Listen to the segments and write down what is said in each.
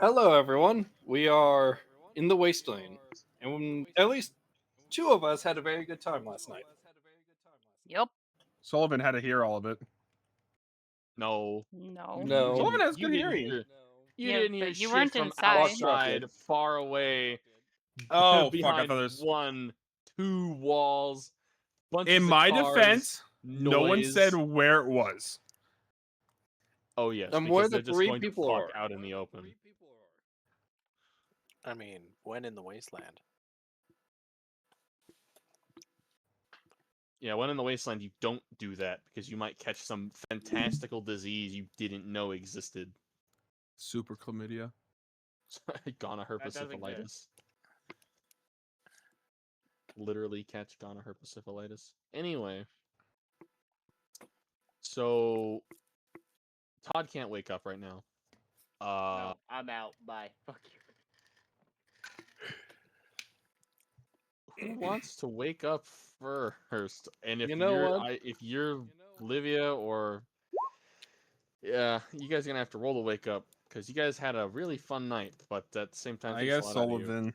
Hello, everyone. We are in the wasteland, and at least two of us had a very good time last night. Yep. Sullivan had to hear all of it. No, No. No, Sullivan has you good didn't hearing. hear. You Yeah, didn't hear but you shit weren't from inside. outside, far away, Oh, fuck, I behind thought there's... one, two walls, bunches In of my cars, defense, no one noise. said where it was. Oh yes, and because where they're the just three going to people fuck are. out in the open. I mean, when in the wasteland? Yeah, when in the wasteland, you don't do that because you might catch some fantastical disease you didn't know existed. Super chlamydia. Gonorrhea-syphilitis. Literally catch gonorrhea-syphilitis. Anyway, so Todd can't wake up right now. No, I'm out. Bye. Fuck you. Who wants to wake up first? And if You know what? if you're Olivia or yeah, you guys are gonna have to roll to wake up because you guys had a really fun night, but at the same time, I takes a guess lot out of you. Sullivan.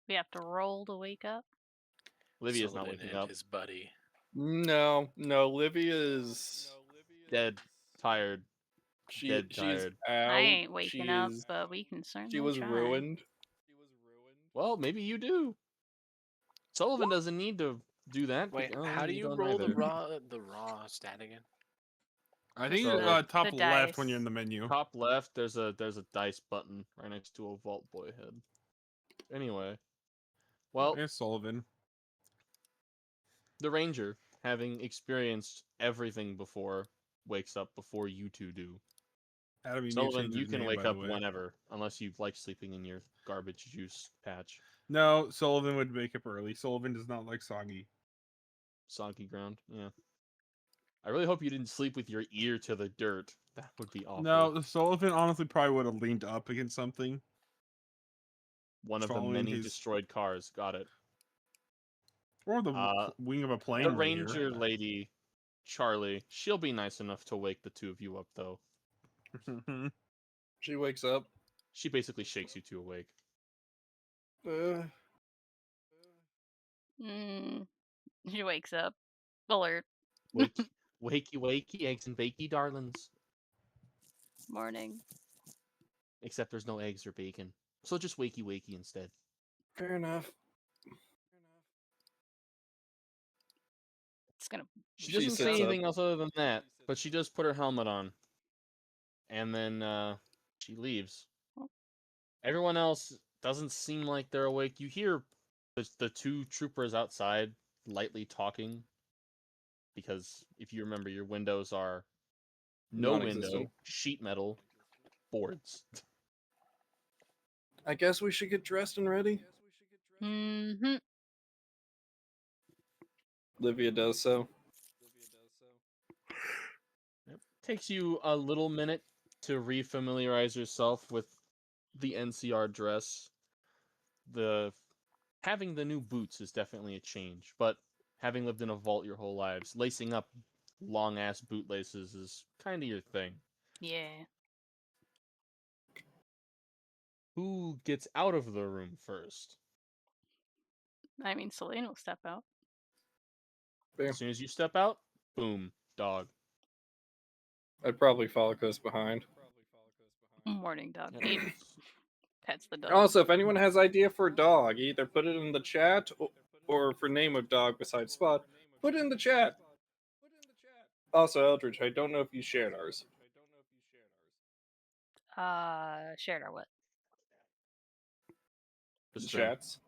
We have to roll to wake up. Olivia's not Sullivan waking and up. his buddy. No, Livia is Dead, tired, dead she's tired. out. I ain't waking up, She's but we can certainly she was try. ruined. Well, maybe you do. Sullivan doesn't need to do that. Wait, because- how do you don't roll either. the raw stat again? I think So- it's top the left when dice. you're in the menu. Top left, there's a dice button right next to a Vault Boy head. Anyway, well, I guess Sullivan. the Ranger, having experienced everything before, wakes up before you two do. Adam, you need to Sullivan, change you your can name, wake by the up way. whenever, unless you like sleeping in your garbage juice patch. No, Sullivan would wake up early. Sullivan does not like soggy. Soggy ground, yeah. I really hope you didn't sleep with your ear to the dirt. That would be awful. No, Sullivan honestly probably would have leaned up against something. One of the following many his- destroyed cars. Got it. Or the wing of a plane. The later. Ranger lady, Charlie, she'll be nice enough to wake the two of you up, though. She wakes up. She basically shakes you two awake. She wakes up. Alert. Wakey, wakey, eggs and bakey, darlings. Morning. Except there's no eggs or bacon. So just wakey instead. Fair enough. It's gonna. She She doesn't say sits anything up. else other than that, but she does put her helmet on. And then she leaves. Everyone else doesn't seem like they're awake. You hear the two troopers outside lightly talking. Because if you remember, your windows are no window, Non-existent. sheet metal, boards. I guess we should get dressed and ready. Mm-hmm. Livia does so. Takes you a little minute to refamiliarize yourself with the NCR dress. Having the new boots is definitely a change, but having lived in a vault your whole lives, lacing up long ass bootlaces is kind of your thing. Yeah. Who gets out of the room first? I mean, Selene will step out. Fair. As soon as you step out, boom, dog. I'd probably follow close behind. Morning, dog. Yeah. He pets the dog. Also, if anyone has idea for a dog, either put it in the chat or for name of dog besides Spot, put it in the chat. Also, Eldridge, I don't know if you shared ours. Shared our what? The stream. chats.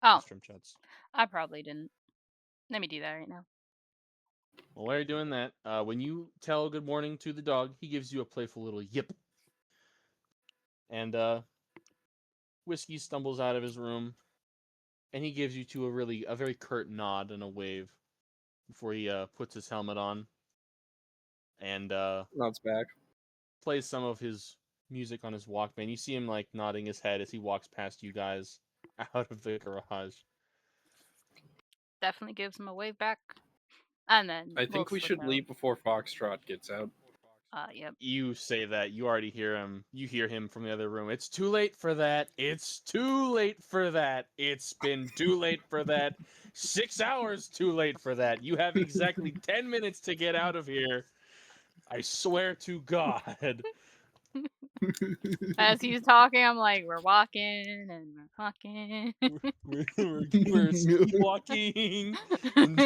Oh, Stream chats. I probably didn't. Let me do that right now. Well, while you're doing that, when you tell good morning to the dog, he gives you a playful little yip. And Whiskey stumbles out of his room, and he gives you two a very curt nod and a wave before he puts his helmet on and Nods back. plays some of his music on his Walkman. You see him like nodding his head as he walks past you guys out of the garage. Definitely gives him a wave back. And then I think we slip should out. leave before Foxtrot gets out. Yep. You say that. You already hear him. You hear him from the other room. It's too late for that. It's too late for that. It's been too late for that. 6 hours too late for that. You have exactly 10 minutes to get out of here. I swear to God. As he's talking, I'm like, we're walking and we're walking. We're speed walking. And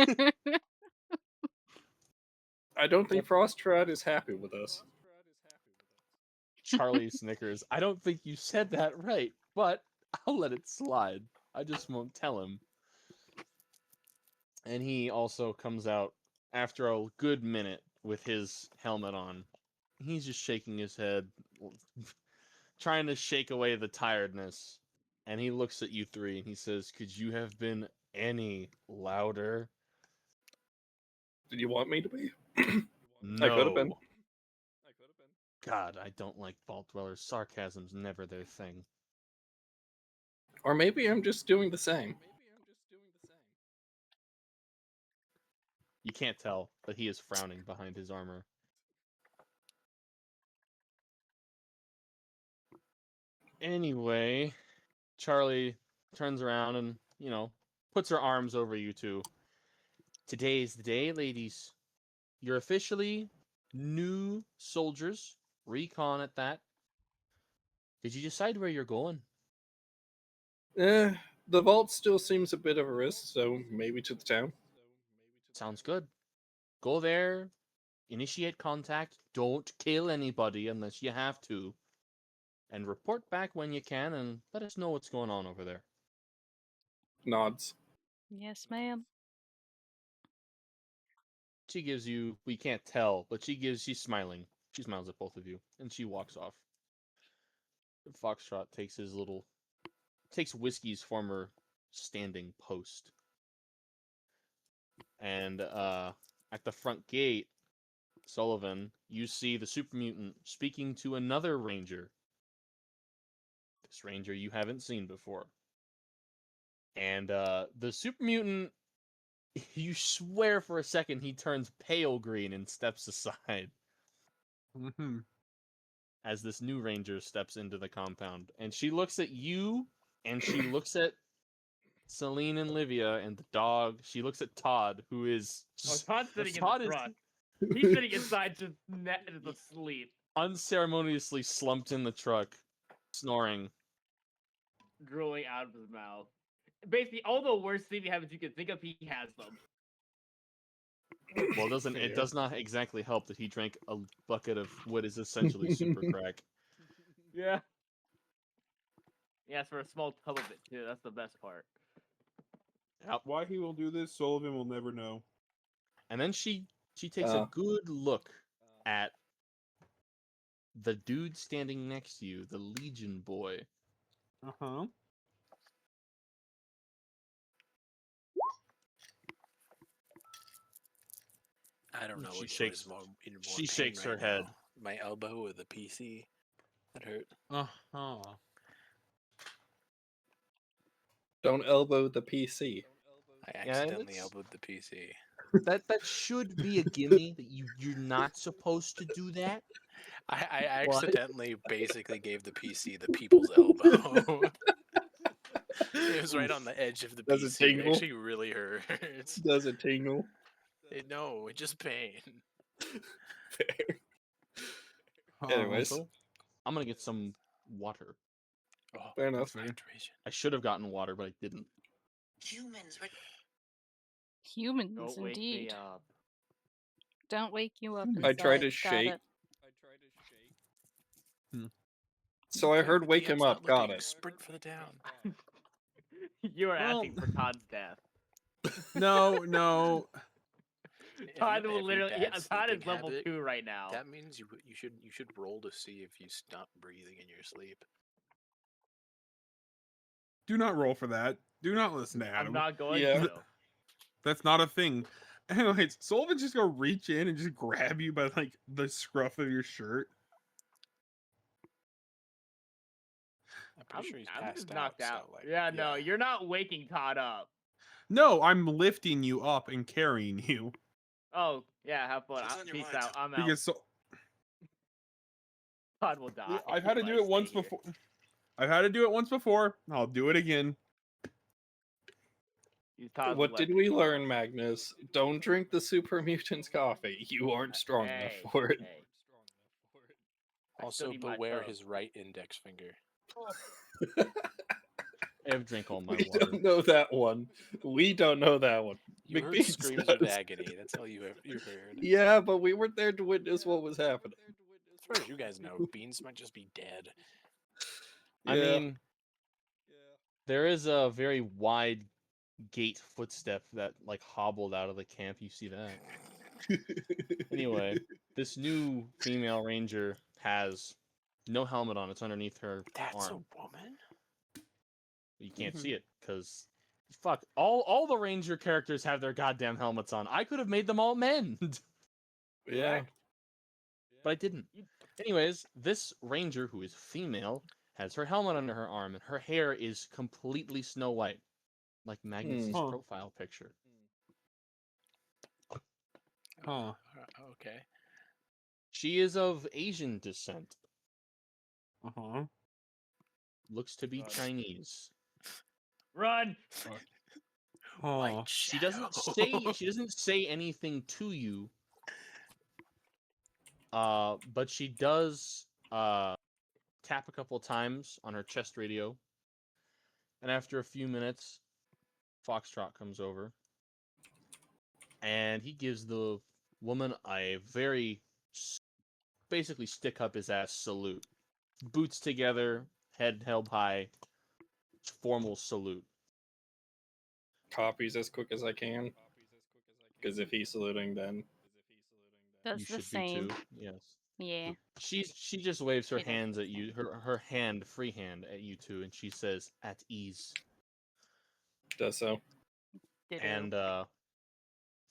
I don't think Frostrat is happy with us. Charlie snickers. I don't think you said that right, but I'll let it slide. I just won't tell him. And he also comes out after a good minute with his helmet on. He's just shaking his head, trying to shake away the tiredness. And he looks at you three and he says, "Could you have been any louder?" Did you want me to be? No. I could have been. God, I don't like Vault Dwellers. Sarcasm's never their thing. Or maybe I'm just doing the same. You can't tell, but he is frowning behind his armor. Anyway, Charlie turns around and, puts her arms over you two. Today's the day, ladies. You're officially new soldiers, recon at that. Did you decide where you're going? The vault still seems a bit of a risk, so maybe to the town. Sounds good. Go there, initiate contact, don't kill anybody unless you have to, and report back when you can and let us know what's going on over there. Nods. Yes, ma'am. She gives you, we can't tell, but she's smiling. She smiles at both of you, and she walks off. Foxtrot takes Whiskey's former standing post. And at the front gate, Sullivan, you see the super mutant speaking to another ranger. This ranger you haven't seen before. And the super mutant, you swear for a second he turns pale green and steps aside. Mm-hmm. As this new ranger steps into the compound. And she looks at you, and she looks at Celine and Livia and the dog. She looks at Todd, who is Todd's sitting in Todd the is truck. He's sitting inside just asleep, unceremoniously slumped in the truck, snoring. drooling out of his mouth. Basically, all the worst sleeping habits you can think of, he has them. Well, it does not exactly help that he drank a bucket of what is essentially super crack. Yeah. He asked for a small tub of it too. That's the best part. Yep. Why he will do this, Sullivan will never know. And then she takes a good look at the dude standing next to you, the Legion boy. Uh-huh. I don't know She which shakes- one is in more she pain shakes her right head. now. My elbow or the PC? That hurt. Uh-huh. Don't elbow the PC. I Yeah, accidentally it's- elbowed the PC. That should be a gimme that you're not supposed to do that. I What? accidentally basically gave the PC the people's elbow. It was right on the edge of the Does it PC. It tingle? actually really hurts. Does it tingle? No, it's just pain. Fair. Uh-huh. Anyways, Also, I'm gonna get some water. Oh, fair enough. hydration. I should have gotten water, but I didn't. Humans were Humans, Don't wake me indeed. up. Don't wake you up. I try inside. to Got shake. it. So I heard wake him DM's not up. Got looking. it. Sprint for the down. You were Well- asking for Todd's death. No. If Todd you have will every literally. bad Yeah, Todd is sleeping level habit, 2 right now. That means you should roll to see if you stop breathing in your sleep. Do not roll for that. Do not listen to Adam. I'm not going Yeah. to. That's not a thing. Anyways, Sullivan's just gonna reach in and just grab you by like the scruff of your shirt. I'm pretty sure he's I'm passed just out. knocked out. So, like, yeah, no, you're not waking Todd up. No, I'm lifting you up and carrying you Oh, yeah, have fun. What's on your Peace mind? out. I'm out. because Todd will die. I've had to if do I it once stay here. before. I've had to do it once before. I'll do it again. Todd What will did let we people learn, off. Magnus? Don't drink the Super Mutants coffee. You aren't strong enough Hey, for it. hey. I still Also, need my beware tub. his right index finger. I have drank all my We water. don't know that one. We don't know that one. You heard McBeans screams of does. agony. That's all you heard. Yeah, but we weren't there to witness what was happening. As far as you guys know, Beans might just be dead. I Yeah. mean, there is a very wide gate footstep that like hobbled out of the camp. You see that? Anyway, this new female ranger has no helmet on. It's underneath her That's arm. a woman? You can't see it because fuck all the ranger characters have their goddamn helmets on. I could have made them all men, Yeah. but I didn't. Anyways, this ranger who is female has her helmet under her arm and her hair is completely snow white, like Magnus's Huh. profile picture. Huh. Okay. She is of Asian descent. Uh-huh. Looks to be God. Chinese. Run! White Huh. She doesn't say anything to you. But she does tap a couple of times on her chest radio. And after a few minutes, Foxtrot comes over. And he gives the woman a very basically stick up his ass salute. Boots together, head held high, formal salute. Copies as quick as I can. Because if he's saluting, then Does You the should same. do too. Yes. Yeah. She just waves her She does hands the at you, her hand, free hand at you two, and she says, "At ease." does so. Ditto. And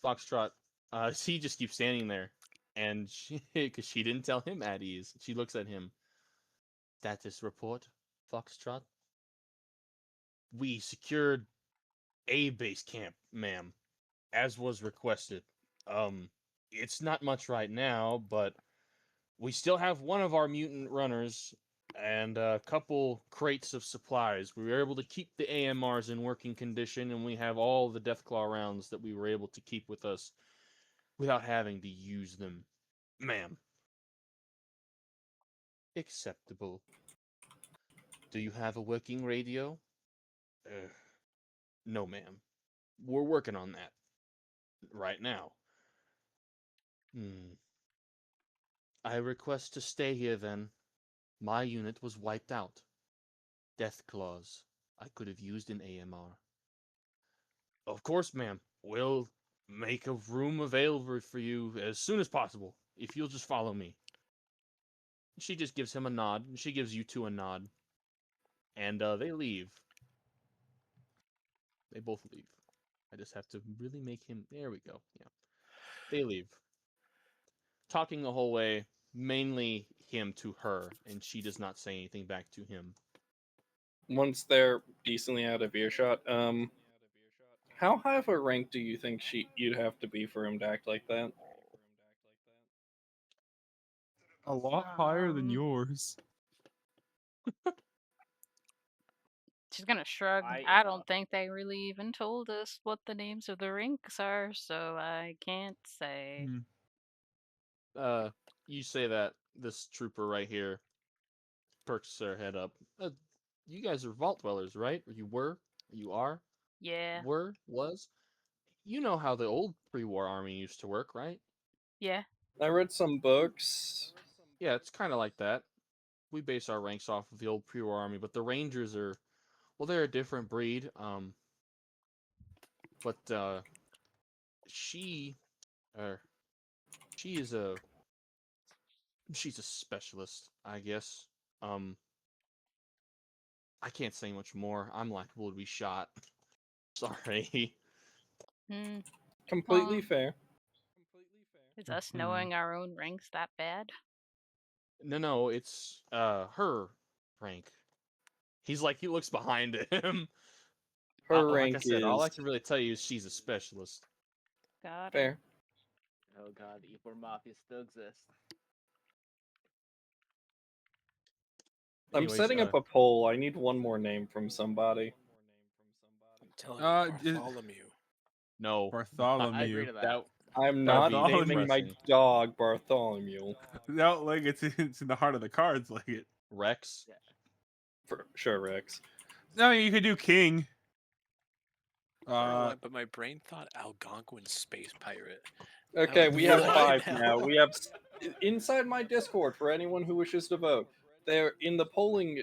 Foxtrot, he just keeps standing there, and because she didn't tell him at ease, she looks at him. Status report, Foxtrot. We secured a base camp, ma'am, as was requested. It's not much right now, but we still have one of our mutant runners and a couple crates of supplies. We were able to keep the AMRs in working condition, and we have all the Deathclaw rounds that we were able to keep with us without having to use them. Ma'am. Acceptable. Do you have a working radio? No, ma'am. We're working on that right now. I request to stay here then. My unit was wiped out. Deathclaws. I could have used an AMR. Of course, ma'am. We'll make a room available for you as soon as possible, if you'll just follow me. She just gives him a nod, and she gives you two a nod. And they leave. They both leave. I just have to really make him... There we go. Yeah. They leave. Talking the whole way, mainly him to her, and she does not say anything back to him. Once they're decently out of earshot, how high of a rank do you think you'd have to be for him to act like that? A lot higher than yours. She's gonna shrug. I don't think they really even told us what the names of the ranks are, so I can't say. You say that this trooper right here perks her head up. You guys are vault dwellers, right? Or you were? You are? Yeah. Was? You know how the old pre-war army used to work, right? Yeah. I read some books. Yeah, it's kind of like that. We base our ranks off of the old pre-war army, but the Rangers are, well, they're a different breed. But she, er, she is she's a specialist, I guess. I can't say much more. I'm liable to be shot. Sorry. Hmm. Completely fair. Is us Mhm. knowing our own ranks that bad? No, it's her rank. He's like, he looks behind him. Her Like rank I said, all I is can really tell you is she's a specialist. Got it. fair. Oh god, the E4 Mafia still exists. I'm Anyways, setting up a poll. I need one more name from somebody. I'm telling is- you, Bartholomew. no. I agree Bartholomew. to that. I'm That'd not be naming my depressing. dog Bartholomew. No, like it's in the heart of the cards, like it. Rex. For sure, Rex. No, you could do King. I don't know why, but my brain thought Algonquin Space Pirate. Okay, like, we have what 5 the now. hell? We have inside my Discord for anyone who wishes to vote. There in the polling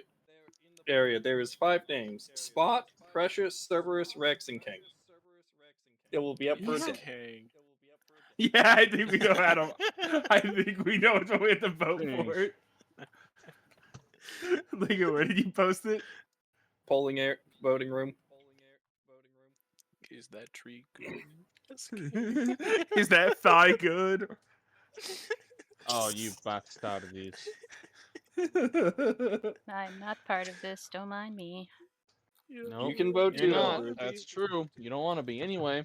area, there is 5 names: Spot, Precious, Cerberus, Rex, and King. It will be up for a He's vote. king. Yeah, I think we know Adam. I think we know what we have to vote for it. Like, where did you post it? Polling voting room. Is that tree good? Is that thigh good? Oh, you bastardies. I'm not part of this. Don't mind me. No, You can vote you're too, not. Eldridge. That's true. You don't want to be anyway.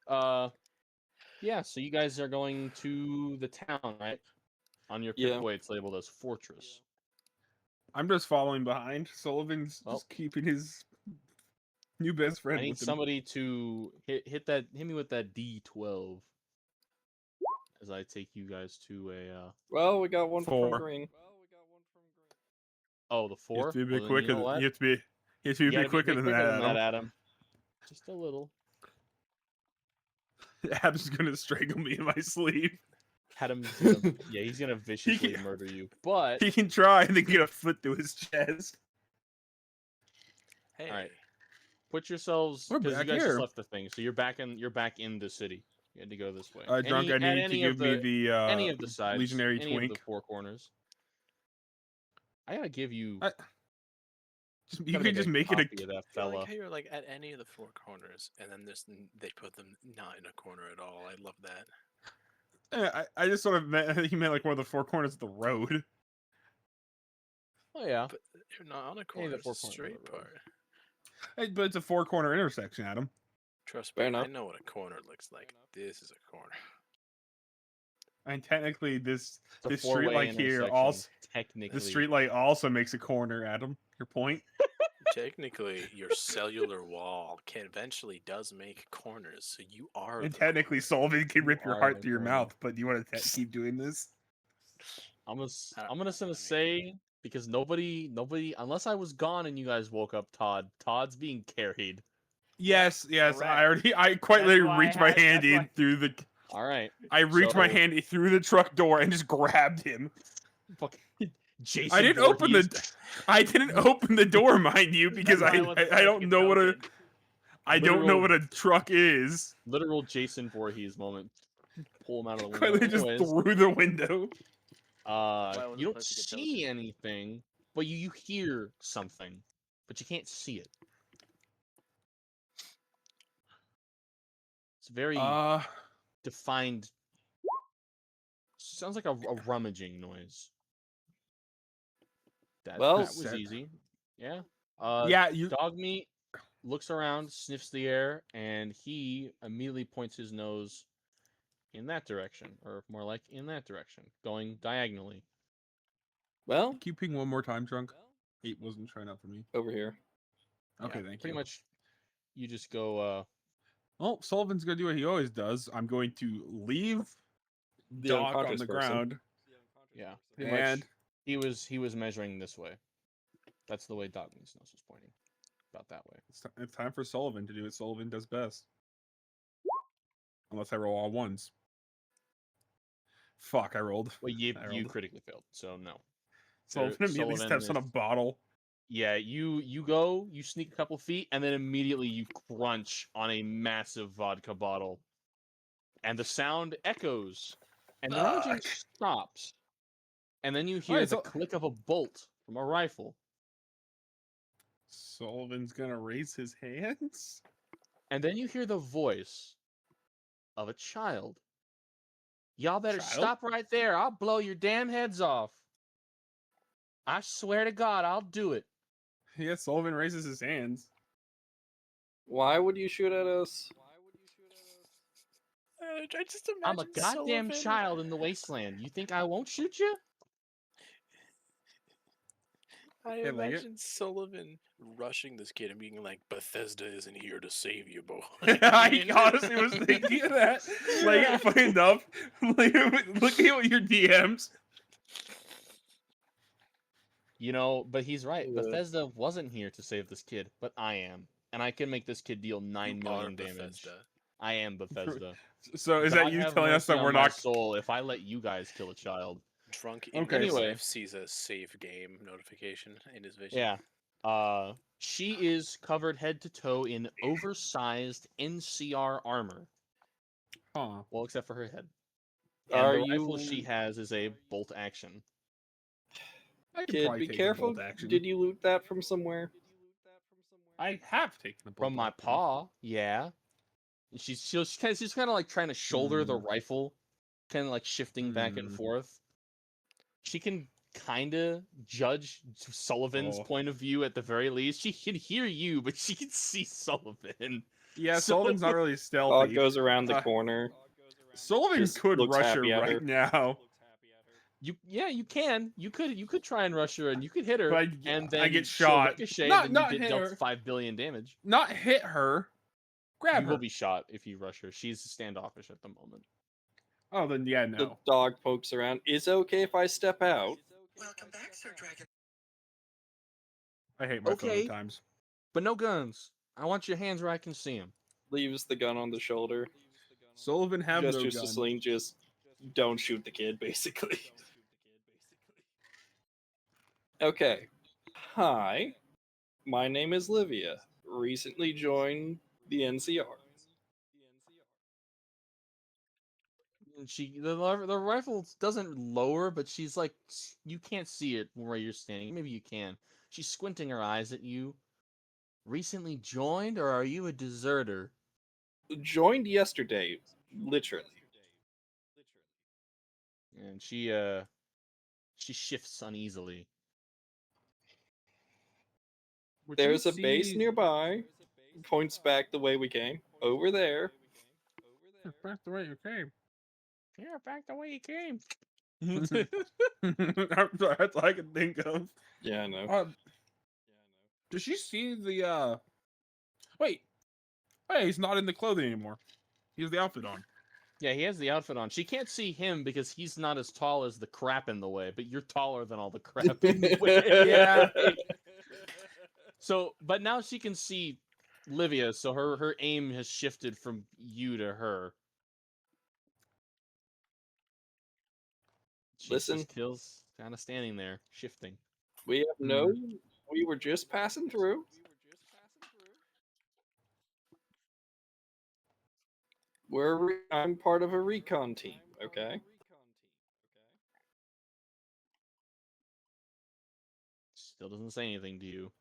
Yeah. So you guys are going to the town, right? On your Yeah. pickaway, it's labeled as Fortress. I'm just following behind. Sullivan's Well. just keeping his new best friend I need with him. somebody to hit me with that D12 as I take you guys to a Well, we got one 4. from green. oh, the You have 4. to be a bit Well, then quicker. you know what? You have to be. You have to be a You gotta bit quicker than that, Adam. Just a little. Adam's gonna strangle me in my sleep. Adam's gonna he's gonna viciously can- murder you. But He can try and then get a foot through his chest. Hey. Alright. Put yourselves We're because you back guys here. just left the thing, so you're back in the city. You had to go this way. Drunk, I at need to any give of me the the any of the sides, legionary any of the twink. 4 corners. I gotta give you. You can just make it a. copy of that I fella. like how you're like at any of the 4 corners, and then they put them not in a corner at all. I love that. I just sort of meant he meant like one of the 4 corners of the road. Oh yeah. But you're not on a Any corner. of the It's a 4 corners of straight the road. part. But it's a 4-corner intersection, Adam. Trust Fair me, I enough. know what a corner looks like. This is a corner. And technically, this It's a street 4-way light here intersection, also technically. the street light also makes a corner. Adam, your point. Technically, your cellular wall eventually does make corners, so you are. And the technically, corner. Sullivan can You rip your are heart the through your corner. mouth. But do you want to keep doing this? I'm gonna I mean- say because nobody unless I was gone and you guys woke up Todd's being carried. Yes. correct. I quite That's literally why I reached my had- hand that's in why- through the. All right. I reached my So- hand through the truck door and just grabbed him. Fucking Jason. I didn't open I didn't open the door, mind you, because That's why wasn't I supposed to don't get know what a broken. I don't know Literal- what a truck is. literal Jason Voorhees moment. Pull him out of the Quite window. literally just Anyways, through the window. wasn't you don't supposed to get see anything, but you hear something, but you can't see it. It's very defined. Sounds like a rummaging noise. That Well, was Set. easy. Yeah. Yeah, you. Dog meat looks around, sniffs the air, and he immediately points his nose in that direction, or more like in that direction, going diagonally. Well, Keeping one more time, drunk. 8 wasn't showing up for me. over here. Okay, Yeah, thank pretty you. much, you just go. Well, Sullivan's gonna do what he always does. I'm going to leave The Doc on unconscious the person. ground. Yeah, pretty much. And He was measuring this way. That's the way Dog Meat's nose was pointing. About that way. it's time for Sullivan to do what Sullivan does best. Unless I roll all ones. Fuck, I rolled. Well, you I you rolled. critically failed, so no. Sullivan immediately Sullivan steps on a is- bottle. Yeah, you go, you sneak a couple feet, and then immediately you crunch on a massive vodka bottle, and the sound echoes, and the rummaging Fuck. stops, and then you hear Alright, the so- click of a bolt from a rifle, Sullivan's gonna raise his hands. and then you hear the voice of a child. Y'all better Child? stop right there! I'll blow your damn heads off. I swear to God, I'll do it. Yeah, Sullivan raises his hands. Why would you shoot at us? I just I'm a imagine goddamn Sullivan- child in the wasteland. You think I won't shoot you? I Hey, Leggett. imagine Sullivan rushing this kid and being like, "Bethesda isn't here to save you, boy." I honestly was thinking of that. Like, funny enough, like, looking at your DMs. You know, but he's right. Yeah. Bethesda wasn't here to save this kid, but I am. And I can make this kid deal You 9 are million damage. Bethesda. I am Bethesda. So is that God you have telling us mercy that on we're my not? soul if I let you guys kill a child? Drunk Okay, Anyway. Indecisive sees a save game notification in his vision. Yeah. She is covered head to toe in oversized NCR armor. Huh. Well, except for her head. And Are the rifle she you has is a bolt action. I can kid? probably Be take careful. a bolt action. Did you loot that from somewhere? I have taken a bolt From my action. paw, yeah. And she's kind of like trying to shoulder the rifle, kind of like shifting back and forth. She can kind of judge Sullivan's Oh. point of view at the very least. She can hear you, but she can see Sullivan. Yeah, So- Sullivan's not really Dog stealthy. goes around the corner. Sullivan just could looks rush her happy at her. right now, You can. You could try and rush her and you could hit her, but and I then get she'll shot. ricochet, Not and then you hit get dealt her. 5 billion damage. Not hit her. Grab You her. will be shot if you rush her. She's standoffish at the moment. Oh, then yeah, The no. dog pokes around. Is it okay if I step out? Welcome back, Sir Dragon. I hate my phone Okay. at times. But no guns. I want your hands where I can see them. Leaves the gun on the shoulder. Sullivan have no Gestures to gun. Celine, just don't shoot the kid, basically. Okay. Hi. My name is Livia. Recently joined the NCR. And the rifle doesn't lower, but she's like, you can't see it where you're standing. Maybe you can. She's squinting her eyes at you. Recently joined, or are you a deserter? Joined yesterday, literally. And she shifts uneasily. Would There's you a base see- nearby. Points back the way we came. Over there. Back the way you came. Yeah, back the way you came. That's all I can think of. Yeah, I know. Does she see the Wait. Hey, he's not in the clothing anymore. He has the outfit on. Yeah, he has the outfit on. She can't see him because he's not as tall as the crap in the way, but you're taller than all the crap in the way. Yeah. So, but now she can see Livia, so her aim has shifted from you to her. She's Listen. just kills kind of standing there, shifting. We have no. We were just passing through. I'm part of a recon team, okay? Still doesn't say anything to you.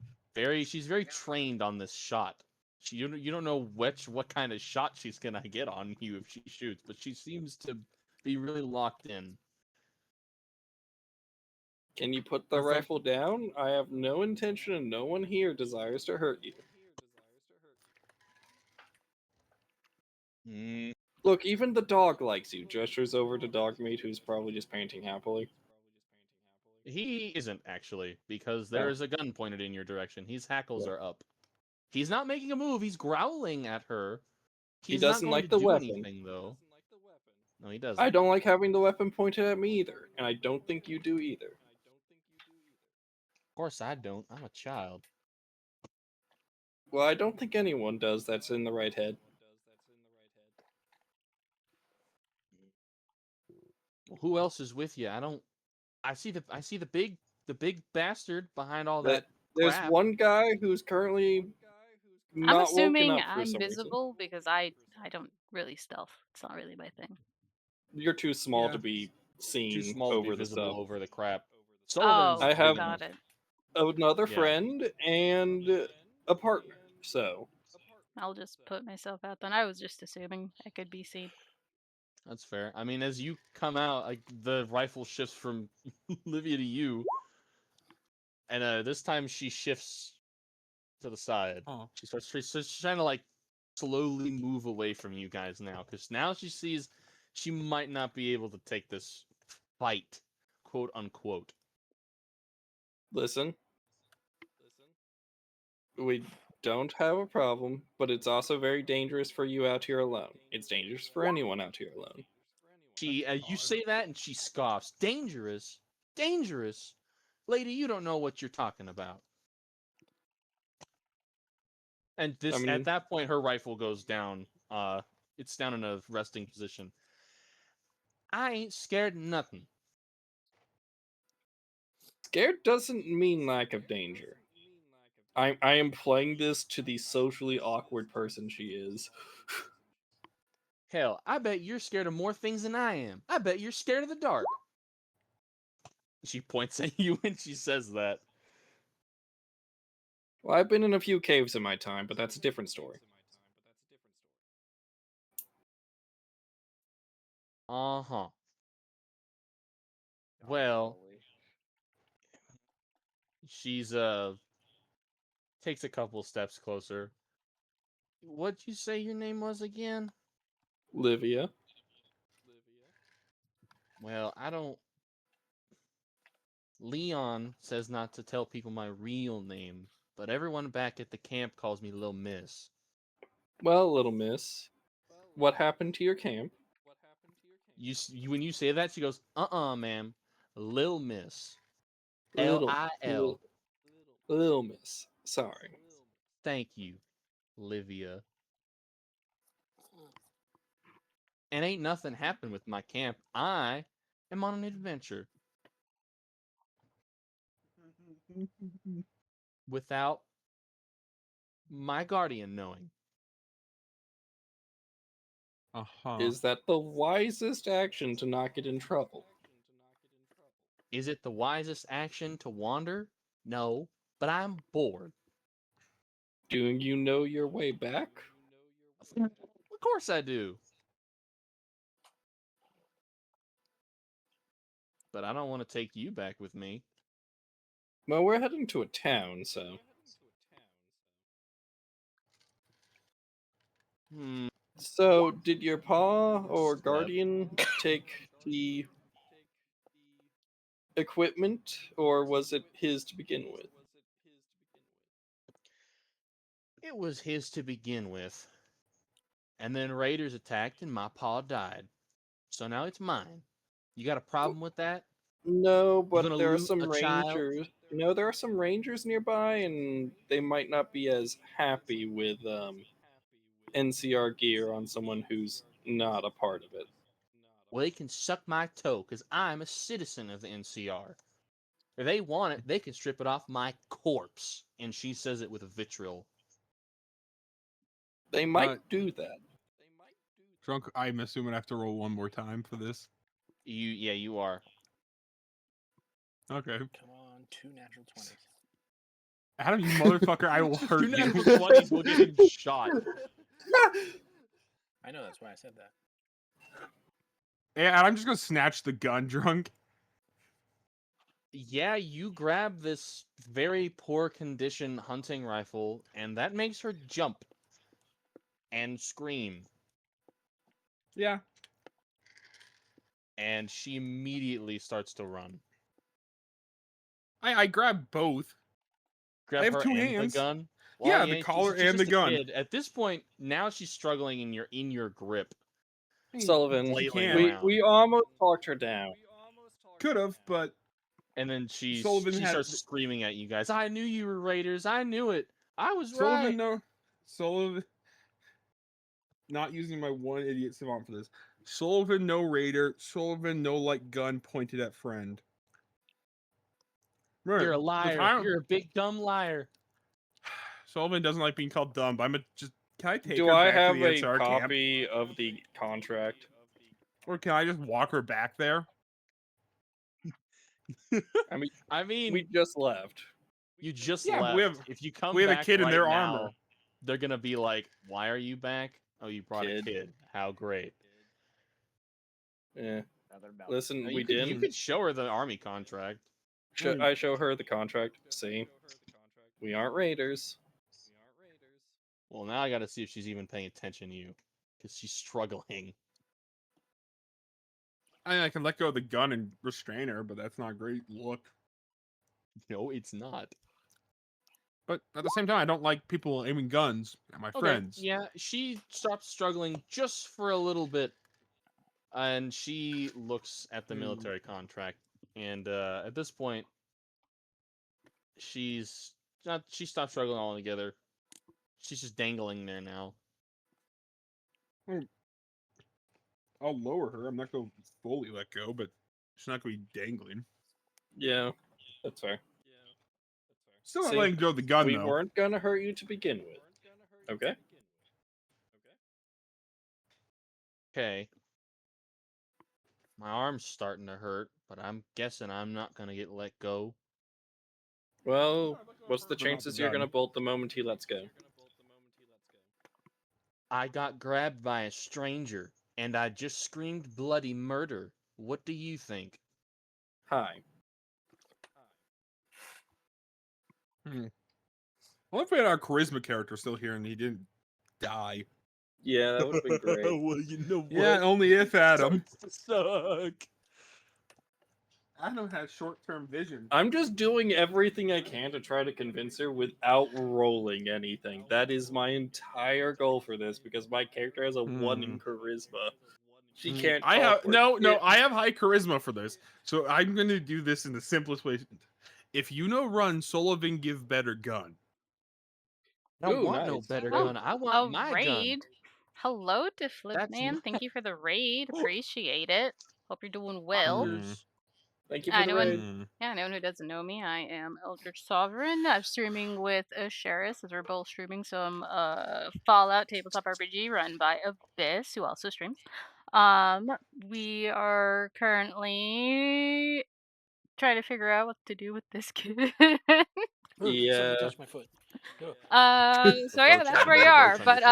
She's very trained on this shot. You don't know what kind of shot she's gonna get on you if she shoots, but she seems to be really locked in. Can you put the It's like- rifle down? I have no intention and no one here desires to hurt you. Mm, Look, even the dog likes you. Gestures over to Dogmeat, who's probably just painting happily. he isn't actually, because there Oh. is a gun pointed in your direction. His hackles are up. He's not making a move. He's growling at her. He He's doesn't not going like to the do weapon. anything though. No, he doesn't. I don't like having the weapon pointed at me either, and I don't think you do either. Of course I don't. I'm a child. Well, I don't think anyone does that's in the right head. Who else is with you? I see the big bastard behind all that. There's crap. one guy who's currently I'm not assuming woken up for I'm some reason. visible because I don't really stealth. It's not really my thing. You're too small Yeah. to be seen Too small over to be the visible stuff. over the crap. Oh, Sullivan's I have- big got enough. it. Another Yeah. friend and a partner. So I'll just put myself out then. I was just assuming I could be seen. That's fair. I mean, as you come out, like the rifle shifts from Livia to you, and this time she shifts to the side. Oh. She's trying to like slowly move away from you guys now, because now she sees she might not be able to take this fight, quote unquote. listen, We don't have a problem, but it's also very dangerous for you out here alone. It's dangerous for anyone out here alone. You say that, and she scoffs. Dangerous, dangerous, lady. You don't know what you're talking about. And I at mean, that point, her rifle goes down. It's down in a resting position. I ain't scared of nothing. scared doesn't mean lack of danger. I am playing this to the socially awkward person she is. Hell, I bet you're scared of more things than I am. I bet you're scared of the dark. She points at you when she says that. Well, I've been in a few caves in my time, but that's a different story. Uh-huh. Well, she's takes a couple steps closer. What'd you say your name was again? Livia. Well, I don't. Leon says not to tell people my real name, but everyone back at the camp calls me Lil Miss. Well, little miss, what happened to your camp? When you say that, she goes, ma'am, Lil Miss. Little, Lil. little, little miss. Sorry. Thank you, Livia. And ain't nothing happened with my camp. I am on an adventure. Without my guardian knowing. Uh-huh. Is that the wisest action to not get in trouble? Is it the wisest action to wander? No, but I'm bored. Do you know your way back? Of course I do. But I don't want to take you back with me. Well, we're heading to a town, so. So, did your paw or Step. guardian take the equipment, or was it his to begin with? It was his to begin with. And then raiders attacked and my paw died. So now it's mine. You got a problem with that? No, You but gonna there are loot some a child? rangers. No, there are some rangers nearby, and they might not be as happy with NCR gear on someone who's not a part of it. Well, they can suck my toe, because I'm a citizen of the NCR. If they want it, they can strip it off my corpse. And she says it with a vitriol. They might do that. Drunk, I'm assuming I have to roll one more time for this. You are. Okay. Come on, 2 natural 20s. Adam, you motherfucker, I will hurt 2 you. natural 20s will get him shot. I know, that's why I said that. Yeah, and I'm just gonna snatch the gun, Drunk. Yeah, you grab this very poor condition hunting rifle, and that makes her jump and scream. Yeah. And she immediately starts to run. I grab both. Grab I have her two and hands. the gun. Yeah, the collar she's and the just a gun. kid. At this point, now she's struggling in your grip. Sullivan, flailing can't. around. we almost talked her down. Could have, but And then she Sullivan starts screaming at you guys. I knew you were raiders. I knew it. I was right. Sullivan, not using my one idiot savant for this. Sullivan, no raider. Sullivan, no light gun pointed at friend. Remember, You're a liar. You're a big dumb liar. Sullivan doesn't like being called dumb, but can I take Do her I back to have the a NCR camp? copy of the contract? Or can I just walk her back there? I mean, we just left. You just Yeah, but left. If you come we have a back kid in right their now, armor. they're gonna be like, "Why are you back? Oh, you brought a kid. How great!" Yeah. Listen, we You didn't. could show her the army contract. I show her the contract. See, we aren't raiders. Well, now I got to see if she's even paying attention to you, because she's struggling. I can let go of the gun and restrain her, but that's not a great look. No, it's not. But at the same time, I don't like people aiming guns at my friends. Yeah, she stopped struggling just for a little bit, and she looks at the military contract, and at this point, she's not. She stopped struggling altogether. She's just dangling there now. I'll lower her. I'm not going to fully let go, but she's not going to be dangling. Yeah, that's fair. Still not See, letting go of the gun, we though. weren't gonna hurt you to begin with. Okay? Okay. My arm's starting to hurt, but I'm guessing I'm not gonna get let go. Well, what's the But not the chances you're gonna gun. bolt the moment he lets go? I got grabbed by a stranger, and I just screamed bloody murder. What do you think? Hi. I love that our charisma character's still here and he didn't die. Yeah, that would have been great. Well, you know what? Yeah, only if Adam. Starts to suck. Adam has short-term vision. I'm just doing everything I can to try to convince her without rolling anything. That is my entire goal for this because my character has a 1 in charisma. She can't. I have talk worth no. shit. I have high charisma for this, so I'm going to do this in the simplest way. If you know run, Sullivan give better gun. I don't Ooh, want no nice. better Oh, gun. I want a my gun. raid. Hello to That's Flipman. Thank you for the raid. Appreciate it. Hope you're doing Mm-hmm. well. Thank you for the Anyone? raid. Yeah, anyone who doesn't know me, I am Eldritch Sovereign. I'm streaming with Sheris, as we're both streaming some Fallout Tabletop RPG run by Abyss, who also streams. We are currently trying to figure out what to do with this kid. Yeah. Something touched my foot. Go. So yeah, that's where you are. But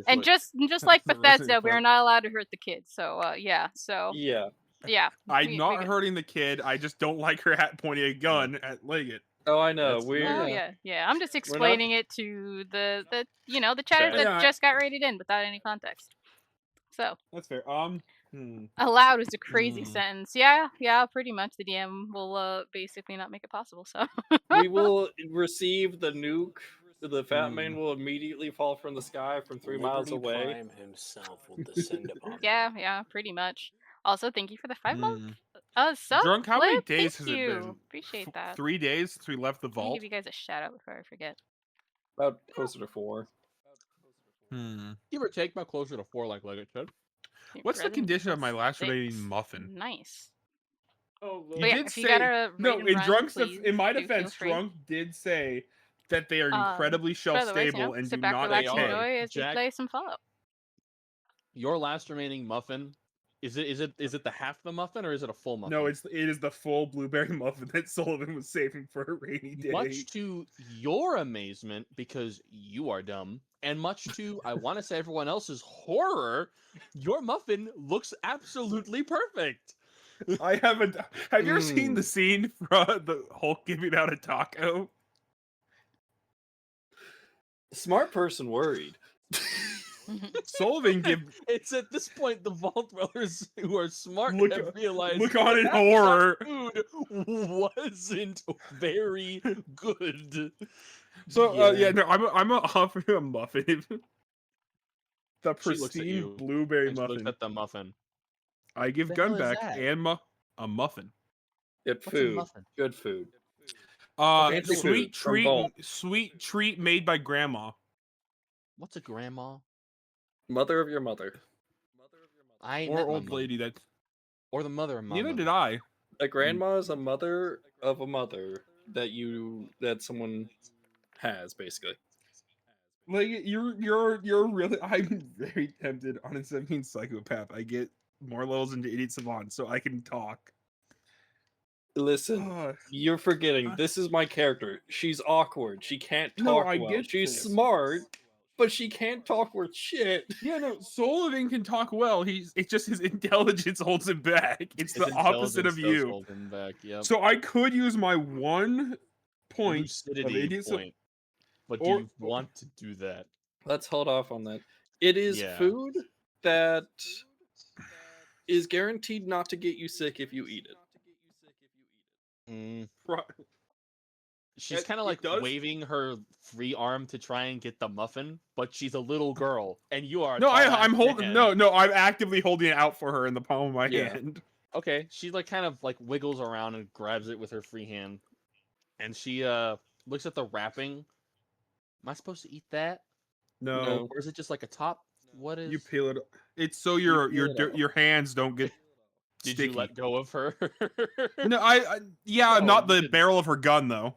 and just like There's a roach on your Bethesda, we are foot. not allowed to hurt the kids. So yeah, so Yeah. yeah. I'm we not got- hurting the kid. I just don't like her hat pointing a gun at Leggett. Oh, I know. That's- We're Oh yeah. I'm just explaining it to the the chatters Chat. that Yeah. just got rated in without any context. So That's fair. allowed is a crazy sentence. Yeah, pretty much. The DM will basically not make it possible. So we will receive the nuke. The Fat Man will immediately fall from the sky from 3 miles Liberty away. Prime himself will descend upon them. yeah, pretty much. Also, thank you for the 5-month sub. Drunk, how many Flip. days Thank has you. it been? Appreciate that. 3 days since we left the Let me vault. give you guys a shout out before I forget. About closer to 4. Give or take, about closer to 4, like Leggett said. What's the Resident condition of my Evil last 6. remaining muffin? Nice. Oh, You But yeah, did if you say got a no. rate and In run, Drunk's please in my do feel defense, free. Drunk did say that they are incredibly By shelf the way, stable and do sit back, not relax, and They are. decay. enjoy as we Jack- play some Fallout. Your last remaining muffin, is it the half the muffin or is it a full muffin? No, it is the full blueberry muffin that Sullivan was saving for a rainy day. Much to your amazement, because you are dumb, and much to, I want to say, everyone else's horror, your muffin looks absolutely perfect. I haven't. Have you ever seen the scene from the Hulk giving out a taco? Smart person worried. Sullivan give It's at this point the Vault Dwellers who are smart Look- have realized look on in that horror. food wasn't very good. So yeah, no, I'm offering a muffin. The She looks at pristine you, blueberry and she looks muffin. at the muffin. I give The gun hell is back that? and a muffin. Good What's a food. muffin? Good food. Sweet Fancy food from treat, Vault. sweet treat made by grandma. What's a grandma? Mother of your mother. I ain't Or met my old mother. lady that. Or the mother of my Neither mother. did I. A grandma is a mother of a mother that someone has, basically. Like you're really. I'm very tempted. Honestly, I mean psychopath. I get more levels into idiot savant, so I can talk. Listen, you're forgetting. This is my character. She's awkward. She can't No, talk I well. get She's this. smart, but she can't talk worth shit. Yeah, no, Sullivan can talk well. It's just his intelligence holds him back. It's His the opposite of intelligence does you. hold him back, yep. So I could use my 1 point of Lucidity idiot point. But or- do you want to do that? Let's hold off on that. It is Yeah. food that is guaranteed not to get you sick if you eat it. Mm, She's It- kind of it like does- waving her free arm to try and get the muffin, but she's a little girl, and you are. A No, tall I'm ass holding. man. No, I'm actively holding it out for her in the palm of my Yeah. hand. Okay, she like kind of like wiggles around and grabs it with her free hand, and she looks at the wrapping. Am I supposed to eat that, No, or is it just like a top? What is? you peel it. It's so You peel it off. your hands don't get Did sticky. you let go of her? No, yeah, No, not you the didn't. barrel of her gun though.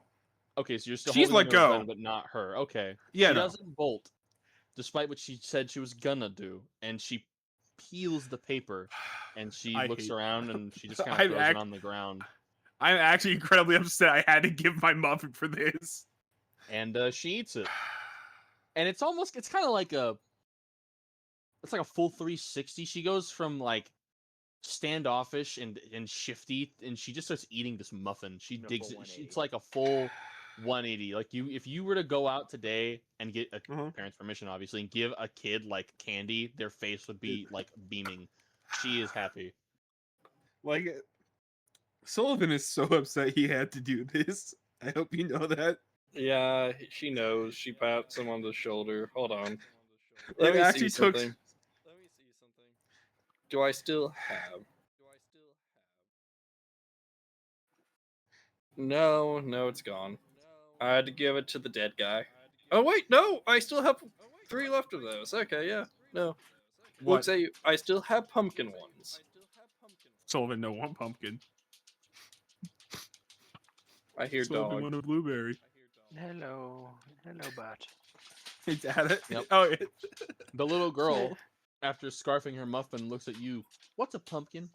Okay, so you're still She's holding let her go. gun, but not her. Okay. Yeah, She no. doesn't bolt, despite what she said she was gonna do, and she peels the paper, and she I looks hate- around and she just kind I'm of throws it on the ground, I'm actually incredibly upset. I had to give my muffin for this. and she eats it. And it's kind of like it's like a full 360. She goes from like standoffish and shifty, and she just starts eating this muffin. She A digs full it. It's 180. like a full 180. Like if you were to go out today and get a Uh-huh. parent's permission, obviously, and give a kid like candy, their face would be like beaming. She is happy. Like Sullivan is so upset he had to do this. I hope you know that. Yeah, she knows. She pats him on the shoulder. Hold on. It Let me actually see took. something. Do I still have? No, it's gone. I had to give it to the dead guy. Oh wait, no, I still have 3 left of those. Okay, yeah, no. What? Looks like I still have pumpkin ones. Sullivan no one pumpkin. I hear Sullivan dog. want a blueberry. Hello, bot. It's at it. Yep. Oh, The little girl, after scarfing her muffin, looks at you. What's a pumpkin?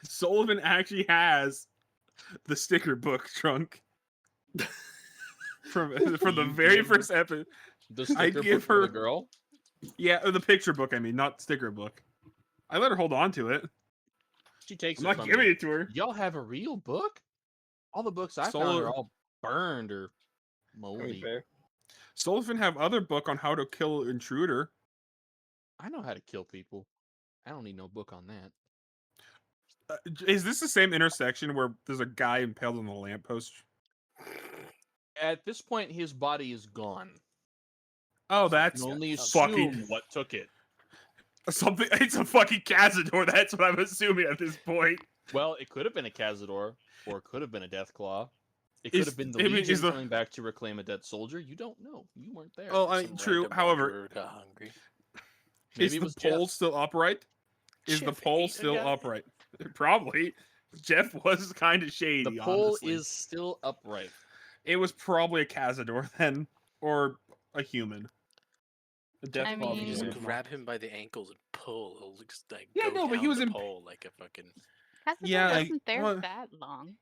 Sullivan actually has the sticker book trunk from the You very give first episode. The I sticker give book for the her- girl. Yeah, the picture book. I mean, not sticker book. I let her hold on to it. She takes I'm it not from giving you. it to her. Y'all have a real book? All the books I found Solo- are all burned or I mean, moldy. fair. Sullivan have other book on how to kill intruder. I know how to kill people. I don't need no book on that. Is this the same intersection where there's a guy impaled on the lamppost? At this point, his body is gone. Oh, You that's can only fucking assume what took it. something. It's a fucking Cazador. That's what I'm assuming at this point. Well, it could have been a Cazador, or it could have been a Deathclaw. It Is- could have been the I mean, Legion is the- coming back to reclaim a dead soldier. You don't know. You weren't there. Oh, Some true. random However, wanderer got hungry. Maybe is it the was pole Jeff. still upright? Is the Jeff pole ate a still guy? upright? Probably. Jeff was kind of shady. The pole honestly. is still upright. It was probably a Cazador then, or a human. A death I claw mean- is Just a Yeah. human. grab him by the ankles and pull. He'll just like Yeah, go no, but down he was the in- pole like a fucking. Cazador Yeah, like, wasn't there well- that long.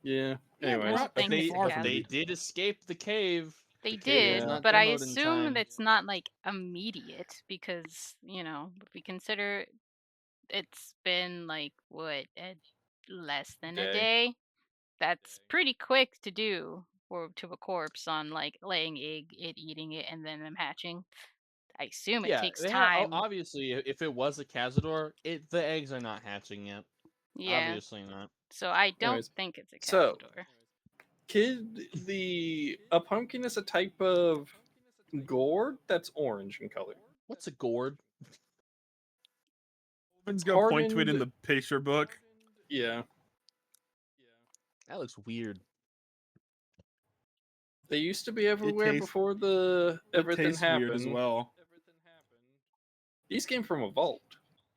Yeah. Yeah, Anyways, don't But think They it's a far cat. from they it. did escape the cave. They The cave was did, Yeah. not but I demoed in assume time. it's not like immediate because, if we consider it's been like what, less than a Day. day. That's pretty quick to do for to a corpse on like laying egg, it eating it, and then them hatching. I assume it takes they time. obviously, if it was a Cazador, the eggs are not hatching yet. Yeah, Obviously not. so I don't Anyways, think it's a so- Cazador. a pumpkin is a type of gourd that's orange in color. What's a gourd? Sullivan's gonna point to it in hardened- the picture book. Yeah. That looks weird. They used to be everywhere tastes- before the It everything tastes happened. weird as well. These came from a vault.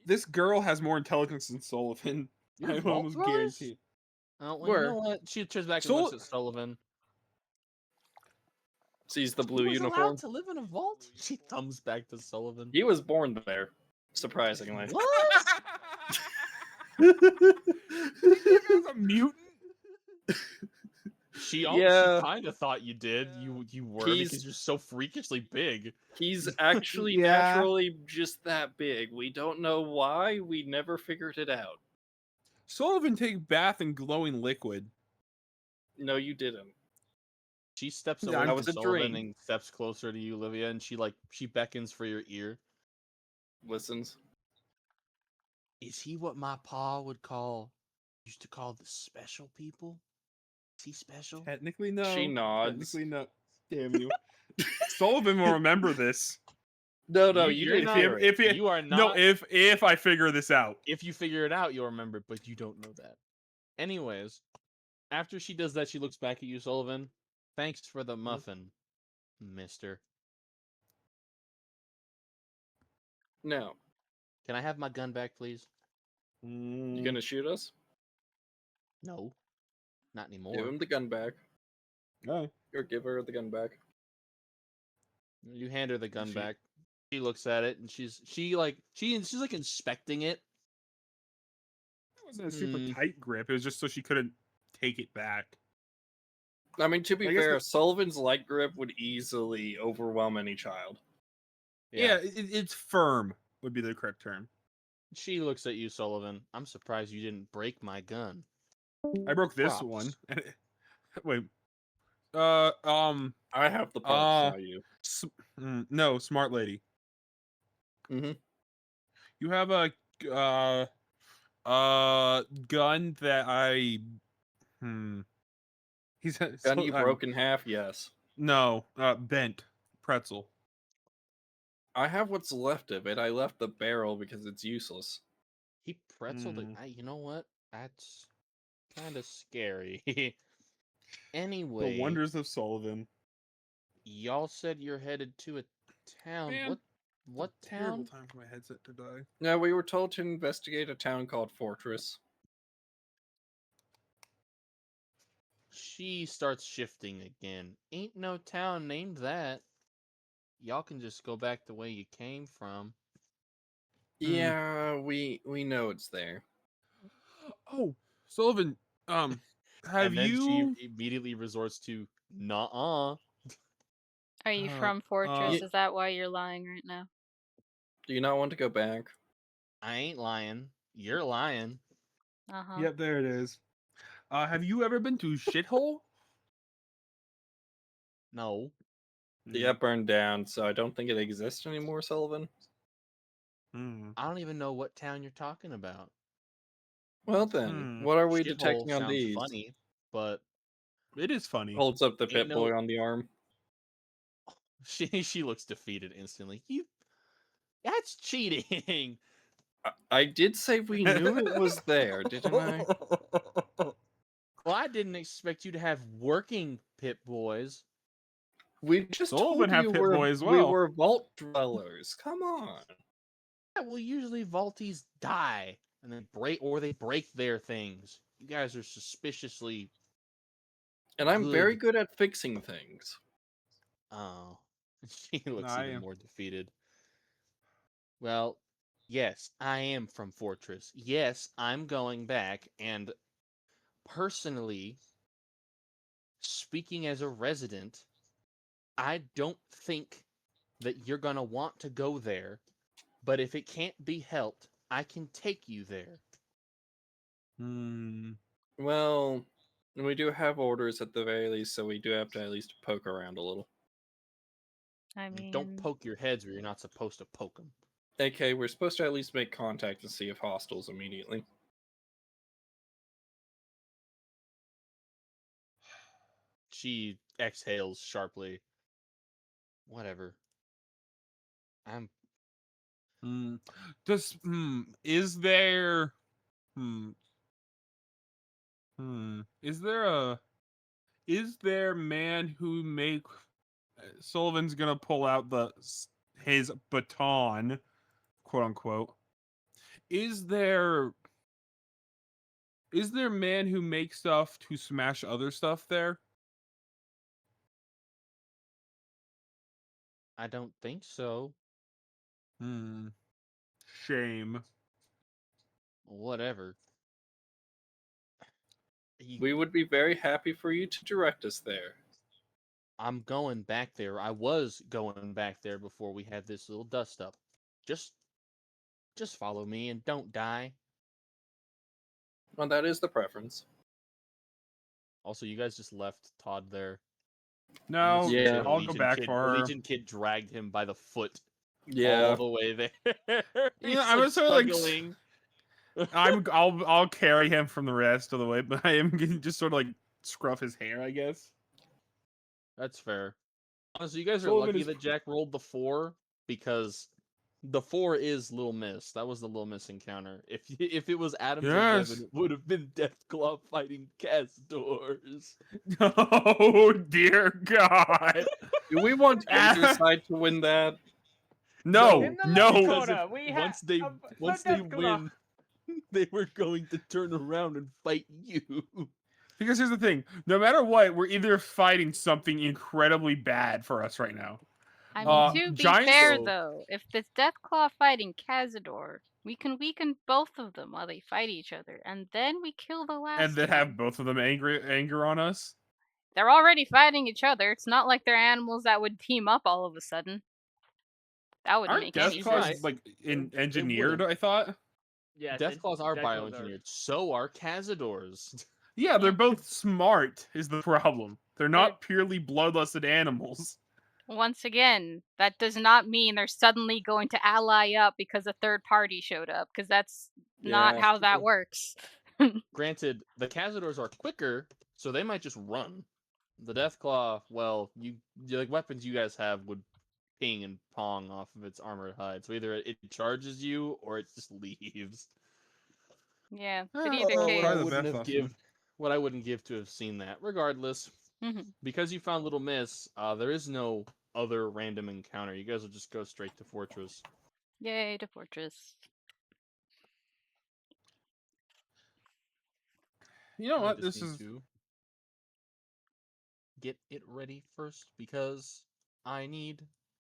This girl has more intelligence than Sullivan. You're I vault almost rise? guarantee. Oh, well, you Where? know what? She turns back and Sul- looks at Sullivan. Sees the He blue was uniform. allowed to live in a vault? She thumbs back to Sullivan. He was born there, surprisingly. What? That guy's a mutant. She Yeah. kind of thought you did. You were He's- because you're so freakishly big. He's actually Yeah. naturally just that big. We don't know why. We never figured it out. Sullivan take bath in glowing liquid. No, you didn't. She steps Yeah, away that from was a Sullivan dream. and steps closer to you, Olivia, and she beckons for your ear. Listens. Is he what my pa used to call the special people? Is he special? Technically, no. She nods. Technically, no. Damn you. Sullivan will remember this. No, you You're didn't not- hear it. You are not. No, if I figure this out. If you figure it out, you'll remember, but you don't know that. Anyways, after she does that, she looks back at you, Sullivan. Thanks for the muffin, mister. No. Can I have my gun back, please? You gonna shoot us? No. Not anymore. Give him the gun back. Oh. Or give her the gun back. You hand her the gun She- back. She looks at it and she's like inspecting it. It wasn't a super tight grip. It was just so she couldn't take it back. I mean, to be I guess fair, Sullivan's light grip would easily overwhelm any child. Yeah, it's firm would be the correct term. She looks at you, Sullivan. I'm surprised you didn't break my gun. I broke this Props. one. Wait. I have the parts, not you. No, smart lady. Mhm. You have a gun that I He's Gun you broke in half, yes. No, bent pretzel. I have what's left of it. I left the barrel because it's useless. He pretzeled it. You know what? That's kind of scary. Anyway, The wonders of Sullivan. y'all said you're headed to a town. Man, What Terrible town? time for my headset to die. No, we were told to investigate a town called Fortress. She starts shifting again. Ain't no town named that. Y'all can just go back the way you came from. Yeah, we know it's there. Oh, Sullivan, have And then you she immediately resorts to nuh-uh. Are you Uh, from Fortress? y- Is that why you're lying right now? Do you not want to go back? I ain't lying. You're lying. Uh-huh. Yep, there it is. Have you ever been to Shithole? No. Yeah, burned down, so I don't think it exists anymore, Sullivan. I don't even know what town you're talking about. Well then, what are we Shithole detecting on sounds these? funny, but It is funny. Holds up the Ain't pit boy no- on the arm. she looks defeated instantly. That's cheating. I did say we knew it was there, didn't I? Well, I didn't expect you to have working pit boys. We just Sullivan told have you Pit Boy as we well. were vault dwellers. Come on. Yeah, well, usually Vaulties die and they break their things. You guys are suspiciously. And I'm very Good. good at fixing things. Oh, she looks I even am. more defeated. Well, yes, I am from Fortress. Yes, I'm going back, and personally, speaking as a resident, I don't think that you're gonna want to go there. But if it can't be helped, I can take you there. Well, we do have orders at the very least, so we do have to at least poke around a little. I mean, Don't poke your heads where you're not supposed to poke them. Okay, we're supposed to at least make contact and see if hostiles immediately. She exhales sharply. Whatever. I'm. Does is there is there man who make Sullivan's gonna pull out his baton, quote unquote. Is there man who makes stuff to smash other stuff there? I don't think so. Shame. Whatever. We would be very happy for you to direct us there. I'm going back there. I was going back there before we had this little dust up. Just follow me and don't die. Well, that is the preference. Also, you guys just left Todd there. No, Yeah. I'll go back for her. The Legion kid dragged him by the foot Yeah. all the way there. He's I was sort of like struggling. I'll carry him from the rest of the way, but I am just sort of like scruff his hair, I guess. That's fair. Honestly, you guys are Sullivan lucky is that Jack rolled the 4 because the 4 is Little Miss. That was the Little Miss encounter. If it was Adams or Yes. Devin, it would have been Deathclaw fighting Castors. Oh dear God! Do we want either Ah. side to win that? No, In the no. Because Lakota, we have once they win, they were going to turn around and fight you. Because here's the thing: no matter what, we're either fighting something incredibly bad for us right now. I mean, to be Giants- fair, So- though, if it's Deathclaw fighting Cazador, we can weaken both of them while they fight each other, and then we kill the last And then one. have both of them anger on us. They're already fighting each other. It's not like they're animals that would team up all of a sudden. That wouldn't Aren't make any Deathclaws sense. like It engineered? wouldn't. I thought. Yes, Deathclaws are Deathclaws bioengineered. So are Cazadors. Yeah, they're both smart. Is the problem? They're But- not purely bloodlusted animals. Once again, that does not mean they're suddenly going to ally up because a third party showed up, because that's not Yeah. how that works. Granted, the Cazadors are quicker, so they might just run. The Deathclaw, well, like weapons you guys have would ping and pong off of its armored hide. So either it charges you or it just leaves. Yeah, Eh, but I'll either try case. the best off them. What I wouldn't give to have seen that. Regardless, Mhm. because you found Little Miss, there is no other random encounter. You guys will just go straight to Fortress. Yay to Fortress. You know I what? just This need is. to get it ready first because I need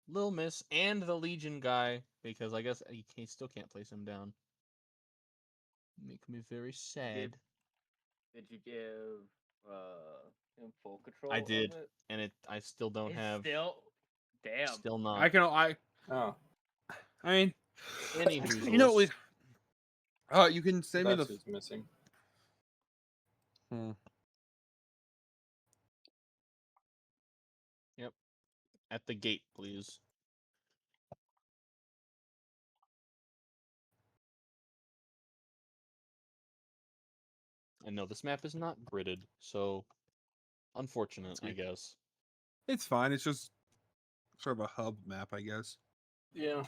Lil Miss and the Legion guy because I guess still can't place him down. Make me very sad. Did you give him full control? I did, of it? and I still don't It's have. damn. Still not. Oh, I mean. Anywho, You know. You can send me that's the. who's missing. Yep. At the gate, please. I know this map is not gridded, so unfortunate, I guess. It's fine. It's just sort of a hub map, I guess. Yeah.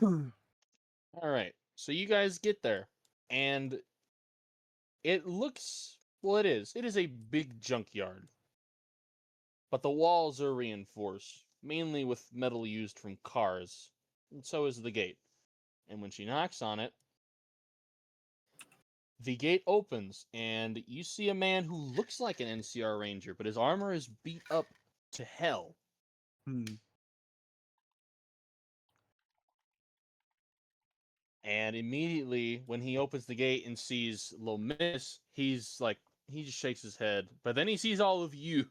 All right, so you guys get there, and it looks well. It is. It is a big junkyard, but the walls are reinforced, mainly with metal used from cars, and so is the gate. And when she knocks on it, the gate opens, and you see a man who looks like an NCR Ranger, but his armor is beat up to hell. And immediately, when he opens the gate and sees Lil Miss, he just shakes his head. But then he sees all of you.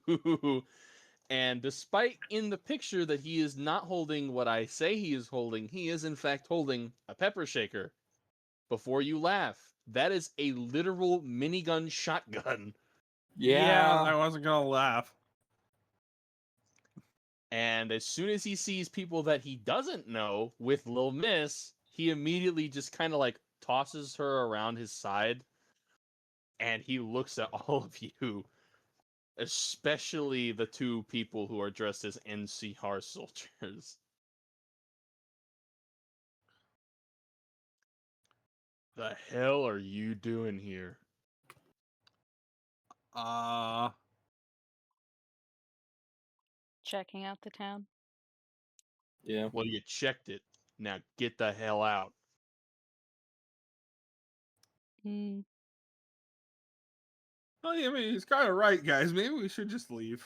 And despite in the picture that he is not holding what I say he is holding, he is in fact holding a pepper shaker. Before you laugh, that is a literal minigun shotgun. Yeah. I wasn't gonna laugh. And as soon as he sees people that he doesn't know with Lil Miss, he immediately just kind of like tosses her around his side. And he looks at all of you, especially the two people who are dressed as NCR soldiers. The hell are you doing here? Checking out the town. Yeah. Well, you checked it. Now get the hell out. Hmm. Well, yeah, I mean, he's kind of right, guys. Maybe we should just leave.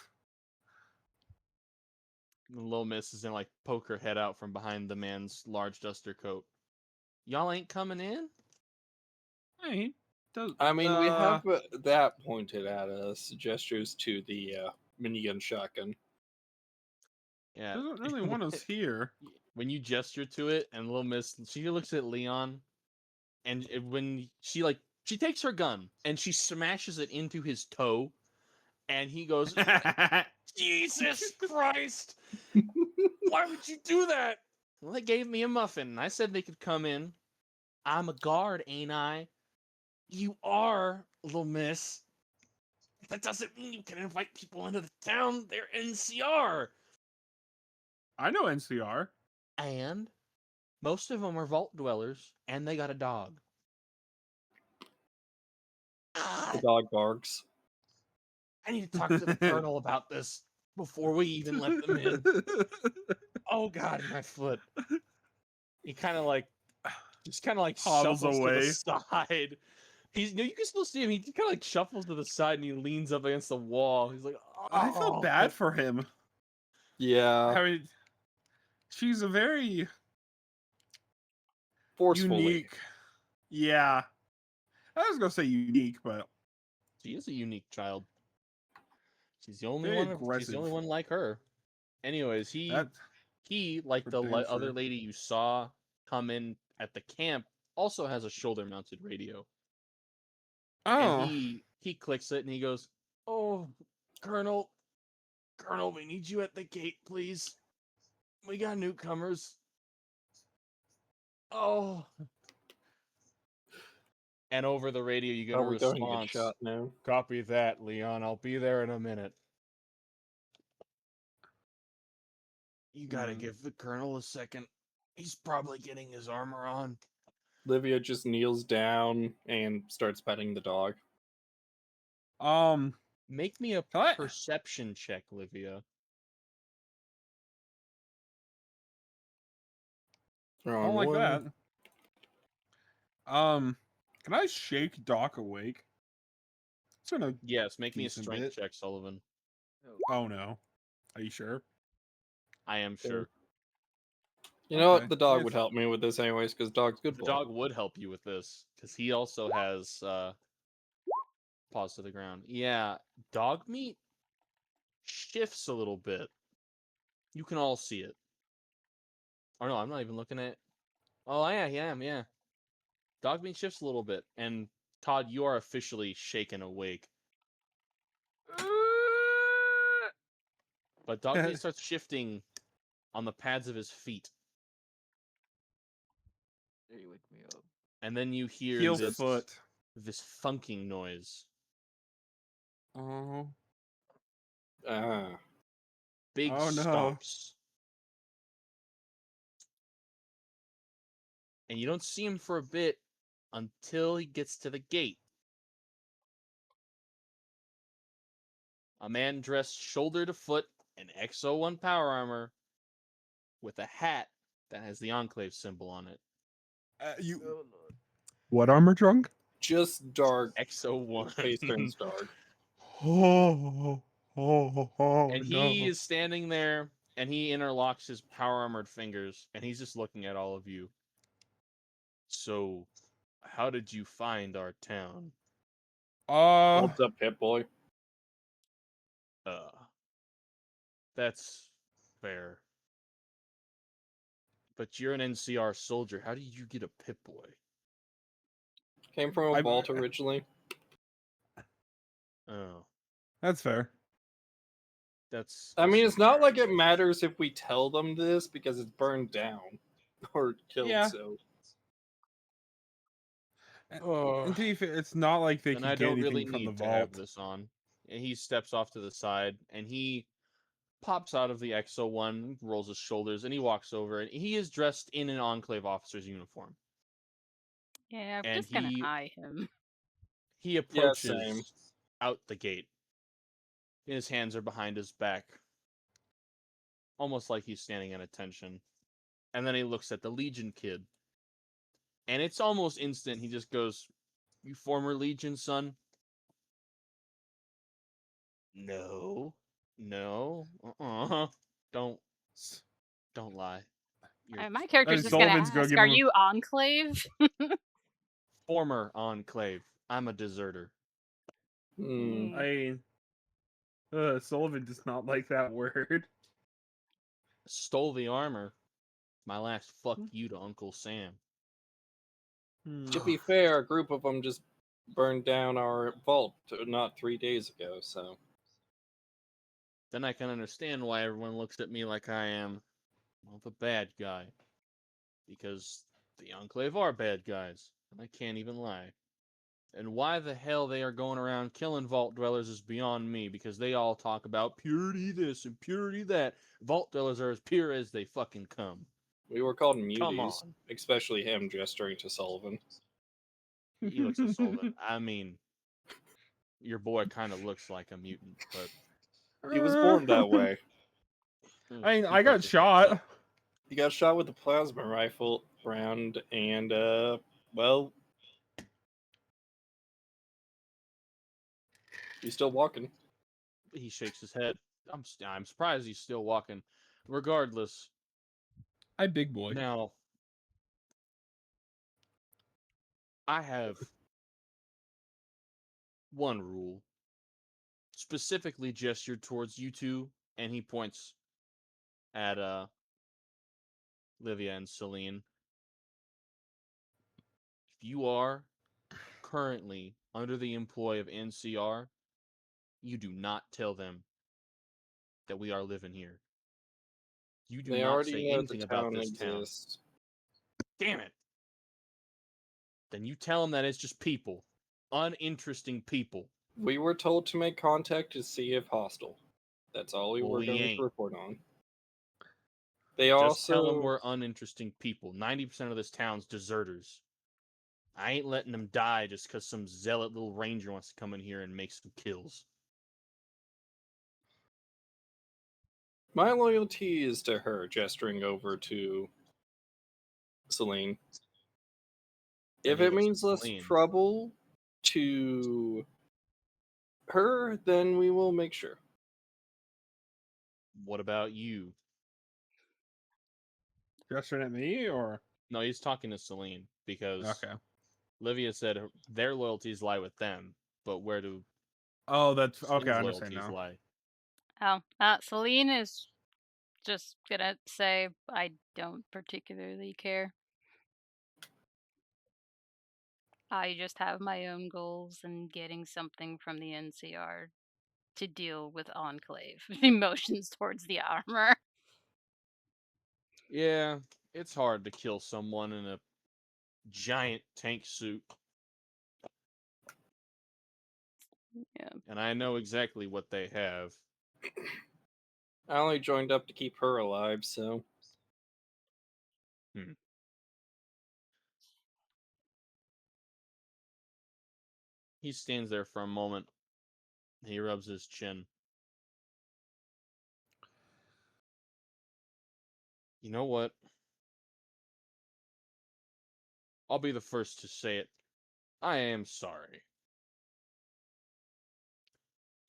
Lil Miss is gonna like poke her head out from behind the man's large duster coat. Y'all ain't coming in? Hey, I mean, we have that pointed at us. Gestures to the minigun shotgun. Yeah. doesn't really want us here. When you gesture to it, and Lil Miss, she looks at Leon, and when she takes her gun and she smashes it into his toe, and he goes, Jesus Christ! Why would you do that? Well, they gave me a muffin, and I said they could come in. I'm a guard, ain't I? You are, Little Miss. That doesn't mean you can invite people into the town. They're NCR. I know NCR. And most of them are vault dwellers, and they got a dog. The dog barks. I need to talk to the colonel about this before we even let them in. Oh God, my foot. He kind of like, just kind of like Hobbles shuffles to the away. side. You can still see him. He kind of like shuffles to the side and he leans up against the wall. He's like, I feel "Oh." bad for him. Yeah, I mean, she's a very forcefully. unique. Yeah, I was gonna say unique, but She is a unique child. She's the only very one. She's the aggressive. only one like her. Anyways, That he like for the damn other sure. lady you saw come in at the camp also has a shoulder mounted radio. And Oh, he clicks it and he goes, "Oh, Colonel, we need you at the gate, please. We got newcomers. Oh." And over the radio, you get a Are we going to get response. shot now? Copy that, Leon. I'll be there in a minute. You gotta give the Colonel a second. He's probably getting his armor on. Livia just kneels down and starts petting the dog. Make me a What? perception check, Livia. I Wrong don't like one. that. Can I shake Doc awake? It's gonna Yes, make me a decent strength bit. check, Sullivan. Oh no, are you sure? I am sure. You know Okay. what? The dog would It's- help me with this anyways, because dog's good The boy. dog would help you with this, because he also has paws to the ground. Yeah, dog meat shifts a little bit. You can all see it. Or no, I'm not even looking at. Oh yeah, I am. Yeah, dog meat shifts a little bit, and Todd, you are officially shaken awake. But dog meat starts shifting on the pads of his feet, There you wake me up. and then you hear Heel this foot. thunking noise. Oh. Ah. Big Oh, no. stomps. And you don't see him for a bit until he gets to the gate. A man dressed shoulder to foot in XO1 power armor with a hat that has the Enclave symbol on it. You. Oh, Lord. What armor drunk? Just dark. XO1. Face turns dark. Oh, And he is standing there, and he interlocks his power armored fingers, and he's just looking at all of you. So, how did you find our town? Holds up Pip Boy. That's fair. But you're an NCR soldier. How did you get a Pip-Boy? Came from a vault originally. Oh, That's fair. that's. I mean, it's not like it matters if we tell them this because it's burned down or killed. Yeah. So And to be fair, it's not like they And can I get don't anything really from the need to have vault. this on. And he steps off to the side, and he pops out of the XO1, rolls his shoulders, and he walks over, and he is dressed in an Enclave officer's uniform. Yeah, I'm And just gonna eye him. he approaches same. out the gate. And his hands are behind his back, almost like he's standing at attention. And then he looks at the Legion kid. And it's almost instant. He just goes, "You former Legion, son?" No. No. Don't lie. You're My character's And just gonna Sullivan's gonna ask, give "Are him. you Enclave?" former Enclave. I'm a deserter. Hmm. I mean, Sullivan does not like that word. Stole the armor. My last fuck you to Uncle Sam. To be fair, a group of them just burned down our vault not 3 days ago. So Then I can understand why everyone looks at me like I am, well, the bad guy. Because the Enclave are bad guys, and I can't even lie. And why the hell they are going around killing vault dwellers is beyond me, because they all talk about purity this and purity that. Vault dwellers are as pure as they fucking come. We were called Come muties, on. especially him gesturing to Sullivan. He looks at Sullivan. I mean, your boy kind of looks like a mutant, but He was born that way. I mean, he I got purchased shot. himself. He got shot with a plasma rifle round, and well, he's still walking. He shakes his head. I'm surprised he's still walking. Regardless, I big boy. now I have one rule, specifically gestured towards you two, and he points at Livia and Celine. If you are currently under the employ of NCR, you do not tell them that we are living here. You do They not already say know the anything about town this town. exists. Damn it! Then you tell them that it's just people. Uninteresting people. We were told to make contact to see if hostile. That's all we Well, were we going to ain't. report on. They Just tell them also we're uninteresting people. 90% of this town's deserters. I ain't letting them die just because some zealot little ranger wants to come in here and make some kills. my loyalty is to her, gesturing over to Celine. Then If he it looks at means less Celine. trouble to her, then we will make sure. What about you? Gesturing at me, or No, he's talking to Celine because okay? Livia said their loyalties lie with them, but where do Oh, that's okay. Celine's I understand loyalties now. lie? Celine is just gonna say, I don't particularly care. I just have my own goals and getting something from the NCR to deal with Enclave emotions towards the armor. Yeah, it's hard to kill someone in a giant tank suit. Yeah. And I know exactly what they have. I only joined up to keep her alive, so He stands there for a moment. He rubs his chin. You know what? I'll be the first to say it. I am sorry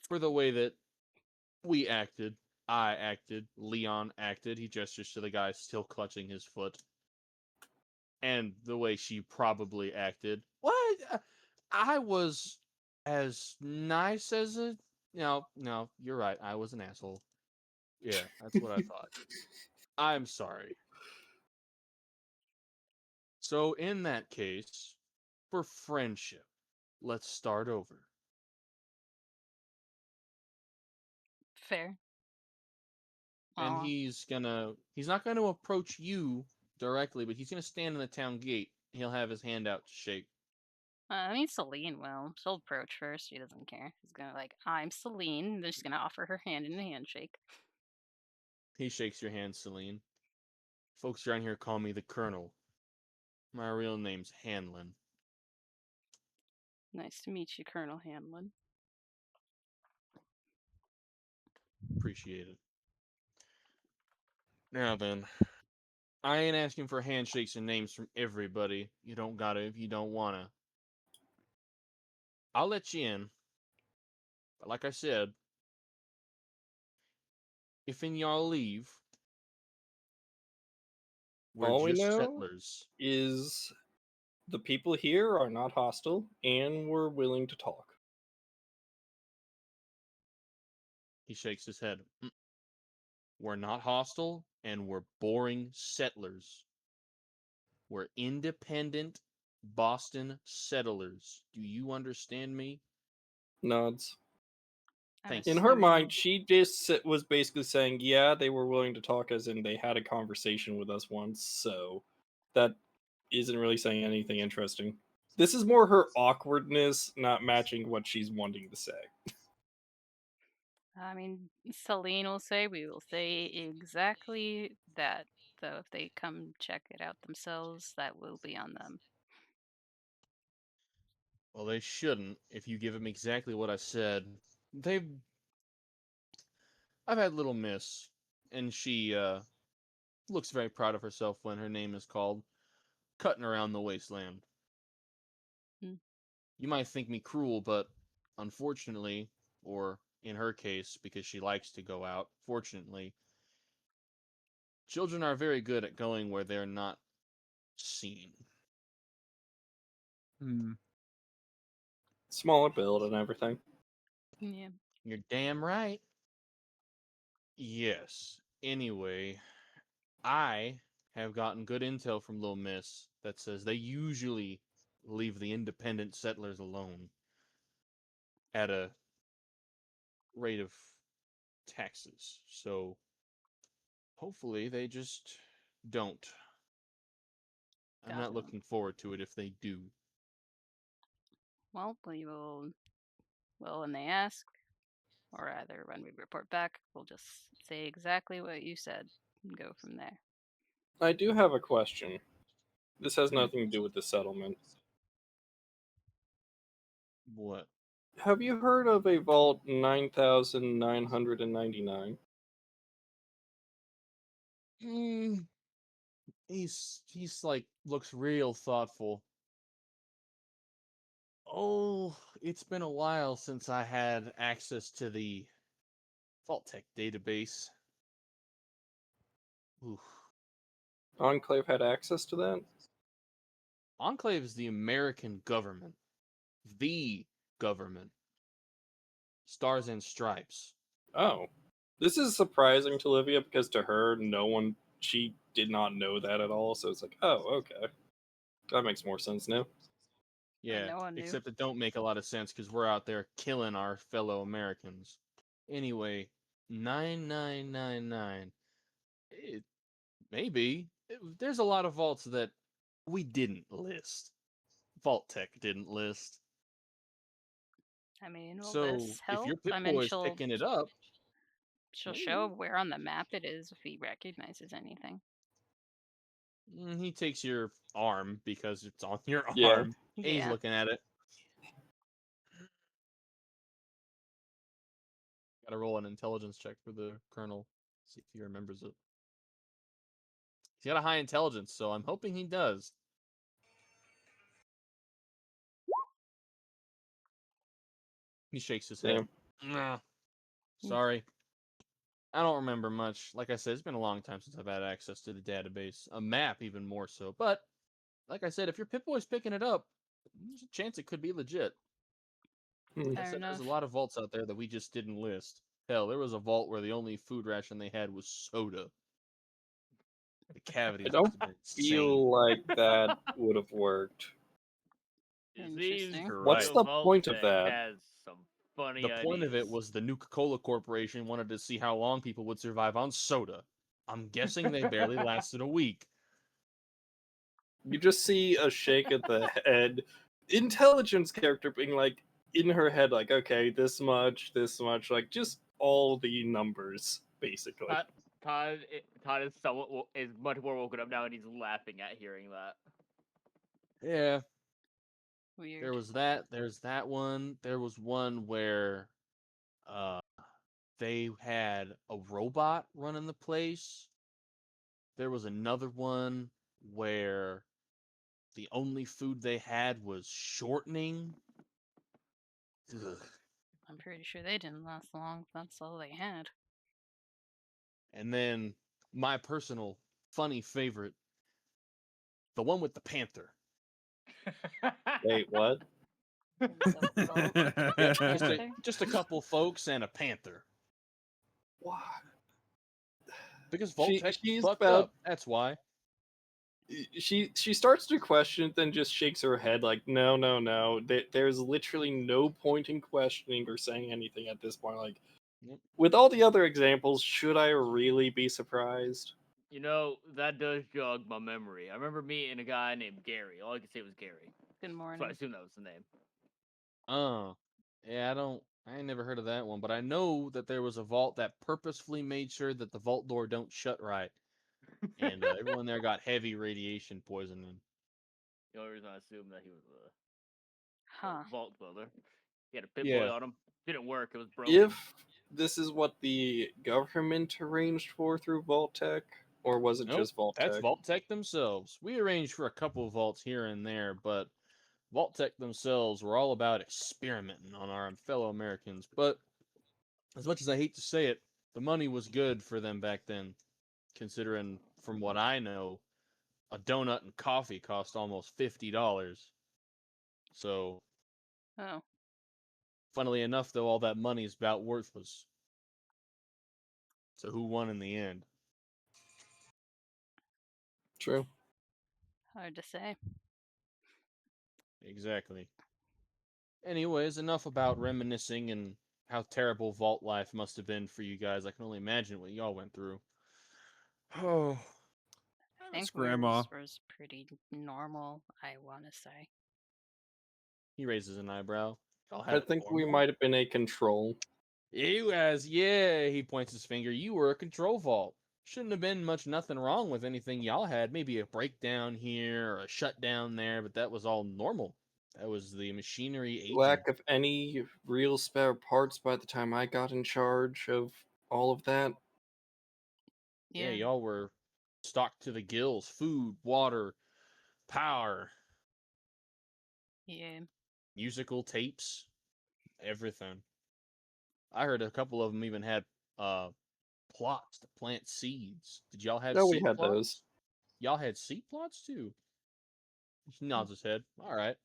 for the way that we acted. I acted. Leon acted. He gestures to the guy still clutching his foot. And the way she probably acted. What? I was as nice as a. No, you're right. I was an asshole. Yeah, that's what I thought. I'm sorry. So, in that case, for friendship, let's start over. Fair. And Aw. he's not gonna approach you directly, but he's gonna stand in the town gate. He'll have his hand out to shake. I mean, Celine will. She'll approach first. She doesn't care. She's gonna I'm Celine. They're just gonna offer her hand in a handshake. He shakes your hand, Celine. Folks around here call me the Colonel. My real name's Hanlon. Nice to meet you, Colonel Hanlon. Appreciate it. Now then, I ain't asking for handshakes and names from everybody. You don't gotta if you don't wanna. I'll let you in. But like I said, if in y'all leave, we're all we just know settlers. is the people here are not hostile and we're willing to talk. He shakes his head. We're not hostile, and we're boring settlers. We're independent Boston settlers. Do you understand me? Nods. Thank In you. her mind, she just was basically saying, yeah, they were willing to talk, as in they had a conversation with us once, so that isn't really saying anything interesting. This is more her awkwardness not matching what she's wanting to say. I mean, Celine will say, we will say exactly that. So if they come check it out themselves, that will be on them. Well, they shouldn't. If you give them exactly what I said, they've. I've had little miss, and she looks very proud of herself when her name is called, cutting around the wasteland. Hmm. You might think me cruel, but unfortunately, or in her case, because she likes to go out, fortunately, children are very good at going where they're not seen. Hmm. Smaller build and everything. Yeah. You're damn right. Yes. Anyway, I have gotten good intel from Lil Miss that says they usually leave the independent settlers alone at a rate of taxes. So hopefully they just don't. I'm not Gotcha. looking forward to it if they do. Well, when they ask, or rather when we report back, we'll just say exactly what you said and go from there. I do have a question. This has Hmm. nothing to do with the settlement. What? Have you heard of a Vault 9999? Mm, he's like looks real thoughtful. Oh, it's been a while since I had access to the Vault-Tec database. Oof. Enclave had access to that? Enclave is the American government. The government. Stars and stripes. Oh. This is surprising to Olivia because to her, she did not know that at all. So it's like, oh, okay. That makes more sense now. Yeah, no one knew. except it don't make a lot of sense because we're out there killing our fellow Americans. Anyway, 9999. It, maybe. There's a lot of vaults that we didn't list. Vault-Tec didn't list. I mean, will So this if help? your I mean, Pip-Boy is picking it up, she'll show maybe. where on the map it is if he recognizes anything. He takes your arm because it's on your Yeah. arm. And he's Yeah. looking at it. Gotta roll an intelligence check for the colonel. See if he remembers it. He's got a high intelligence, so I'm hoping he does. He shakes his head. Nah, sorry. I don't remember much. Like I said, it's been a long time since I've had access to the database. A map, even more so. But, like I said, if your Pip-Boy's picking it up, there's a chance it could be legit. Like I Fair said, there's a enough. lot of vaults out there that we just didn't list. Hell, there was a vault where the only food ration they had was soda. The I cavities don't must have been insane. feel like that would have worked. It seems Interesting. What's Real the point of Vault-Tec that? has some funny The point of it ideas. was the Nuka-Cola Corporation wanted to see how long people would survive on soda. I'm guessing they barely lasted a week. You just see a shake of the head. Intelligence character being like, in her head, like, okay, this much, like, just all the numbers, basically. Todd is somewhat is much more woken up now, and he's laughing at hearing that. Yeah, Weird. there was that. There's that one. There was one where uh they had a robot running the place. There was another one where the only food they had was shortening. Ugh. I'm pretty sure they didn't last long if that's all they had. And then my personal funny favorite, the one with the panther. Wait, what? There's a vault with a Just a, panther. just a couple folks and a panther. What? Because Vault-Tec She's fucked about up. That's why. she starts to question it, then just shakes her head like, no. There's literally no point in questioning or saying anything at this point. Like, Yep. with all the other examples, should I really be surprised? You know, that does jog my memory. I remember meeting a guy named Gary. All I could say was Gary. Good So I morning. assume that was the name. Yeah, I ain't never heard of that one, but I know that there was a vault that purposefully made sure that the vault door don't shut right, and everyone there got heavy radiation poisoning. The only reason I assumed that he was a Huh. vault builder. He had a pit Yeah. boy on him. Didn't work. It was broken. If this is what the government arranged for through Vault-Tec, or was it Nope, just Vault-Tec? that's Vault-Tec themselves. We arranged for a couple vaults here and there, but Vault-Tec themselves were all about experimenting on our fellow Americans. But as much as I hate to say it, the money was good for them back then, considering, from what I know, a donut and coffee cost almost $50. So, Oh. funnily enough, though, all that money is about worthless. So who won in the end? True. Hard to say. Exactly. Anyways, enough about reminiscing and how terrible vault life must have been for you guys. I can only imagine what y'all went through. Oh, I that's think Grandma. yours was pretty normal, I want to say. He raises an eyebrow. Y'all I had it think we normal? might have been a control. You guys, yeah, he points his finger. You were a control vault. Shouldn't have been much nothing wrong with anything y'all had. Maybe a breakdown here or a shutdown there, but that was all normal. That was the machinery aging. Lack of any real spare parts by the time I got in charge of all of that. Yeah, y'all were stocked to the gills. Food, water, power, Yeah. musical tapes, everything. I heard a couple of them even had plots to plant seeds. Did y'all have No, we seed had plots? those. Y'all had seed plots too. He nods his head. All right.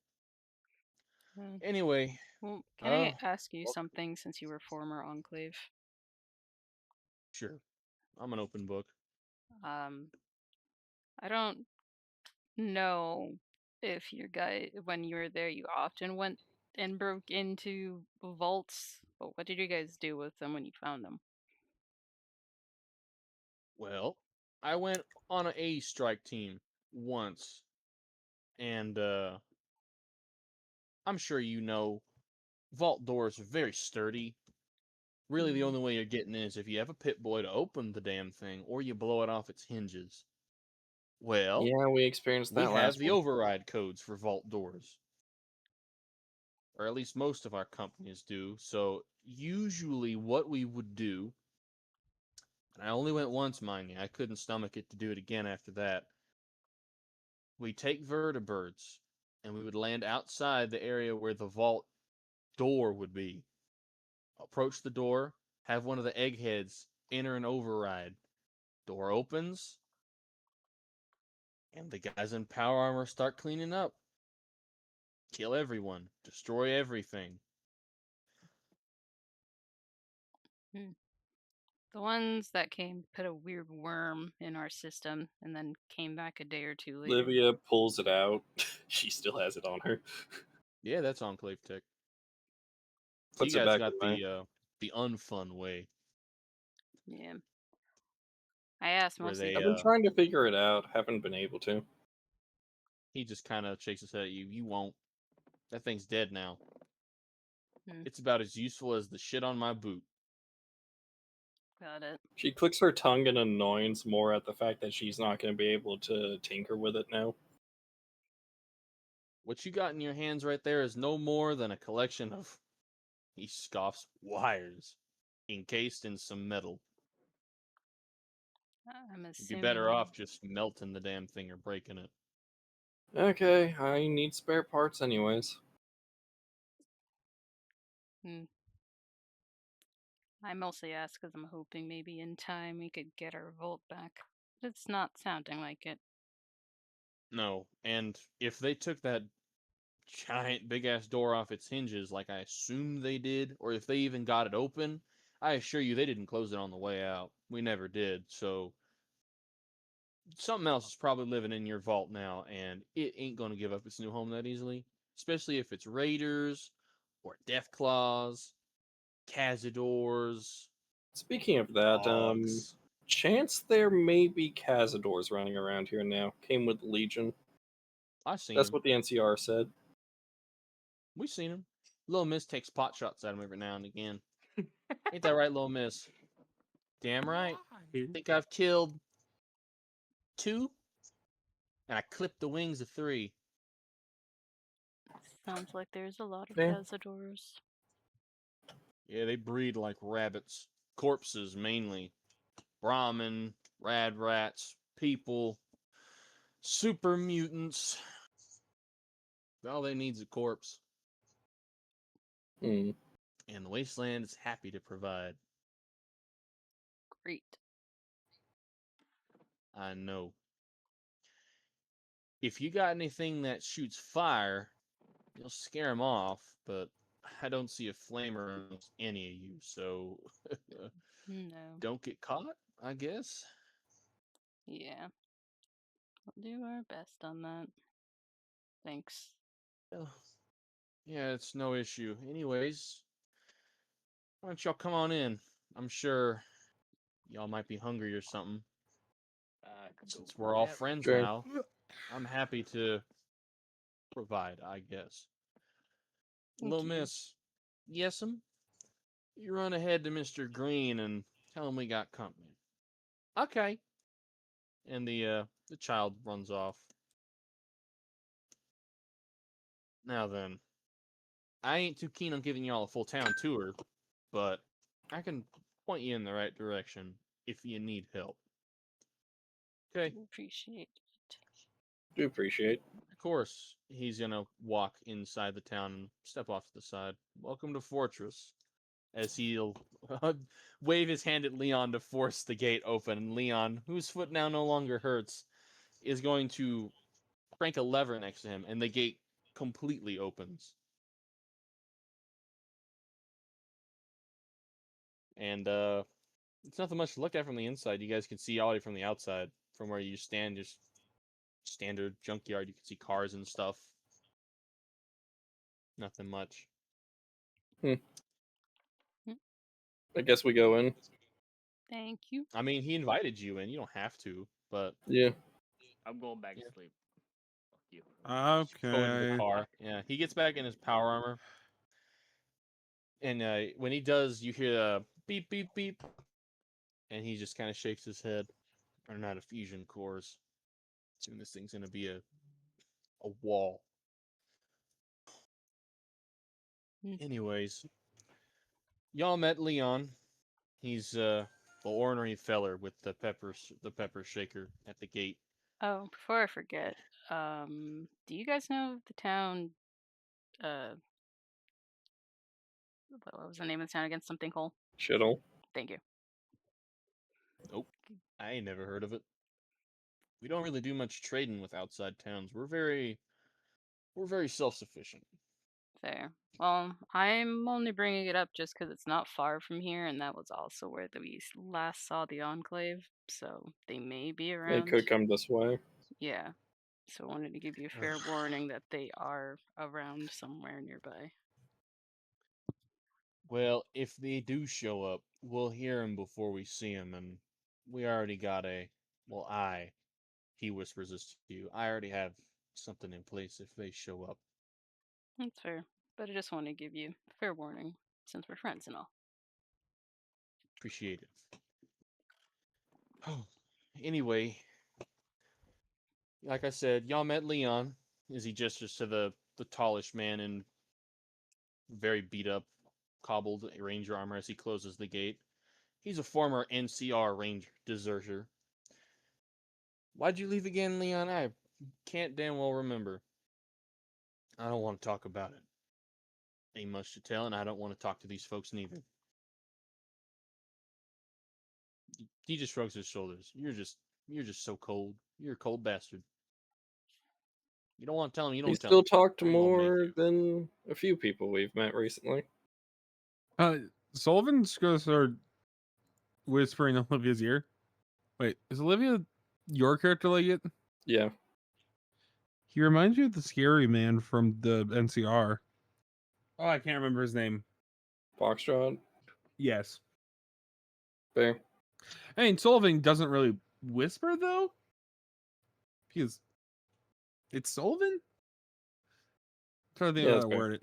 Hmm. Anyway, Well, can I ask you something since you were former Enclave? sure. I'm an open book. I don't know if your guy, when you were there, you often went and broke into vaults, but what did you guys do with them when you found them? Well, I went on an A strike team once, and I'm sure you know vault doors are very sturdy. Really, the Mhm. only way you're getting in is if you have a pit boy to open the damn thing, or you blow it off its hinges. Well, Yeah, we experienced we that have last the one. override codes for vault doors, or at least most of our companies do. So usually, what we would do, and I only went once, mind you, I couldn't stomach it to do it again after that. We take vertibirds, and we would land outside the area where the vault door would be. Approach the door, have one of the eggheads enter an override. Door opens, and the guys in power armor start cleaning up. Kill everyone, destroy everything. Hmm. The ones that came put a weird worm in our system and then came back a day or two later. Livia pulls it out. She still has it on her. Yeah, that's Enclave Tech. So Puts you it guys back got in the unfun way Yeah. I asked where mostly. I've been trying to figure it out. Haven't been able to. he just kind of shakes his head at you. You won't. That thing's dead now. Hmm. It's about as useful as the shit on my boot. Got it. She clicks her tongue in annoyance more at the fact that she's not going to be able to tinker with it now. What you got in your hands right there is no more than a collection of, he scoffs, wires encased in some metal. I'm You'd be better assuming. off just melting the damn thing or breaking it. Okay, I need spare parts anyways. Hmm. I mostly ask because I'm hoping maybe in time we could get our vault back. It's not sounding like it. No, and if they took that giant big ass door off its hinges like I assumed they did, or if they even got it open, I assure you they didn't close it on the way out. We never did, so something else is probably living in your vault now, and it ain't gonna give up its new home that easily. Especially if it's raiders, or deathclaws, cazadors, Speaking of that, dogs. chance there may be Cazadors running around here now. Came with Legion. I've seen That's them. what the NCR said. We've seen him. Little Miss takes pot shots at him every now and again. Ain't that right, Little Miss? Damn right. I think I've killed 2, and I clipped the wings of 3. Sounds like there's a lot of Yeah. cazadors. Yeah, they breed like rabbits. Corpses, mainly. Brahmin, rad rats, people, super mutants. All they need's a corpse. Hmm. And the Wasteland is happy to provide. Great. I know. If you got anything that shoots fire, you'll scare them off, but I don't see a flamer in any of you, so No. don't get caught, I guess. Yeah. We'll do our best on that. Thanks. Yeah, it's no issue. Anyways, why don't y'all come on in? I'm sure y'all might be hungry or something. Since we're all friends Sure. now, I'm happy to provide, I guess. Thank Little you. Miss, yes'm, you run ahead to Mr. Green and tell him we got company. Okay. And the child runs off. Now then, I ain't too keen on giving y'all a full town tour, but I can point you in the right direction if you need help. Okay. Appreciate it. Do appreciate. Of course, he's gonna walk inside the town and step off to the side. Welcome to Fortress. As he'll wave his hand at Leon to force the gate open, and Leon, whose foot now no longer hurts, is going to crank a lever next to him, and the gate completely opens. And it's nothing much to look at from the inside. You guys can see already from the outside, from where you stand, just standard junkyard. You can see cars and stuff. Nothing much. I guess we go in. Thank you. I mean, he invited you in. You don't have to, but Yeah. I'm going back Yeah. to sleep. Fuck you. go into the Okay. car. Yeah, he gets back in his power armor. And when he does, you hear a beep, beep, beep. And he just kind of shakes his head. Are not a fusion cores. Soon this thing's going to be a wall. Anyways, y'all met Leon. He's the ornery feller with the pepper shaker at the gate. Oh, before I forget, do you guys know the town, what was the name of the town again? Something Hole? Shittle. Thank you. Nope, I ain't never heard of it. We don't really do much trading with outside towns. We're very self-sufficient. Fair. Well, I'm only bringing it up just because it's not far from here, and that was also where we last saw the Enclave, so they may be They around. could come this way. Yeah. So I wanted to give you a fair warning that they are around somewhere nearby. Well, if they do show up, we'll hear them before we see them, and we already got he whispers this to you, I already have something in place if they show up. That's fair. But I just want to give you a fair warning, since we're friends and all. Appreciate it. Oh, anyway, like I said, y'all met Leon as he gestures to the tallish man in very beat up, cobbled ranger armor as he closes the gate. He's a former NCR ranger deserter. Why'd you leave again, Leon? I can't damn well remember. I don't want to talk about it. Ain't much to tell, and I don't want to talk to these folks neither. He just shrugs his shoulders. You're just so cold. You're a cold bastard. You don't want to tell him. You He don't tell still him. talked to I won't make more you. than a few people we've met recently. Sullivan's gonna start whispering in Olivia's ear. Wait, is Olivia your character like it? Yeah. He reminds me of the scary man from the NCR. Oh, I can't remember his name. Foxtrot. Yes. Fair. I mean, Sullivan doesn't really whisper though. Because it's Sullivan? I'm trying to think Yeah, of that's how to fair. word it.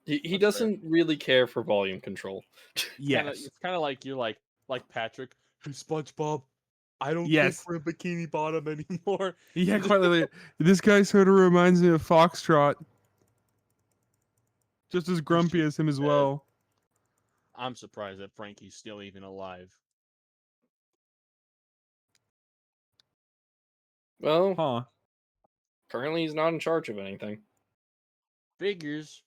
He That's fair. doesn't really care for volume control. Yes. It's kind of like you're like Patrick. Hey, SpongeBob, I don't Yes. think we're Bikini Bottom anymore. Yeah, quite literally. This guy sort of reminds me of Foxtrot. Just as grumpy as him as well. I'm surprised that Frankie's still even alive. Well, Huh. currently he's not in charge of anything. Figures.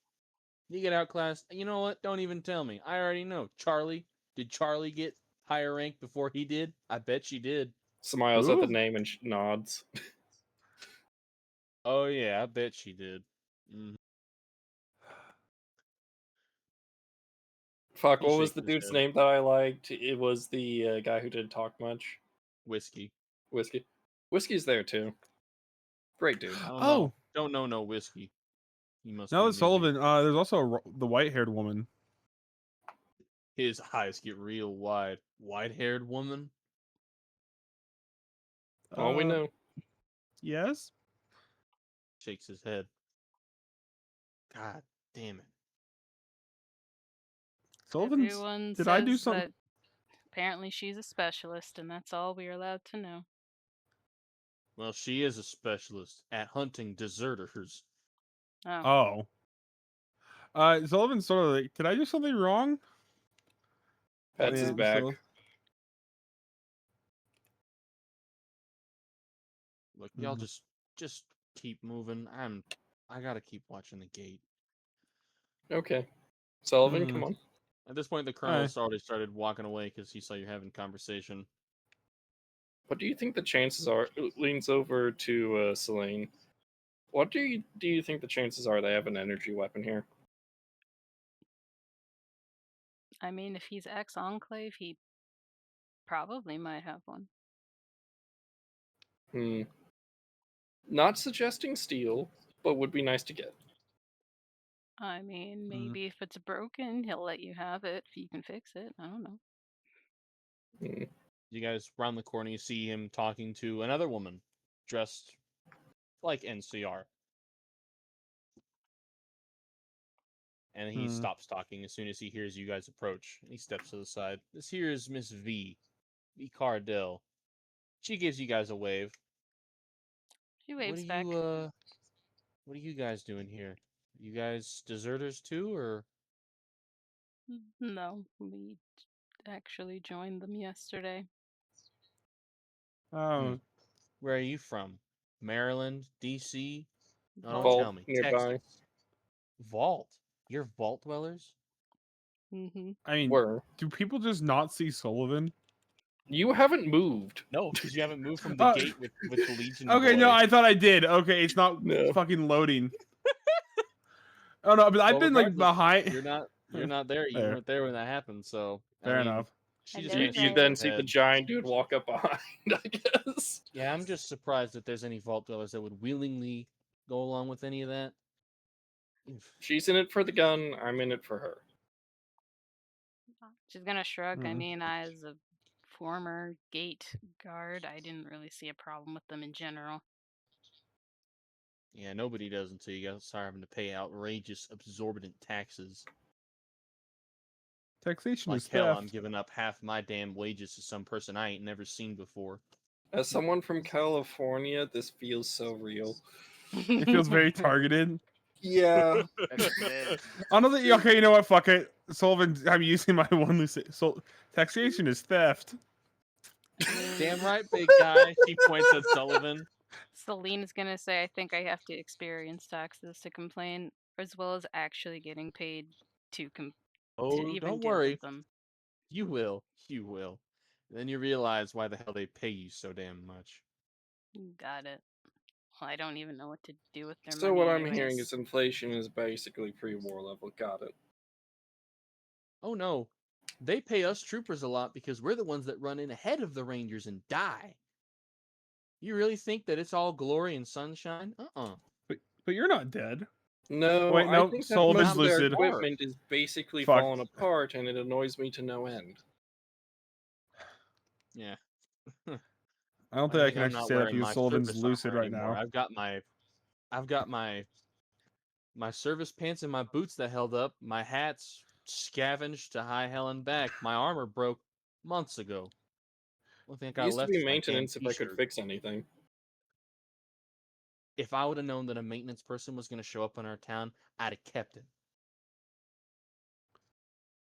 You get outclassed. You know what? Don't even tell me. I already know. Charlie. Did Charlie get higher rank before he did? I bet she did. Smiles at the Ooh. name and nods. Oh yeah, I bet she did. Mhm. Fuck, He what was shakes the his dude's head. name that I liked? It was the guy who didn't talk much. Whiskey. Whiskey. Whiskey's there too. Great dude. I don't Oh. know. Don't know no whiskey. He must Now be that new Sullivan, here. there's also the white-haired woman. His eyes get real wide. White-haired woman. All we know. Yes? Shakes his head. God damn it. Sullivan's... Everyone Did I do says something? that apparently she's a specialist, and that's all we're allowed to know. Well, she is a specialist at hunting deserters. Oh. Oh. Sullivan's sort of like, did I do something wrong? Pats his Yeah, back. so- Look, y'all Mhm. just keep moving. I gotta keep watching the gate. Okay. Sullivan, Mhm. come on. At this point, the Alright. colonel's already started walking away because he saw you having conversation. What do you think the chances are? Leans over to Selene. What do you think the chances are they have an energy weapon here? I mean, if he's ex-Enclave, he probably might have one. Not suggesting steal, but would be nice to get. I mean, maybe if it's broken, he'll let you have it if you can fix it. I don't know. You guys round the corner, you see him talking to another woman dressed like NCR. And he stops talking as soon as he hears you guys approach. And he steps to the side. This here is Miss V Cardell. She gives you guys a wave. She What waves are back. what are you guys doing here? You guys deserters too, or No, we actually joined them yesterday. Oh. where are you from? Maryland, DC? No, don't Vault. tell Vault me. nearby. Texas. Vault. You're vault dwellers? Mm-hmm. I mean, Were. do people just not see Sullivan? You haven't moved. No, because you haven't moved from the Oh. gate with the Legion Okay, boy. no, I thought I did. Okay, it's not No. fucking loading. Oh no, but I've Well, been like regardless, behind. You're not there. You There. weren't there when that happened. So Fair I mean, enough. she just Hello kind of You there. then shakes see her the head. giant dude walk up behind, I guess. Yeah, I'm just surprised that there's any vault dwellers that would willingly go along with any of that. She's in it for the gun, I'm in it for her. She's gonna shrug. I mean, as a former gate guard, I didn't really see a problem with them in general. Yeah, nobody does until you guys start having to pay outrageous, absorbent taxes. Taxation Like is hell, theft. I'm giving up half my damn wages to some person I ain't never seen before. As someone from California, this feels so real. It feels very targeted. Yeah. Honestly, okay, you know what? Fuck it. Sullivan, I'm using my one loose. Taxation is theft. Damn right, big guy. She points at Sullivan. Celine's gonna say, I think I have to experience taxes to complain, as well as actually getting paid to Oh, even don't deal worry. with them. You will. You will. Then you realize why the hell they pay you so damn much. Got it. Well, I don't even know what to do with their So money what I'm anyways. hearing is inflation is basically pre-war level. Got it. Oh no. They pay us troopers a lot because we're the ones that run in ahead of the Rangers and die. You really think that it's all glory and sunshine? Uh-uh. But you're not dead. No, Wait, I no, think that Sullivan's most of their lucid. equipment is basically Fuck. falling apart, and it annoys me to no end. Yeah. I don't think I can I'm actually not say that wearing because my Sullivan's service lucid armor right anymore. now. I've got my My service pants and my boots that held up. My hats scavenged to high hell and back. My armor broke months ago. Only thing I It got used to left be is my damn maintenance if I could t-shirt. fix anything. If I would have known that a maintenance person was going to show up in our town, I'd have kept it.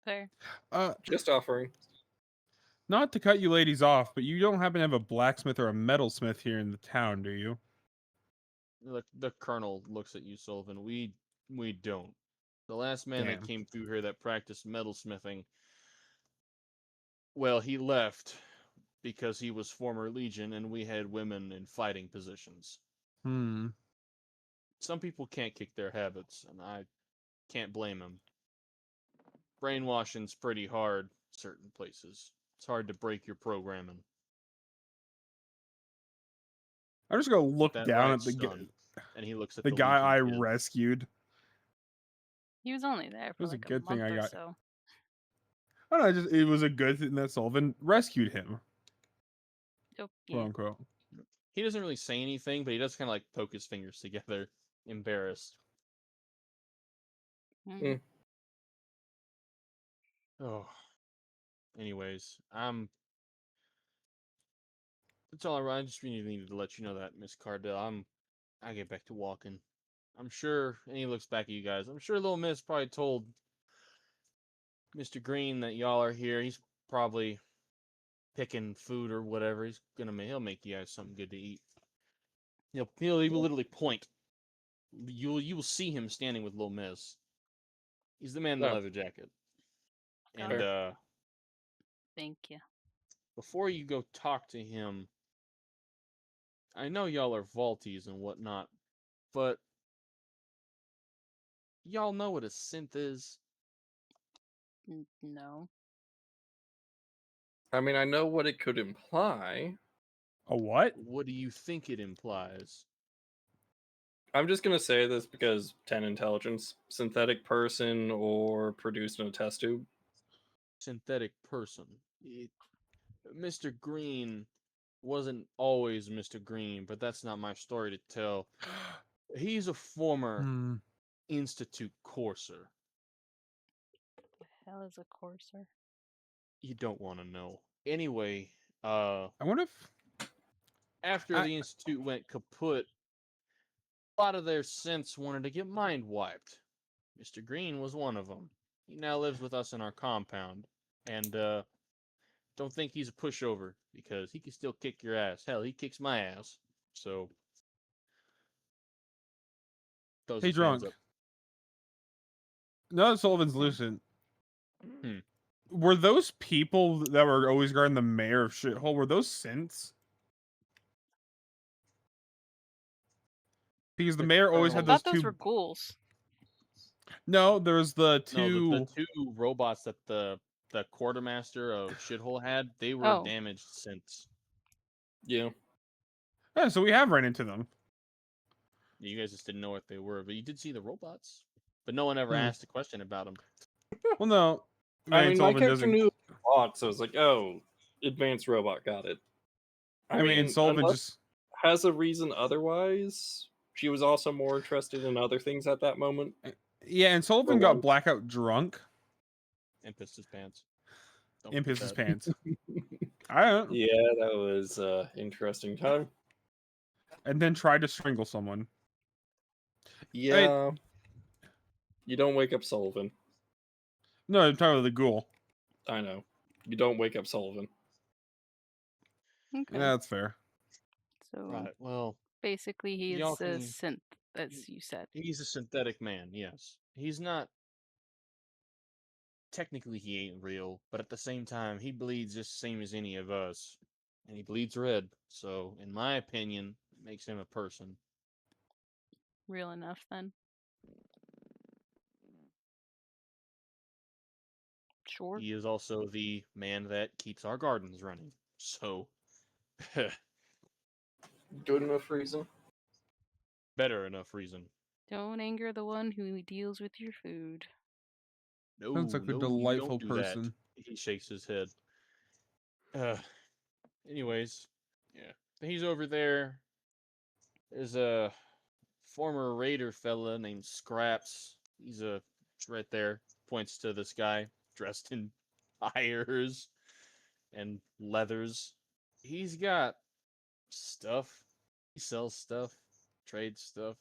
Fair. Just offering. Not to cut you ladies off, but you don't happen to have a blacksmith or a metalsmith here in the town, do you? The colonel looks at you, Sullivan. We don't. The last man that Damn. came through here that practiced metalsmithing, well, he left because he was former Legion and we had women in fighting positions. Hmm. Some people can't kick their habits, and I can't blame them. Brainwashing's pretty hard certain places. It's hard to break your programming. I'm just gonna look That down right, at son. And he looks at the the guy Legion I kid. rescued. He was only there It for was a like a good thing month I or got. so. I don't know, it was a good thing that Sullivan rescued him, Oh, quote yeah. unquote. He doesn't really say anything, but he does kind of like poke his fingers together, embarrassed. Mhm. Oh. Anyways, that's all I just really needed to let you know that, Miss Cardell. I get back to walking. I'm sure, and he looks back at you guys. I'm sure Little Miss probably told Mr. Green that y'all are here. He's probably picking food or whatever. He'll make you guys something good to eat. He will literally point. You will see him standing with Little Miss. He's the man in the Oh. leather jacket. Got And it. Thank you. before you go talk to him, I know y'all are vaulties and whatnot, but y'all know what a synth is? No. I mean, I know what it could imply. A what? What do you think it implies? I'm just gonna say this because 10 intelligence, synthetic person or produced in a test tube. Synthetic person. Mr. Green wasn't always Mr. Green, but that's not my story to tell. He's a former Hmm. Institute courser. The hell is a courser? You don't want to know. Anyway, I wonder if after the Institute went kaput, a lot of their synths wanted to get mind wiped. Mr. Green was one of them. He now lives with us in our compound, and don't think he's a pushover because he can still kick your ass. Hell, he kicks my ass. So, throws hey his hands drunk. up. Now that Sullivan's Hmm. lucid, Hmm. were those people that were always guarding the mayor of Shithole, were those synths? Because the The mayor always I had colonel. those thought those two. were ghouls. No, there was the No, the two. two robots that the quartermaster of Shithole had, they were Oh. damaged synths. Yeah. Yeah, so we have ran into them. You guys just didn't know what they were, but you did see the robots. But no one ever Hmm. asked a question about them. Well, no. I mean, my Sullivan character doesn't. knew a lot, so it's like, oh, advanced robot, got it. I mean, Sullivan unless just. has a reason otherwise, she was also more interested in other things at that moment. Yeah, and Sullivan For got one. blackout drunk And pissed his pants. Don't and forget pissed his that. pants. I don't. Yeah, that was interesting time. And then tried to strangle someone. Yeah. You don't wake up Sullivan. No, I'm talking about the ghoul. I know. You don't wake up Sullivan. Okay. Yeah, that's fair. So Right. Well, basically, he's y'all a can. synth, as you said. He's a synthetic man. Yes, he's not. Technically, he ain't real, but at the same time, he bleeds just same as any of us, and he bleeds red. So, in my opinion, it makes him a person. Real enough, then. Sure. He is also the man that keeps our gardens running. So, Good enough reason. better enough reason. Don't anger the one who deals with your food. No, Sounds like a no, you delightful don't do person. that. He shakes his head. Uh, anyways, yeah, he's over there. There's a former raider fella named Scraps. He's right there. Points to this guy dressed in tires and leathers. He's got stuff. He sells stuff, trades stuff.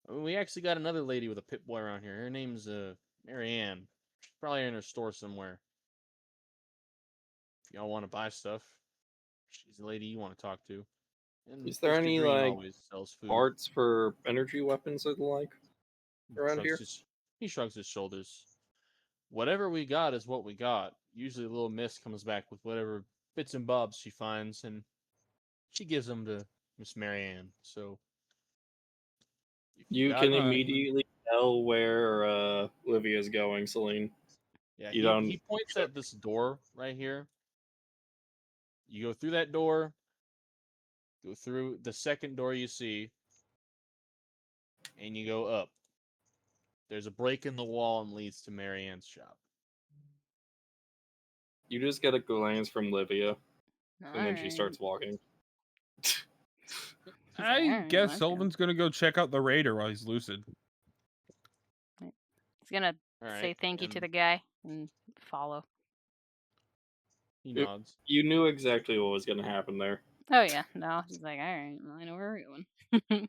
We actually got another lady with a pit boy around here. Her name's Marianne. She's probably in her store somewhere. If y'all want to buy stuff, she's the lady you want to talk to. And Is there Mr. any Green like always sells food. parts for energy weapons or the like around here? He shrugs his shoulders. Whatever we got is what we got. Usually, little Miss comes back with whatever bits and bobs she finds, and she gives them to Miss Marianne. So if you You got can anything, immediately tell where Livia's going, Celine. yeah, You he don't. he points at this door right here. You go through that door. Go through the second door you see, and you go up. There's a break in the wall and leads to Marianne's shop. You just get a glance from Livia, and then she Alright. starts walking. He's like, I "Alright, guess let's go." Sullivan's gonna go check out the raider while he's lucid. He's gonna All right, say thank you to and the guy and follow. he Yep. nods. You knew exactly what was going to happen there. Oh yeah, no. He's like, alright, well, I know where we're going.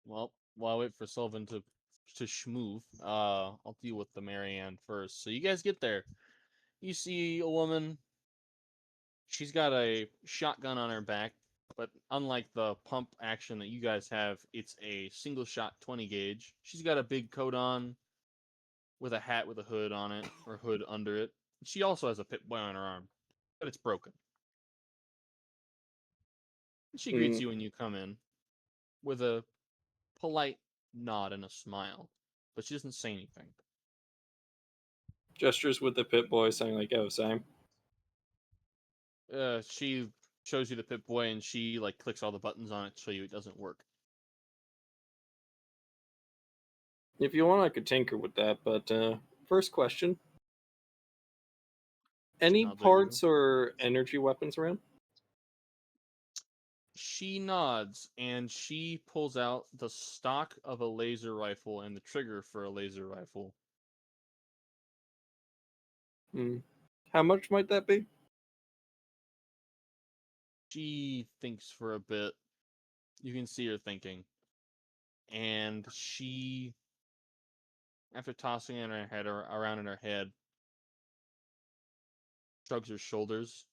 Well, while I wait for Sullivan to schmoove, I'll deal with the Marianne first. So you guys get there. You see a woman. She's got a shotgun on her back, but unlike the pump action that you guys have, it's a single shot 20 gauge. She's got a big coat on with a hat with a hood on it, or hood under it. She also has a pit boy on her arm, but it's broken. She greets Mm, you when you come in with a polite nod and a smile, but she doesn't say anything. gestures with the pit boy, saying like, "Oh, same." She shows you the pit boy and she like clicks all the buttons on it to show you it doesn't work. If you want, I could tinker with that. But first question: any nods at you. parts or energy weapons around? She nods and she pulls out the stock of a laser rifle and the trigger for a laser rifle. How much might that be? She thinks for a bit. You can see her thinking. And she, after tossing it in her head or around in her head, shrugs her shoulders.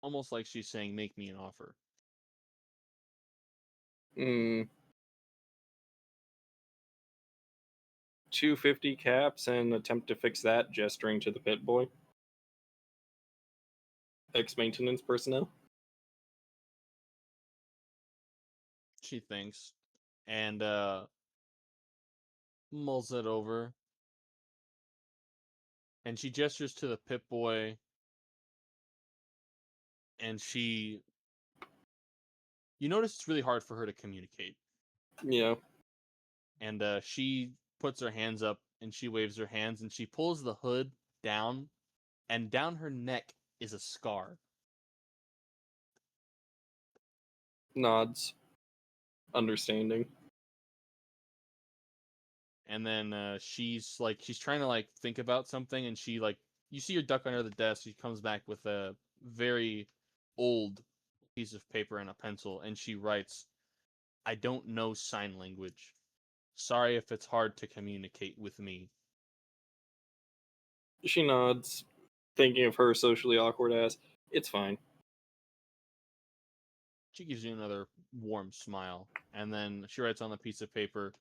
Almost like she's saying, "Make me an offer." Hmm. 250 caps and attempt to fix that, gesturing to the pit boy. Ex-maintenance personnel. She thinks. And mulls it over. And she gestures to the pit boy. And she. You notice it's really hard for her to communicate. Yeah. And she puts her hands up and she waves her hands and she pulls the hood down. And down her neck is a scar. Nods. Understanding. And then she's trying to like think about something, and she like you see her duck under the desk. She comes back with a very old piece of paper and a pencil, and she writes, "I don't know sign language. Sorry if it's hard to communicate with me." She nods, thinking of her socially awkward ass. It's fine. She gives you another warm smile, and then she writes on the piece of paper,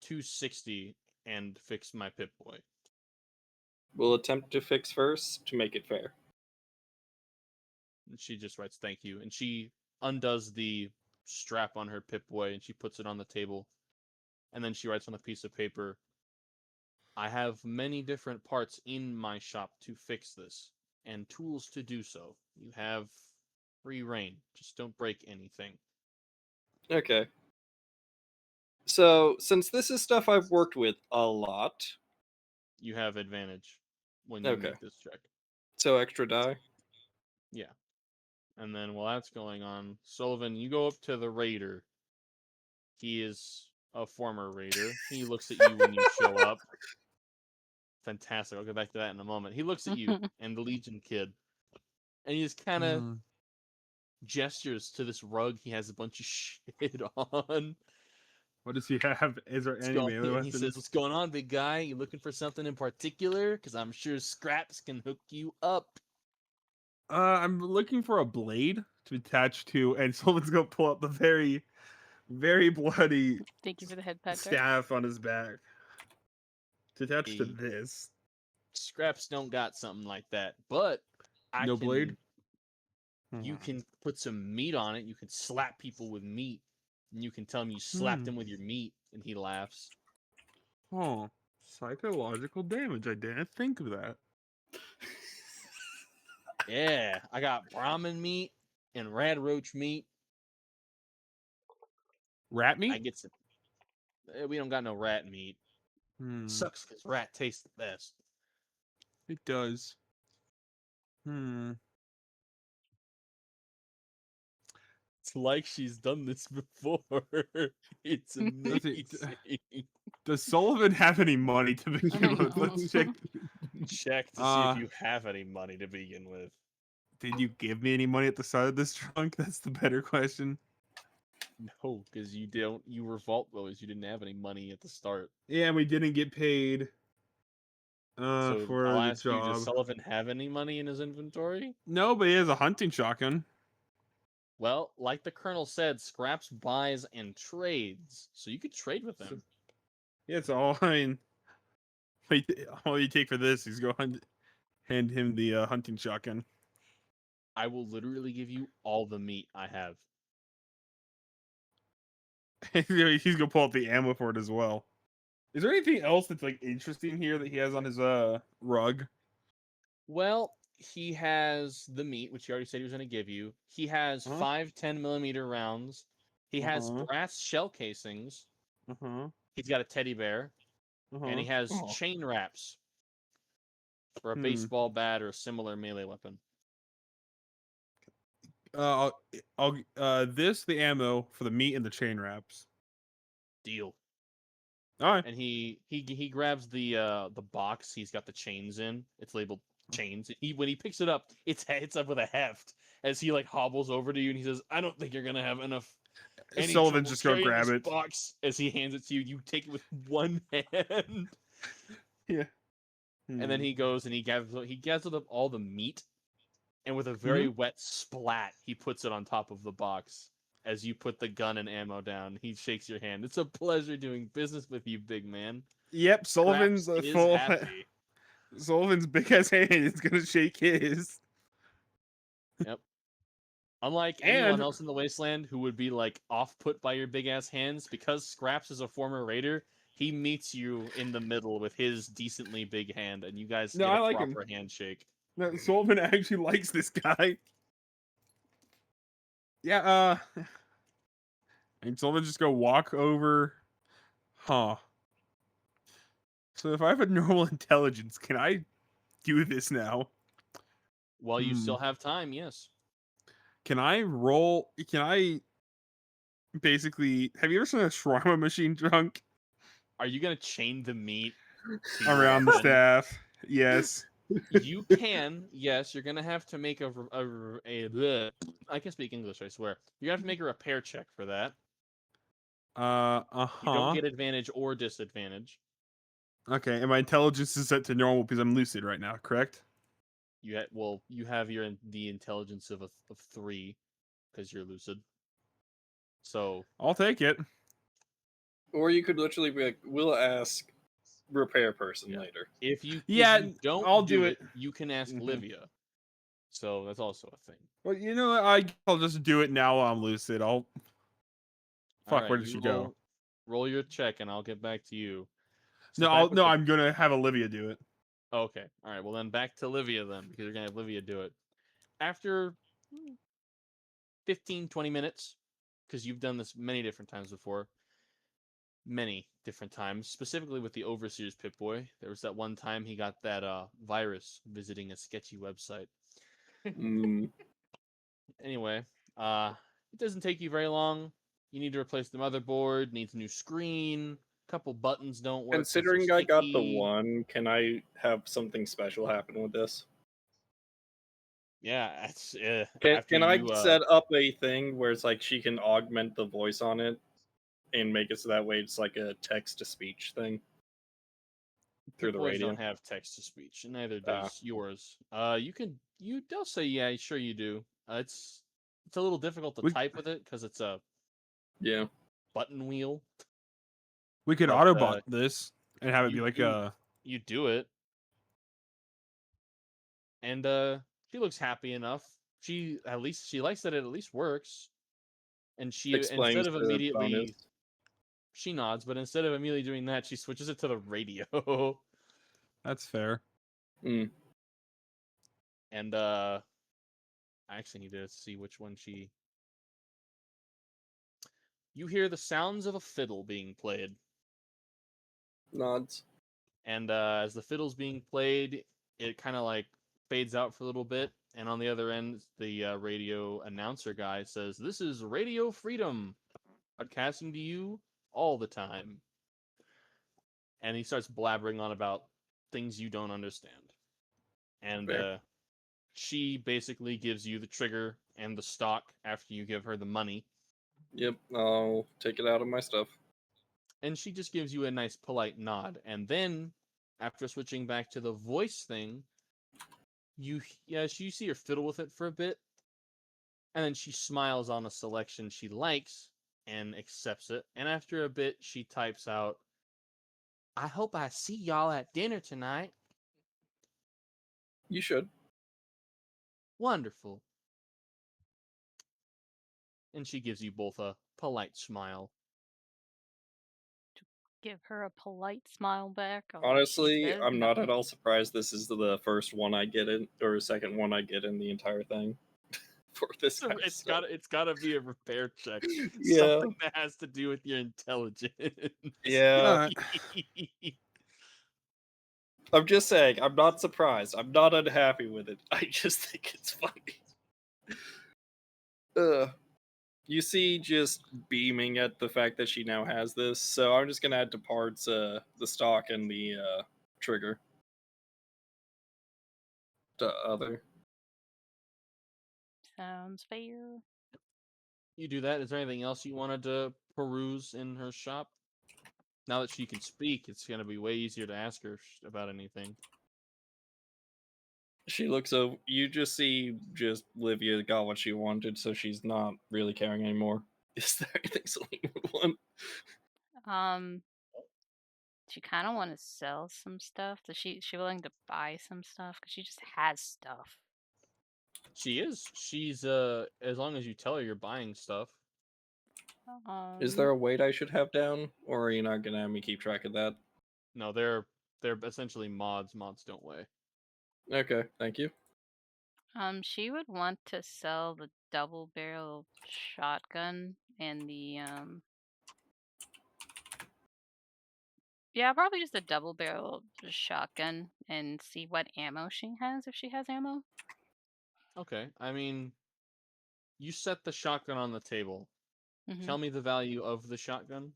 260 and fix my Pip Boy. We'll attempt to fix first to make it fair. And she just writes thank you, and she undoes the strap on her Pip Boy and she puts it on the table, and then she writes on a piece of paper, "I have many different parts in my shop to fix this, and tools to do so. You have free reign. Just don't break anything." Okay. So, since this is stuff I've worked with a lot, You have advantage when you okay. make this check. So extra die. Yeah. And then while that's going on, Sullivan, you go up to the raider. He is a former raider. He looks at you when you show up. Fantastic. I'll get back to that in a moment. He looks at you and the Legion kid, and he just kind of gestures to this rug he has a bunch of shit on. What does he have? Is there any melee And he weapons? says, "What's going on, big guy? You looking for something in particular? Because I'm sure Scraps can hook you up." I'm looking for a blade to attach to, and Sullivan's gonna pull out the very, very bloody Thank you for the head pat, Jack. staff on his back to attach to Hey. this. Scraps don't got something like that, but No blade? You can put some meat on it. You can slap people with meat, and you can tell him you slapped him with your meat, and he laughs. Oh, psychological damage. I didn't think of that. Yeah, I got Brahmin meat and rad roach meat. Rat I meat? get some. We don't got no rat meat. Sucks because rat tastes the best. It does. It's like she's done this before. It's amazing. Does Sullivan have any money to begin with? Let's check. Check to see if you have any money to begin with. Did you give me any money at the start of this trunk? That's the better question. No, because you don't. You were vault boys. You didn't have any money at the start. Yeah, and we didn't get paid So for I'll the ask you: does job. Sullivan have any money in his inventory? No, but he has a hunting shotgun. Well, like the Colonel said, Scraps buys and trades, so you could trade with him. Yeah, it's all. I mean, all you take for this is go hand him the hunting shotgun. I will literally give you all the meat I have. He's gonna pull out the ammo for it as well. Is there anything else that's like interesting here that he has on his rug? Well, he has the meat, which he already said he was going to give you. He has 5 10mm rounds. He has brass shell casings. He's got a teddy bear. And he has chain wraps for a baseball bat or a similar melee weapon. I'll this the ammo for the meat and the chain wraps. Deal. All right. And he grabs the box he's got the chains in. It's labeled chains. When he picks it up, it's up with a heft as he like hobbles over to you and he says, "I don't think you're gonna have enough." Sullivan just go grab it. Box as he hands it to you. You take it with one hand. Yeah. And then he goes and he gathers up all the meat, and with a very wet splat, he puts it on top of the box. As you put the gun and ammo down, he shakes your hand. It's a pleasure doing business with you, big man. Yep, Sullivan's full. Happy. Sullivan's big ass hand is gonna shake his. Yep. Unlike anyone else in the wasteland who would be like off put by your big ass hands, because Scraps is a former raider, he meets you in the middle with his decently big hand, and you guys get a proper handshake. No, Sullivan actually likes this guy. Yeah, and Sullivan just go walk over. Huh. So if I have a normal intelligence, can I do this now? While you still have time, yes. Can I roll? Can I basically? Have you ever seen a shawarma machine drunk? Are you gonna chain the meat around the staff? Yes. You can. Yes, you're gonna have to make a I can speak English, I swear. You have to make a repair check for that. You don't get advantage or disadvantage. Okay, and my intelligence is set to normal because I'm lucid right now, correct? You have the intelligence of 3 because you're lucid. So I'll take it. Or you could literally be like, "We'll ask repair person later." If you don't I'll do it. You can ask Livia. So that's also a thing. Well, you know what? I'll just do it now while I'm lucid. Fuck, right, where did she go? Roll your check and I'll get back to you. So I'm gonna have Olivia do it. Okay. All right. Well, then back to Livia then, because you're gonna have Livia do it. After 15, 20 minutes, because you've done this many different times before. Many different times, specifically with the Overseer's Pip-Boy. There was that one time he got that virus visiting a sketchy website. Mm, Anyway, it doesn't take you very long. You need to replace the motherboard, needs a new screen, a couple buttons don't work because they're considering I got the sticky. one, can I have something special happen with this? Yeah, it's Can after can I you set up a thing where it's like she can augment the voice on it and make it so that way it's like a text to speech thing through the Pip-Boys radio? don't have text to speech, and neither Ah. does yours. They'll say yeah, sure you do. It's a little difficult to We type with it because it's a Yeah. button wheel. we could But Autobot this and have it be you like do a. you do it, and she looks happy enough. She likes that it at least works, and she instead Explains of the bonus. immediately she nods, but instead of immediately doing that, she switches it to the radio. That's fair. Mm. And I actually need to see which one she. You hear the sounds of a fiddle being played, Nods. and as the fiddle's being played, it kind of like fades out for a little bit, and on the other end, the radio announcer guy says, "This is Radio Freedom, broadcasting to you all the time," and he starts blabbering on about things you don't understand, and Fair. she basically gives you the trigger and the stock after you give her the money. Yep, I'll take it out of my stuff. And she just gives you a nice polite nod. And then after switching back to the voice thing, you see her fiddle with it for a bit, and then she smiles on a selection she likes and accepts it. And after a bit, she types out, "I hope I see y'all at dinner tonight. You should. Wonderful." And she gives you both a polite smile. Give her a polite smile back on what she Honestly, says. I'm not at No. all surprised this is the first one I get in, or second one I get in the entire thing for this kind of stuff. It's gotta be a repair check. Yeah. Something that has to do with your intelligence. Yeah. Alright. I'm just saying, I'm not surprised. I'm not unhappy with it. I just think it's funny. You see, just beaming at the fact that she now has this. So I'm just gonna add to parts the stock and the trigger. The other. Sounds fair. You do that. Is there anything else you wanted to peruse in her shop? Now that she can speak, it's gonna be way easier to ask her about anything. She looks over. You just see, just Livia got what she wanted, so she's not really caring anymore. Is there anything Celine would want? She kind of want to sell some stuff. Does she willing to buy some stuff? Because she just has stuff. She is. She's as long as you tell her you're buying stuff. Is there a weight I should have down, or are you not gonna have me keep track of that? No, they're essentially mods. Mods don't weigh. Okay, thank you. She would want to sell the double barrel shotgun and the yeah, probably just a double barrel shotgun and see what ammo she has, if she has ammo. Okay. I mean, you set the shotgun on the table. Mm-hmm. Tell me the value of the shotgun.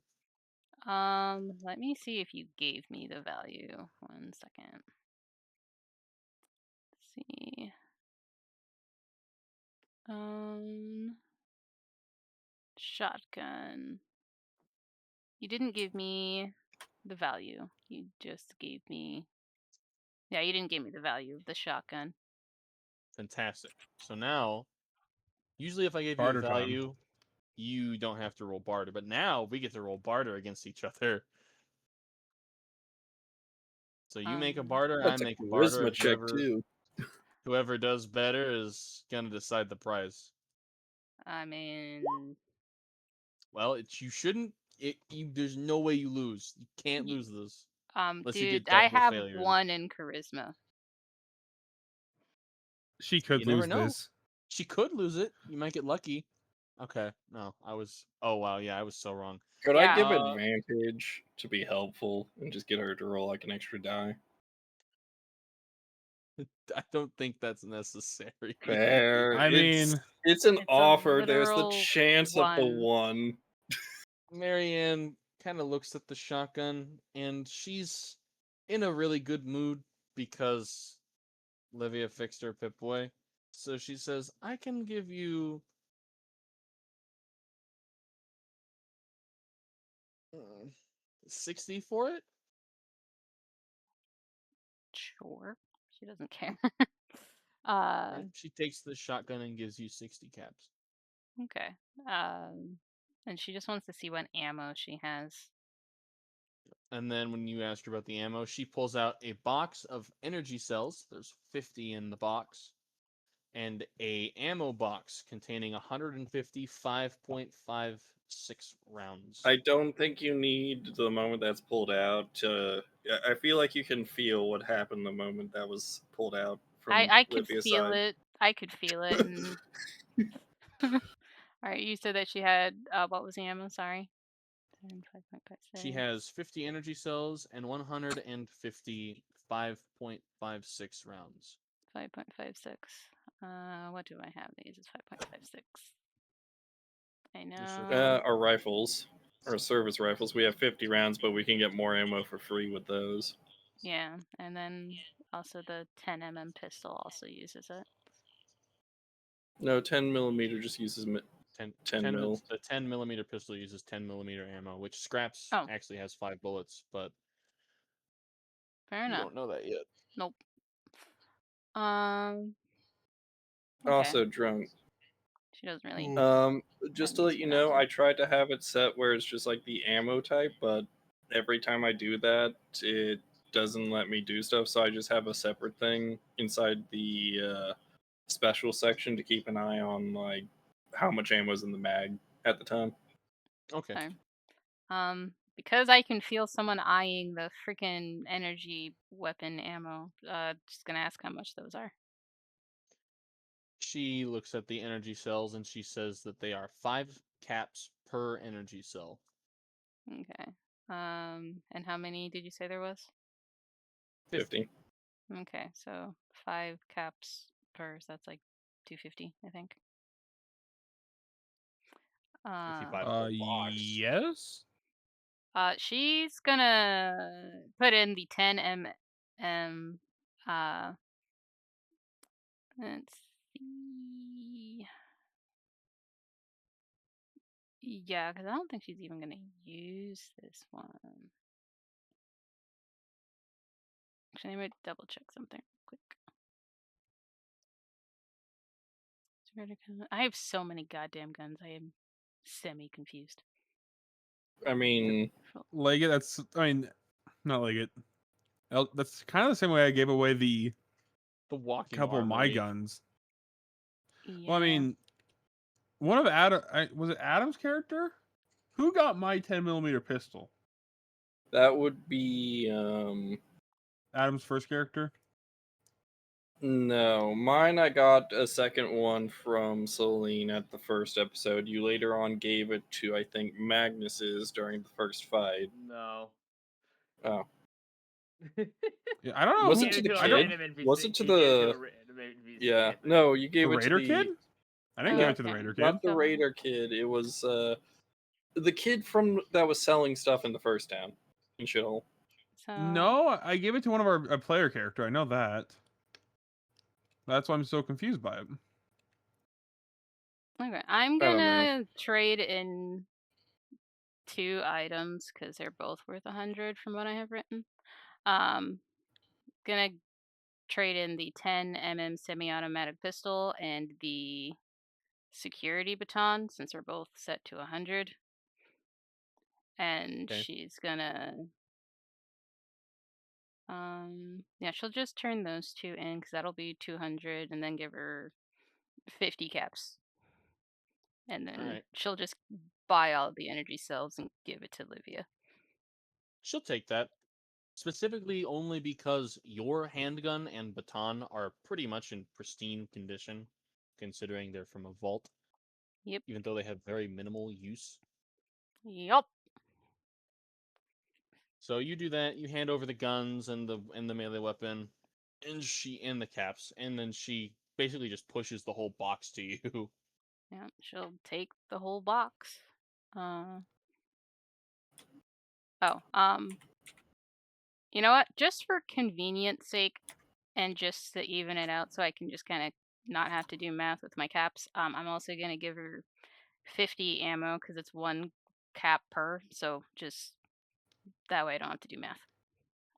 Let me see if you gave me the value. 1 second. Let's see. Shotgun. You didn't give me the value. You just gave me. Yeah, you didn't give me the value of the shotgun. Fantastic. So now, usually if I gave you a Barter time. value, you don't have to roll barter. But now we get to roll barter against each other. So you make a barter, I That's a make a barter, charisma and check too. whoever does better is gonna decide the prize. I mean, Well, you shouldn't. There's no way you lose. You can't Y- lose this unless you dude, get I double have failures. 1 in charisma. She could You never lose know. this. She could lose it. You might get lucky. Okay. No, I was. Oh wow, yeah, I was so wrong. Could I Yeah. give advantage to be helpful and just get her to roll like an extra die? I don't think that's necessary. Fair. I it's mean, it's an It's a offer. There's the literal chance of a one. one. Marianne kind of looks at the shotgun and she's in a really good mood because Livia fixed her Pip-Boy. So she says, I can give you 60 for it. Sure. She doesn't care. Right? She takes the shotgun and gives you 60 caps. Okay. And she just wants to see what ammo she has. And then when you ask her about the ammo, she pulls out a box of energy cells. There's 50 in the box. And a ammo box containing 150 5.56 rounds. I don't think you need the moment that's pulled out to. I feel like you can feel what happened the moment that was pulled out from I could Livia's feel side. it. I could feel it. And all right, you said that she had what was the ammo? Sorry. 5.56. She has 50 energy cells and 150 5.56 rounds. 5.56. What do I have? These is 5.56. I Just for know. Our rifles, our service rifles, we have 50 rounds, but we can get more ammo for free with those. Yeah, and then also the 10 pistol also uses it. No, 10 millimeter just uses 10 mil. The 10 millimeter pistol uses 10 millimeter ammo, which Scraps Oh. actually has 5 bullets, but Fair you enough. don't know that yet. Nope. Okay. Also drunk. She doesn't really. Just That to let means you we're know, not I tried to have it set where it's just like the ammo type, but every time I do that, it doesn't let me do stuff. So I just have a separate thing inside the special section to keep an eye on like how much ammo's in the mag at the time. Okay. Sorry. Because I can feel someone eyeing the freaking energy weapon ammo. Just gonna ask how much those are. She looks at the energy cells and she says that they are 5 caps per energy cell. Okay. And how many did you say there was? 50. Okay, so 5 caps per. So that's like 250, I think. 55 per box. yes. She's gonna put in the 10 mm. Let's see. Yeah, because I don't think she's even gonna use this one. Actually, let me double check something real quick. I have so many goddamn guns. I am semi confused. I mean, Leggett, that's, I mean, not Leggett. That's kind of the same way I gave away the walking couple of my armory. guns. Yeah. Well, I mean, one of Adam, was it Adam's character? Who got my 10 millimeter pistol? that would be Adam's first character. no, mine I got a second one from Celine at the first episode. You later on gave it to, I think, Magnus's during the first fight. No. Oh. Yeah, I don't know. Was He it gave to the a I don't. random NPC. Was it to He gave it the a random NPC, Yeah. I think. No, you The gave it to Raider the kid? I didn't Oh, give it to the okay. Raider kid. not the So- Raider kid. It was the kid from that was selling stuff in the first town in Shithole. So No, I gave it to one of our a player character. I know that. That's why I'm so confused by it. okay, I'm I don't know. gonna trade in 2 items because they're both worth 100 from what I have written. Gonna trade in the 10 semi-automatic pistol and the security baton since they're both set to 100. And Okay. she's gonna yeah, she'll just turn those 2 in because that'll be 200 and then give her 50 caps. And then Alright. she'll just buy all the energy cells and give it to Livia. She'll take that. Specifically only because your handgun and baton are pretty much in pristine condition, considering they're from a vault. Yep. Even though they have very minimal use. Yup. So you do that, you hand over the guns and the melee weapon, and the caps, and then she basically just pushes the whole box to you. Yeah, she'll take the whole box. Uh, oh, you know what? Just for convenience sake, and just to even it out, so I can just kind of not have to do math with my caps. I'm also gonna give her 50 ammo because it's one cap per. So just that way I don't have to do math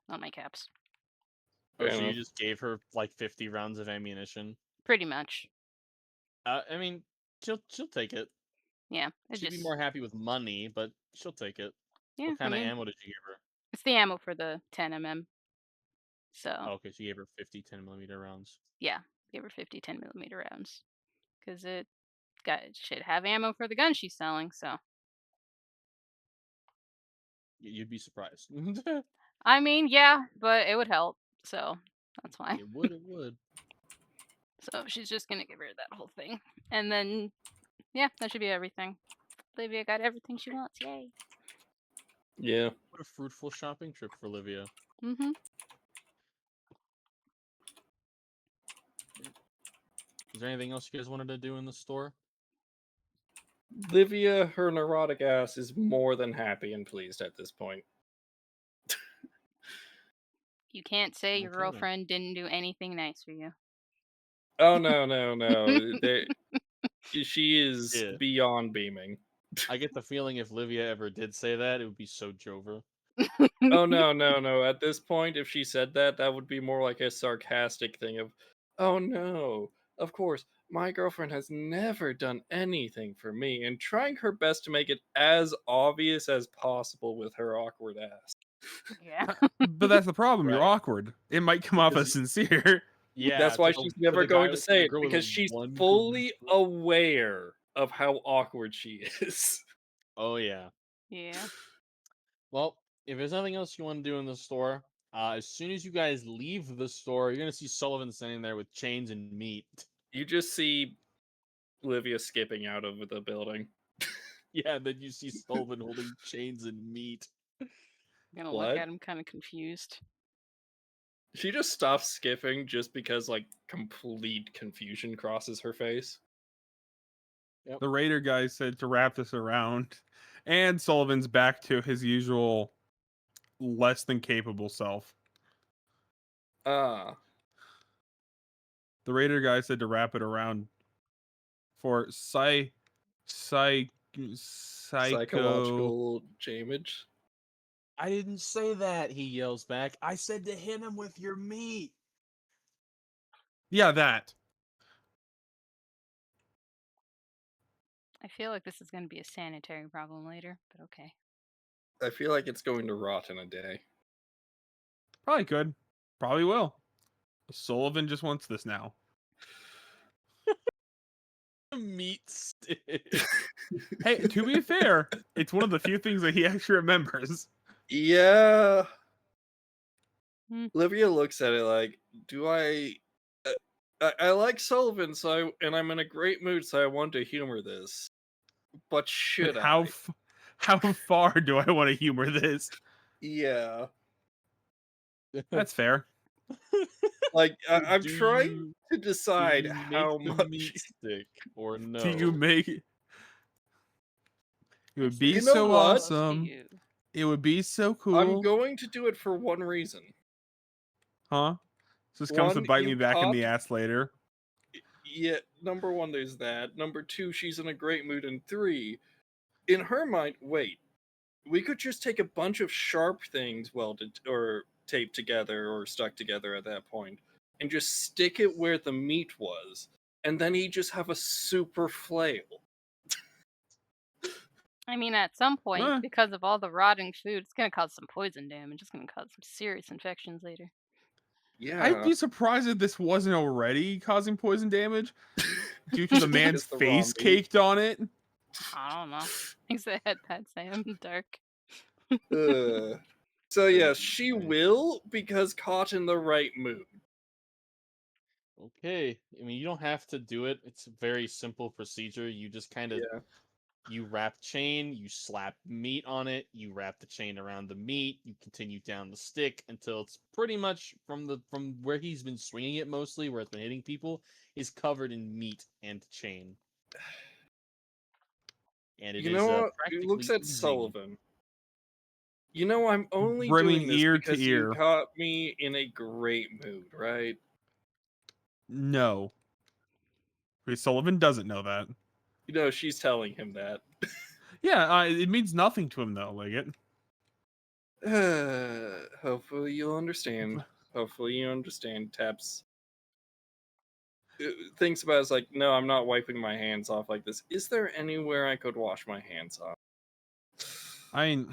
on my caps. Oh, Fair so you enough. just gave her like 50 rounds of ammunition. Pretty much. I mean, she'll take it. Yeah, it She'd be just more happy with money, but she'll take it. yeah. What I kind of mean, ammo did you give her? it's the ammo for the 10 mm. So Oh, okay, so you gave her 50 10mm rounds. yeah, give her 50 10 mm rounds because it should have ammo for the gun she's selling. So You'd be surprised. I mean, yeah, but it would help. So that's fine. It would. It would. So she's just gonna give her that whole thing, and then yeah, that should be everything. Olivia got everything she wants. Yay! Yeah. What a fruitful shopping trip for Livia. Mm-hmm. Is there anything else you guys wanted to do in the store? Livia, her neurotic ass, is more than happy and pleased at this point. You can't say your Okay, then. girlfriend didn't do anything nice for you. Oh no. She is Yeah. beyond beaming. I get the feeling if Livia ever did say that, it would be so Jova. Oh no. At this point, if she said that, that would be more like a sarcastic thing of, oh no, of course, my girlfriend has never done anything for me, and trying her best to make it as obvious as possible with her awkward ass. Yeah. But that's the problem. You're Right. awkward. It might come off Because as sincere. Yeah, That's why she's never going to to say the it, girl with because she's one fully good- aware of how awkward she is. Oh yeah. Yeah. Well, if there's nothing else you want to do in the store, as soon as you guys leave the store, you're gonna see Sullivan standing there with chains and meat. You just see Livia skipping out of the building. Yeah, then you see Sullivan holding chains and meat. I'm gonna look What? at him kind of confused. She just stops skipping just because, like, complete confusion crosses her face. The Raider guy said to wrap this around, and Sullivan's back to his usual less than capable self. Ah, The Raider guy said to wrap it around for psycho. psychological damage. I didn't say that, he yells back. I said to hit him with your meat. Yeah, that. I feel like this is gonna be a sanitary problem later, but okay. I feel like it's going to rot in a day. Probably could. Probably will. Sullivan just wants this now. Meat stick. Hey, to be fair, it's one of the few things that he actually remembers. Yeah. Hmm. Livia looks at it like, do I like Sullivan, and I'm in a great mood, so I want to humor this. But should I? How far do I want to humor this? Yeah. That's fair. Like, So I'm do trying you to decide do you make how the much. meat stick or no? Do you make it? It would be You know so what? awesome. It would be so cool. I'm going to do it for one reason. Huh? So this comes to One, bite you me back in the caught- ass later. Yeah, number one, there's that. Number two, she's in a great mood. And three, in her mind, wait, we could just take a bunch of sharp things welded or taped together or stuck together at that point and just stick it where the meat was. And then he'd just have a super flail. I mean, at some point, Huh. because of all the rotting food, it's gonna cause some poison damage. It's gonna cause some serious infections later. Yeah. I'd be surprised if this wasn't already causing poison damage due to the man's Just the raw face meat. caked on it. I don't know. Things that had that Sam dark. So yeah, she will, because caught in the right mood. Okay. I mean, you don't have to do it. It's a very simple procedure. You just kind of Yeah. You wrap chain, you slap meat on it, you wrap the chain around the meat, you continue down the stick until it's pretty much from where he's been swinging it mostly, where it's been hitting people, is covered in meat and chain. And it You is know what? He practically looks at oozing. Sullivan. You know, I'm only Brimming doing this ear to because you ear. caught me in a great mood, right? No. Because Sullivan doesn't know that. You know, she's telling him that. Yeah, it means nothing to him though, Liggett. Hopefully you'll understand. Hopefully you understand, Taps. Thinks about it, it's like, no, I'm not wiping my hands off like this. Is there anywhere I could wash my hands off? I mean,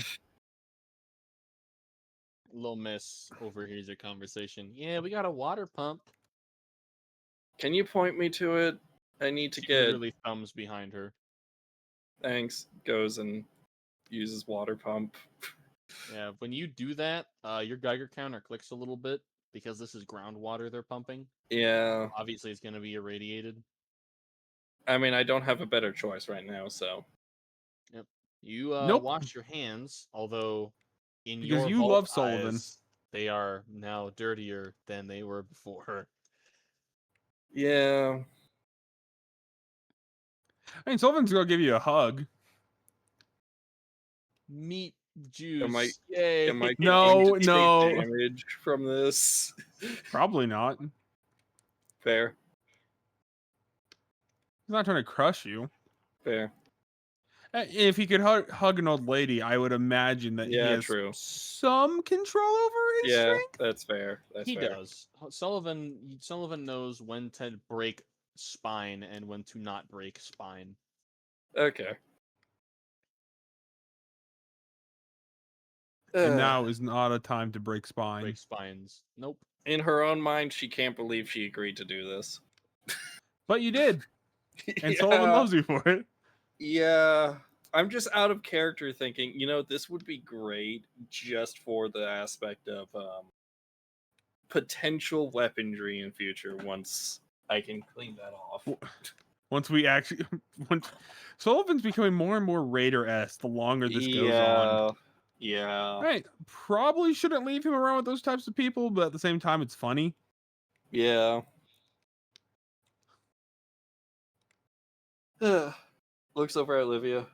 Little Miss overhears your conversation. Yeah, we got a water pump. Can you point me to it? I need to She get. literally thumbs behind her. Thanks. Goes and uses water pump. Yeah, when you do that, your Geiger counter clicks a little bit because this is groundwater they're pumping. Yeah. Obviously, it's going to be irradiated. I mean, I don't have a better choice right now, so. Yep. You Nope. wash your hands, although in Because your you vault love Sullivan. eyes, they are now dirtier than they were before. Yeah. I mean, Sullivan's gonna give you a hug. Meat Am I juice. Yay. am I No, going to no. take damage from this? Probably not. He's Fair. not trying to crush you. Fair. If he could hug an old lady, I would imagine that he Yeah, has true. some control over his Yeah, strength. that's fair. That's He fair. does. Sullivan knows when to break spine and when to not break spine. Okay. And now is not a time to break spine. Break spines. Nope. In her own mind, she can't believe she agreed to do this. But you did. And Yeah. Sullivan loves you for it. Yeah. I'm just out of character thinking, you know, this would be great just for the aspect of potential weaponry in future once I can clean that off. Once we actually, once Sullivan's becoming more and more Raider-esque the longer this goes on. Yeah. Right, probably shouldn't leave him around with those types of people, but at the same time, it's funny. Yeah. Looks over at Olivia.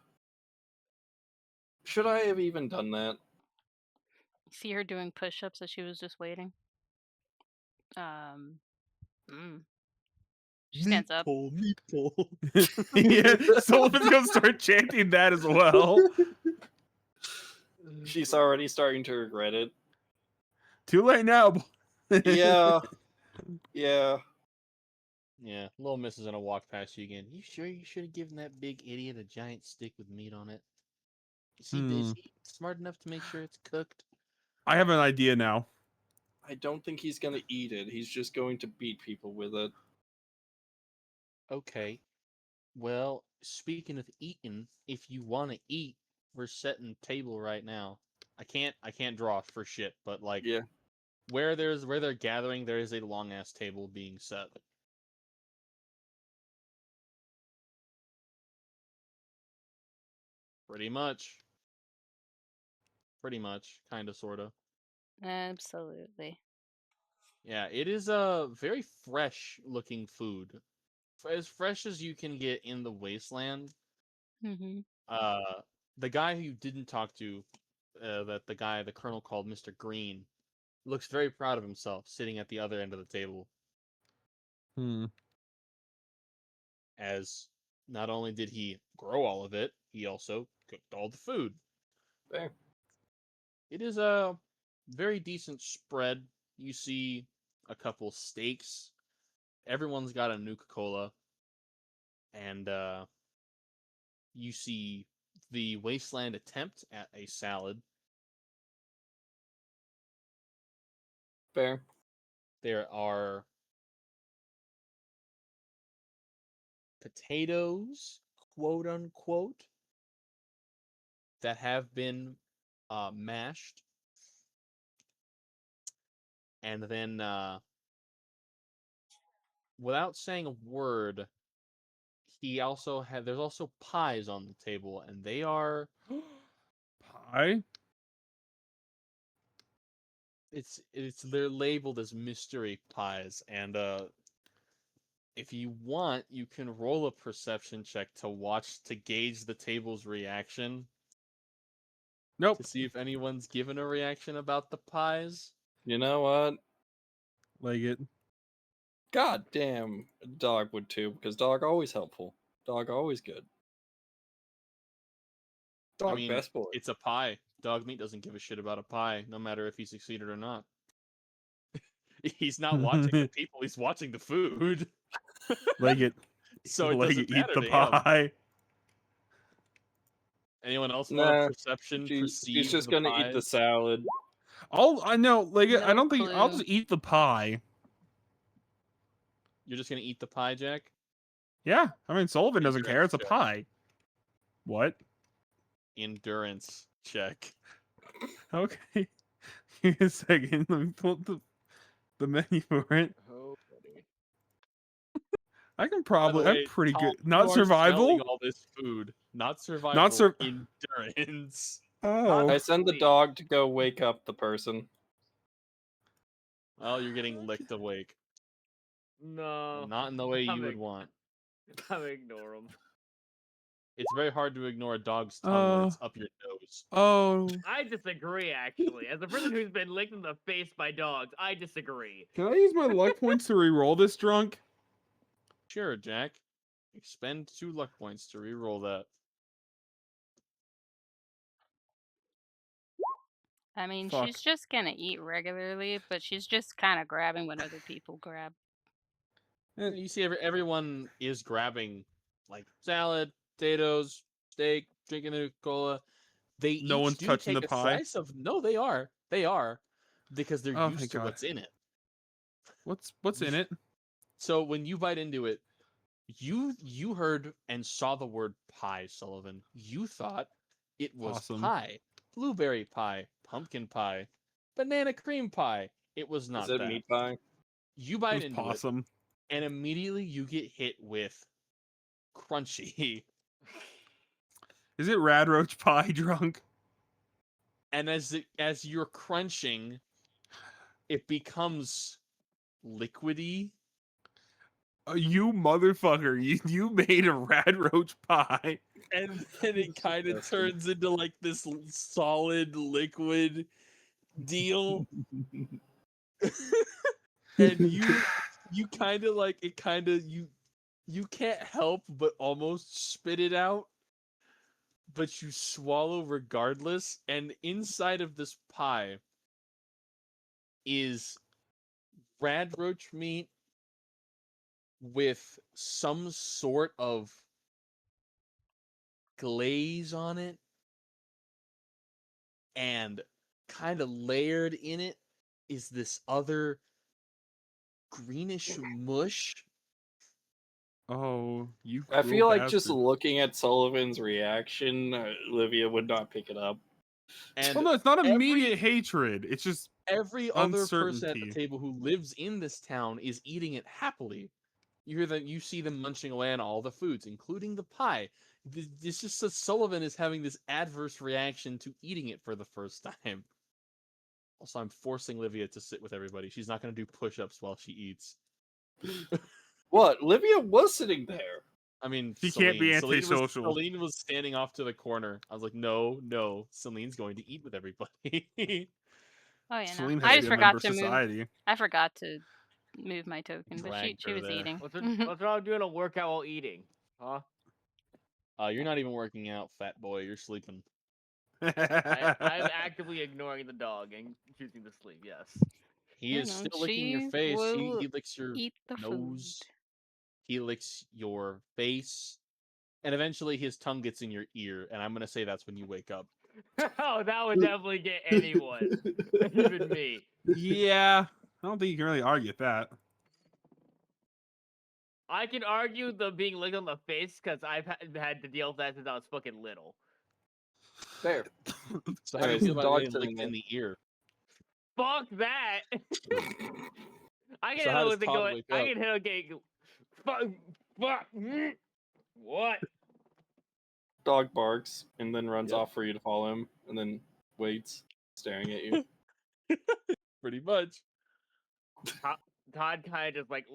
Should I have even done that? See her doing push-ups as she was just waiting. She stands up. Meatball. Yeah, Sullivan's gonna start chanting that as well. She's already starting to regret it. Too late now. Yeah. Yeah. Yeah, Little Miss is gonna walk past you again. You sure you should have given that big idiot a giant stick with meat on it? Is he smart enough to make sure it's cooked? I have an idea now. I don't think he's gonna eat it. He's just going to beat people with it. Okay. Well, speaking of eating, if you want to eat, we're setting table right now. I can't draw for shit, but like Yeah. where they're gathering, there is a long ass table being set. Pretty much. Pretty much, kind of, sort of. Absolutely. Yeah, it is a very fresh looking food, as fresh as you can get in the wasteland. Mm-hmm. The guy who you didn't talk to, the colonel called Mr. Green, looks very proud of himself, sitting at the other end of the table. As not only did he grow all of it, he also cooked all the food. Fair. It is a very decent spread. You see a couple steaks. Everyone's got a Nuka-Cola. And you see the Wasteland attempt at a salad. Fair. There are potatoes, quote unquote, that have been mashed. And then, without saying a word, He also had. There's also pies on the table, and they are. Pie? They're labeled as mystery pies, and if you want, you can roll a perception check to gauge the table's reaction Nope. to see if anyone's given a reaction about the pies. You know what? Like it. God damn, dog would too, because dog always helpful. Dog always good. Dog I mean, best boy. it's a pie. Dog meat doesn't give a shit about a pie, no matter if he succeeded or not. He's not watching the people; he's watching the food. Like it. So it Like doesn't it. Eat matter the to him. pie. Anyone else want a Nah, perception she's perceive just the gonna eat the pies? salad. I know. Like it. I No don't think I'll clue. just eat the pie. You're just gonna eat the pie, Jack? Yeah. I mean, Sullivan doesn't care. Endurance It's a check. pie. What? Endurance check. Okay. Give me a second. Let me pull up the menu for it. Oh, buddy. I can By the probably. I'm way, pretty Tom, good. you Not are smelling survival. all this food. Not survival. Not sur. Endurance. Oh. I send the Sleep. dog to go wake up the person. Well, you're getting licked awake. No. Not in the way you I'm would ig- want. I'm ignore him. It's very hard to ignore a dog's tongue when it's up your nose. Oh. I disagree, actually. As a person who's been licked in the face by dogs, I disagree. Can I use my luck points to re-roll this drunk? Sure, Jack. Expend 2 luck points to re-roll that. I mean, Fuck. she's just gonna eat regularly, but she's just kind of grabbing when other people grab. You see, everyone is grabbing like salad, potatoes, steak, drinking their cola. They No each one's do touching take the a pie? slice of. No, they are, because they're Oh, used thank to God. what's in it. What's in it? So when you bite into it, you heard and saw the word pie, Sullivan. You thought it was Awesome. pie, blueberry pie, pumpkin pie, banana cream pie. It was not Is it that. meat pie? You It bite was into it, possum. and immediately you get hit with crunchy. Is it rad roach pie drunk? And as you're crunching, it becomes liquidy. You motherfucker! You made a rad roach pie. And then it kind of turns into like this solid liquid deal. And you kind of like it kind of you can't help but almost spit it out, but you swallow regardless. And inside of this pie is rad roach meat with some sort of glaze on it, and kind of layered in it is this other greenish mush. Oh, you I cruel feel like bastard. just looking at Sullivan's reaction, Olivia would not pick it up. And Well, no, it's not immediate hatred. It's just every other person at the uncertainty. table who lives in this town is eating it happily. You see them munching away on all the foods, including the pie. It's just that Sullivan is having this adverse reaction to eating it for the first time. Also, I'm forcing Livia to sit with everybody. She's not going to do push-ups while she eats. What? Livia was sitting there. I mean, She can't be Celine antisocial. Celine was standing off to the corner. I was like, no, Celine's going to eat with everybody. Oh yeah, no. Celine I has just to be a member forgot of to move. society. I forgot to move my token, but Dragged she her was there. eating. What's wrong doing a workout while eating? Huh? You're not even working out, fat boy. You're sleeping. I'm actively ignoring the dog and choosing to sleep, yes. He You is know, still licking your she face. will He licks your eat the nose. He licks your face. And eventually his tongue gets in your ear. And I'm going to say that's when you wake up. Oh, that would definitely get anyone. Even me. Yeah, I don't think you can really argue with that. I can argue the being licked on the face because I've had to deal with that since I was fucking little. There. So how do you Anyways, feel about dog getting sitting licked there. in the ear? Fuck that! I can So how handle does it Todd going. wake I up? can handle getting. Fuck. What? Dog barks and then runs Yep. off for you to follow him, and then waits, staring at you. Pretty much. Todd kind of just like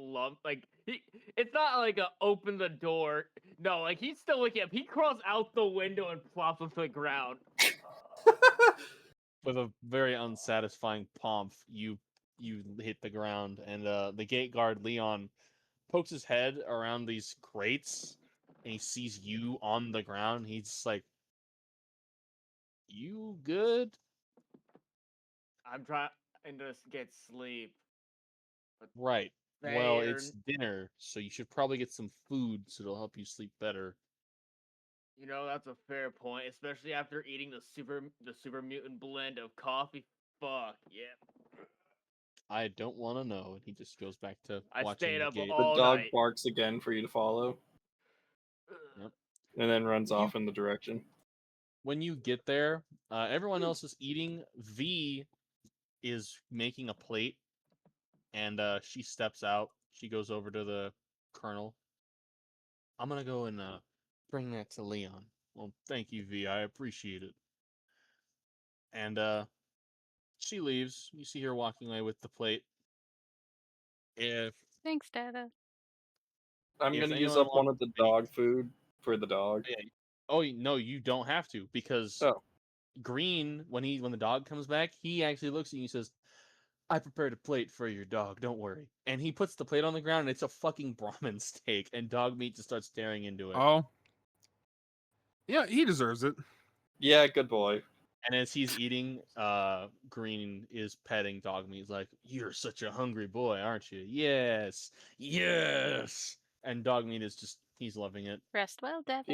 it's not like a open the door. No, like he's still looking up. He crawls out the window and plops onto the ground. With a very unsatisfying pomp, you hit the ground, and the gate guard Leon pokes his head around these crates, and he sees you on the ground. He's just like, "You good?" I'm trying to get sleep. Right. Well, it's Bayern, dinner, so you should probably get some food, so it'll help you sleep better. you know that's a fair point, especially after eating the super mutant blend of coffee. Fuck yeah. I don't want to know. And he just goes back to I watching stayed the up gate. The all dog night. barks again for you to follow, Yep. and then runs You- off in the direction. When you get there, everyone else is eating. V is making a plate, and she steps out. She goes over to the colonel. I'm gonna go and bring that to Leon. Well, thank you, V. I appreciate it. And she leaves. You see her walking away with the plate. If Thanks, Dada. I'm if gonna use anyone up one wants of the to make, dog food for the dog. yeah, oh no, you don't have to, because Oh, Green, when the dog comes back, he actually looks at you and says, "I prepared a plate for your dog. Don't worry." And he puts the plate on the ground, and it's a fucking Brahmin steak, and dog meat just starts staring into it. Oh. Yeah, he deserves it. yeah, good boy. And as he's eating, Green is petting dog meat. He's like, "You're such a hungry boy, aren't you?" "Yes, yes." And dog meat is he's loving it. Rest well, Dada.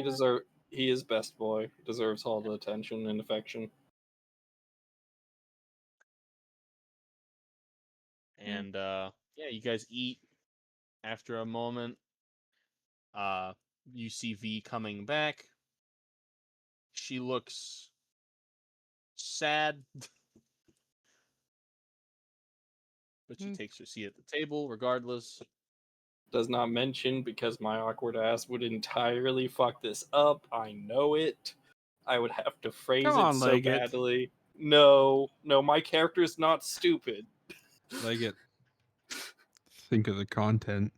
He is best boy. Deserves all the attention and affection. And yeah, you guys eat. After a moment, you see V coming back. She looks sad, but she takes her seat at the table regardless. Does not mention because my awkward ass would entirely fuck this up. I know it. I would have to phrase Come it on, so Leggett. badly. No, my character's not stupid. Leggett. Think of the content.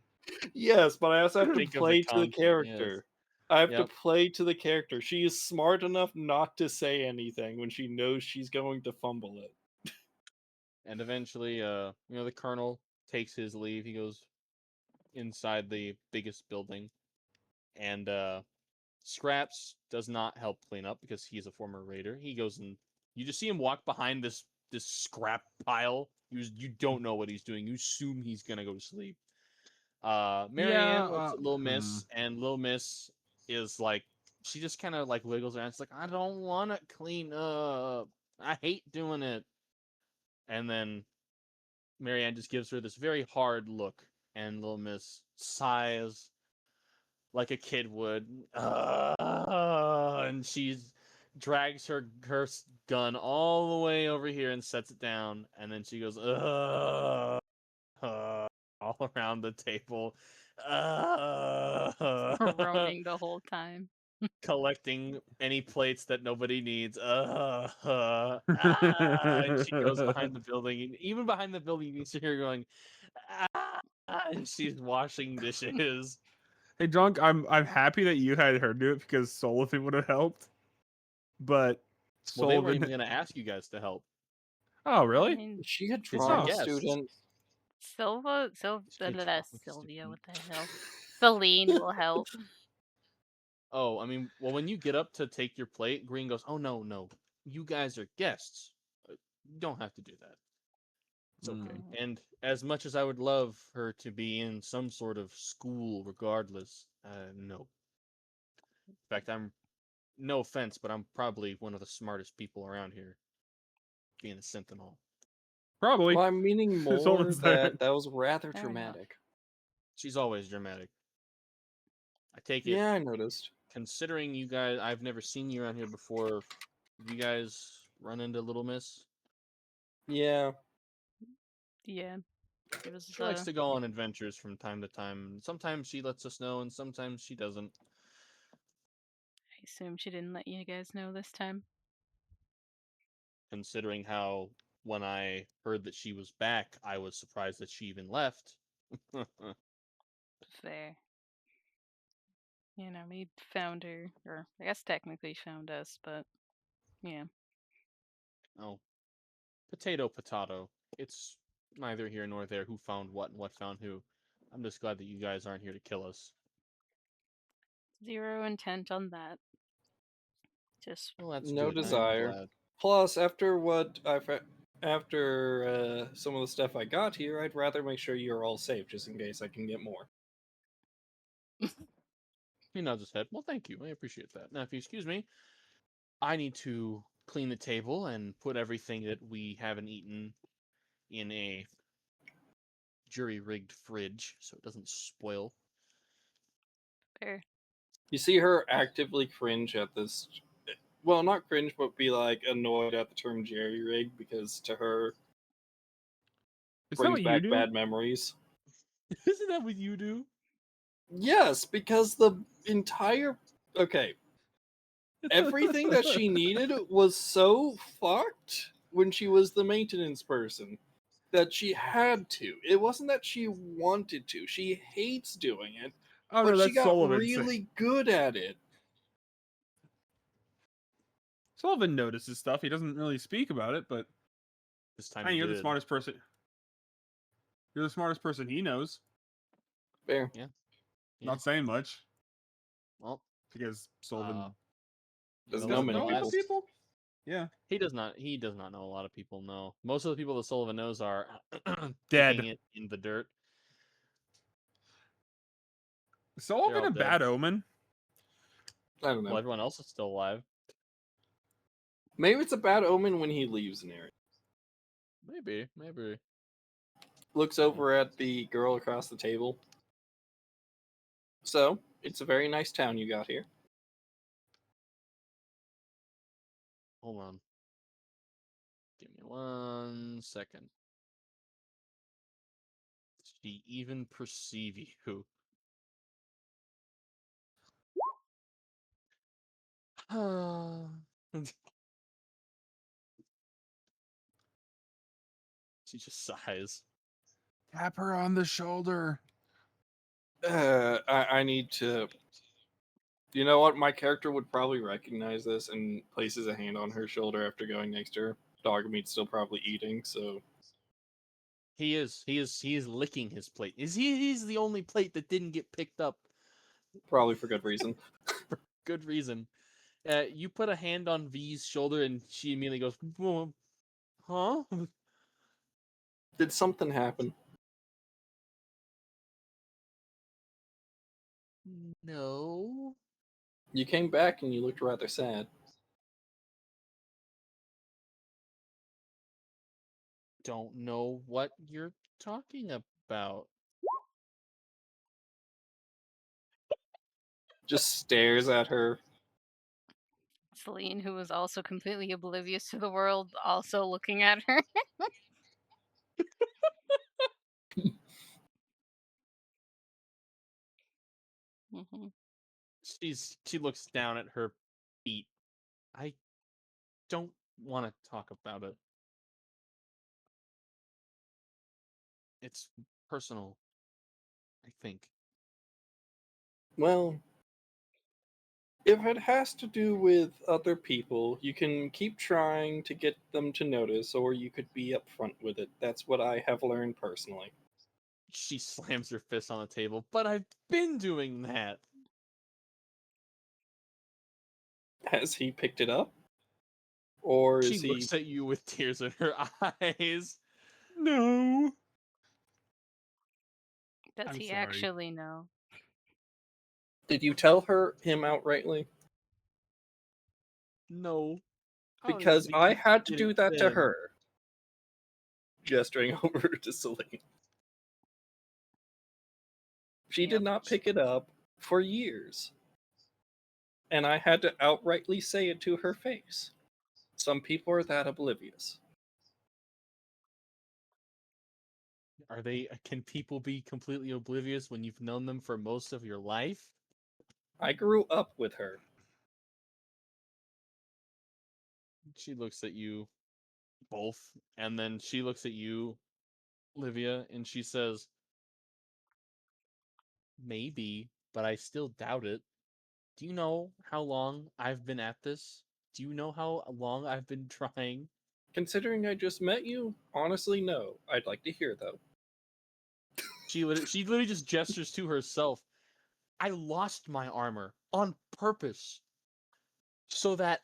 Yes, but I also have to Think of the play to the content, character. I have to Yep. play to the character. She is smart enough not to say anything when she knows she's going to fumble it. And eventually, the colonel takes his leave. He goes inside the biggest building, and Scraps does not help clean up because he's a former raider. He goes and you just see him walk behind this scrap pile. You don't know what he's doing. You assume he's gonna go to sleep. Marianne looks at Little Miss, and Little Miss is like, she just kind of like wiggles around. It's like, "I don't want to clean up. I hate doing it." And then Marianne just gives her this very hard look, and Little Miss sighs like a kid would, and she drags her gun all the way over here and sets it down, and then she goes, all around the table, Groaning the whole time. collecting any plates that nobody needs. And she goes behind the building. And even behind the building, you can see her going, and she's washing dishes. Hey, Drunk, I'm happy that you had her do it because Sullivan would have helped. But Well, they weren't Sullivan. even going to ask you guys to help. Oh, I really? mean, Is she a you're drama guests. student? Sylvia, Good job, Sylvia, what Steve. the hell? Celine will help. Oh, I mean, well, when you get up to take your plate, Green goes, "Oh, no. You guys are guests. You don't have to do that. It's okay." Mm. And as much as I would love her to be in some sort of school regardless, no. In fact, no offense, but I'm probably one of the smartest people around here, being a Sentinel. Probably. Well, I'm meaning more Sullivan's there. that was rather Fair enough. dramatic. She's always dramatic. I take it, Yeah, I noticed. considering you guys, I've never seen you around here before. You guys run into Little Miss? Yeah. Yeah. It was She likes to go on adventures from time to time. Sometimes she lets us know, and sometimes she doesn't. assume she didn't let you guys know this time. Considering how when I heard that she was back, I was surprised that she even left. Fair. You know, we found her, or I guess technically found us, but yeah. Oh, potato. It's neither here nor there who found what and what found who. I'm just glad that you guys aren't here to kill us. Zero intent on that. Just Well, that's No good. I'm desire. glad. Plus, after some of the stuff I got here, I'd rather make sure you're all safe, just in case I can get more. He nods his head. Well, thank you. I appreciate that. Now, if you excuse me, I need to clean the table and put everything that we haven't eaten in a jury-rigged fridge so it doesn't spoil. fair. You see her actively cringe at this. Well, not cringe, but be like annoyed at the term jerry rig because to her Is that brings what you back do? bad memories. Isn't that what you do? Yes, because the entire everything that she needed was so fucked when she was the maintenance person that she had to. It wasn't that she wanted to. She hates doing it, Oh no, but she that's got Sullivan. really good at it. Sullivan notices stuff. He doesn't really speak about it, but This time hey, he you're the did. smartest person. You're the smartest person he knows. Fair. Yeah. Not saying much Well, because Sullivan Doesn't the know doesn't many know a lot of people. people. Yeah, He does not. He does not know a lot of people. No, most of the people that Sullivan knows are Dead. kicking it in the dirt. Is They're Sullivan all a dead. bad omen? I don't know. Well, everyone else is still alive. Maybe it's a bad omen when he leaves an area. Maybe. Looks over at the girl across the table. So, it's a very nice town you got here. Hold on. Give me 1 second. Does she even perceive you? She just sighs. Tap her on the shoulder. I need to. You know what? My character would probably recognize this and places a hand on her shoulder after going next to her. Dog meat's still probably eating, so He is licking his plate. He's the only plate that didn't get picked up. probably for good reason. Good reason. You put a hand on V's shoulder and she immediately goes, "Whoa, huh?" Did something happen? No. You came back and you looked rather sad. Don't know what you're talking about. Just stares at her. Celine, who was also completely oblivious to the world, also looking at her. hmm She looks down at her feet. I don't want to talk about it. It's personal, I think. Well, if it has to do with other people, you can keep trying to get them to notice, or you could be upfront with it. That's what I have learned personally. She slams her fist on the table. But I've been doing that. Has he picked it up? Or She is he. looks at you with tears in her eyes. No. Does I'm he sorry. actually know? Did you tell him outrightly? No. I don't even Because think I you had to did do it that to then. her. Gesturing over to Celine. She did Yep. not pick it up for years. And I had to outrightly say it to her face. Some people are that oblivious. Can people be completely oblivious when you've known them for most of your life? I grew up with her. She looks at you both, and then she looks at you, Livia, and she says, "Maybe, but I still doubt it. Do you know how long I've been at this? Do you know how long I've been trying?" Considering I just met you, honestly, no. I'd like to hear though. She literally just gestures to herself. "I lost my armor on purpose so that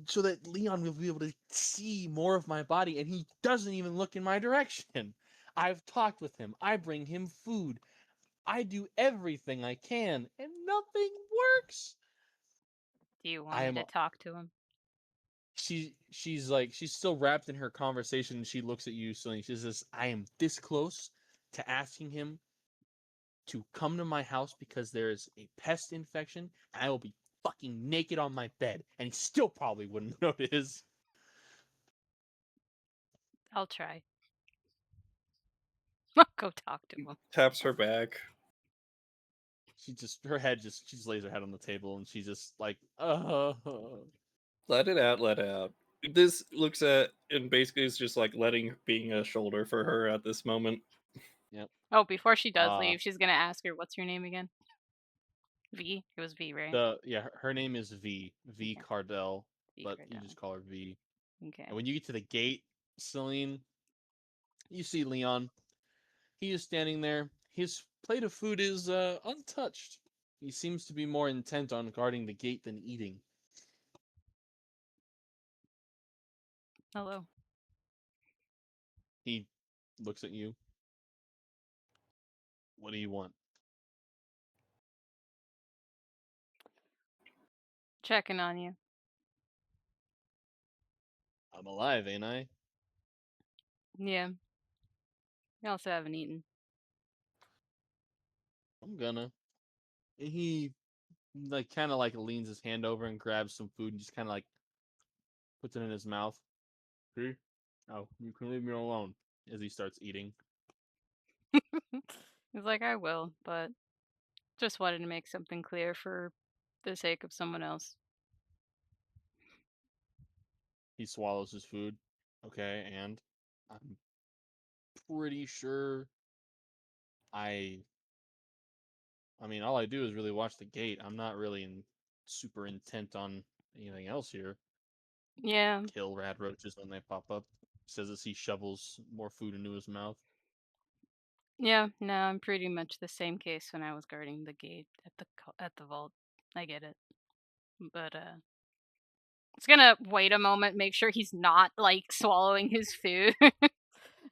so that Leon will be able to see more of my body, and he doesn't even look in my direction. I've talked with him. I bring him food. I do everything I can, and nothing works." Do you want I me am to talk to him? she's still wrapped in her conversation, and she looks at you, so she says, "I am this close to asking him to come to my house because there is a pest infection, and I will be fucking naked on my bed, and he still probably wouldn't notice." I'll try. Go talk to him. Taps her back. She just lays her head on the table, and she's just like, Let it out, let it out. This looks at and basically is just like letting being a shoulder for her at this moment. Yep. Oh, before she does leave, she's gonna ask her, "What's your name again?" V. It was V, right? Her name is V Okay. Cardell, V but you Cardell. just call her V. Okay. And when you get to the gate, Celine, you see Leon. He is standing there. His plate of food is untouched. He seems to be more intent on guarding the gate than eating. Hello. He looks at you. "What do you want?" Checking on you. "I'm alive, ain't I?" Yeah. You also haven't eaten. "I'm gonna." And he like kind of like leans his hand over and grabs some food and just kind of like puts it in his mouth. "See? Oh, you can leave me alone." As he starts eating. He's like, "I will, but just wanted to make something clear for the sake of someone else." He swallows his food. "Okay, and I'm pretty sure I I mean, all I do is really watch the gate. I'm not really super intent on anything else here. Yeah. Kill rad roaches when they pop up." Says as he shovels more food into his mouth. Yeah, no, I'm pretty much the same case when I was guarding the gate at the vault. I get it. But it's gonna wait a moment, make sure he's not like swallowing his food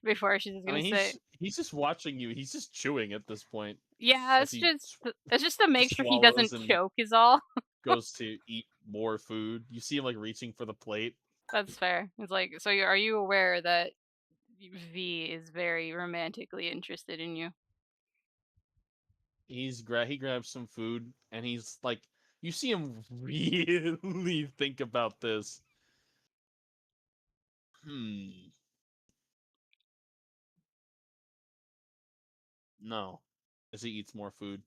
before she's just I gonna mean, say, he's just watching you. He's just chewing at this point "Yeah, as he it's just to make just sure he swallows doesn't and choke is all." goes to eat more food. You see him like reaching for the plate. That's fair. It's like, "So are you aware that V is very romantically interested in you?" He grabs some food and he's like, you see him really think about this. No, as he eats more food.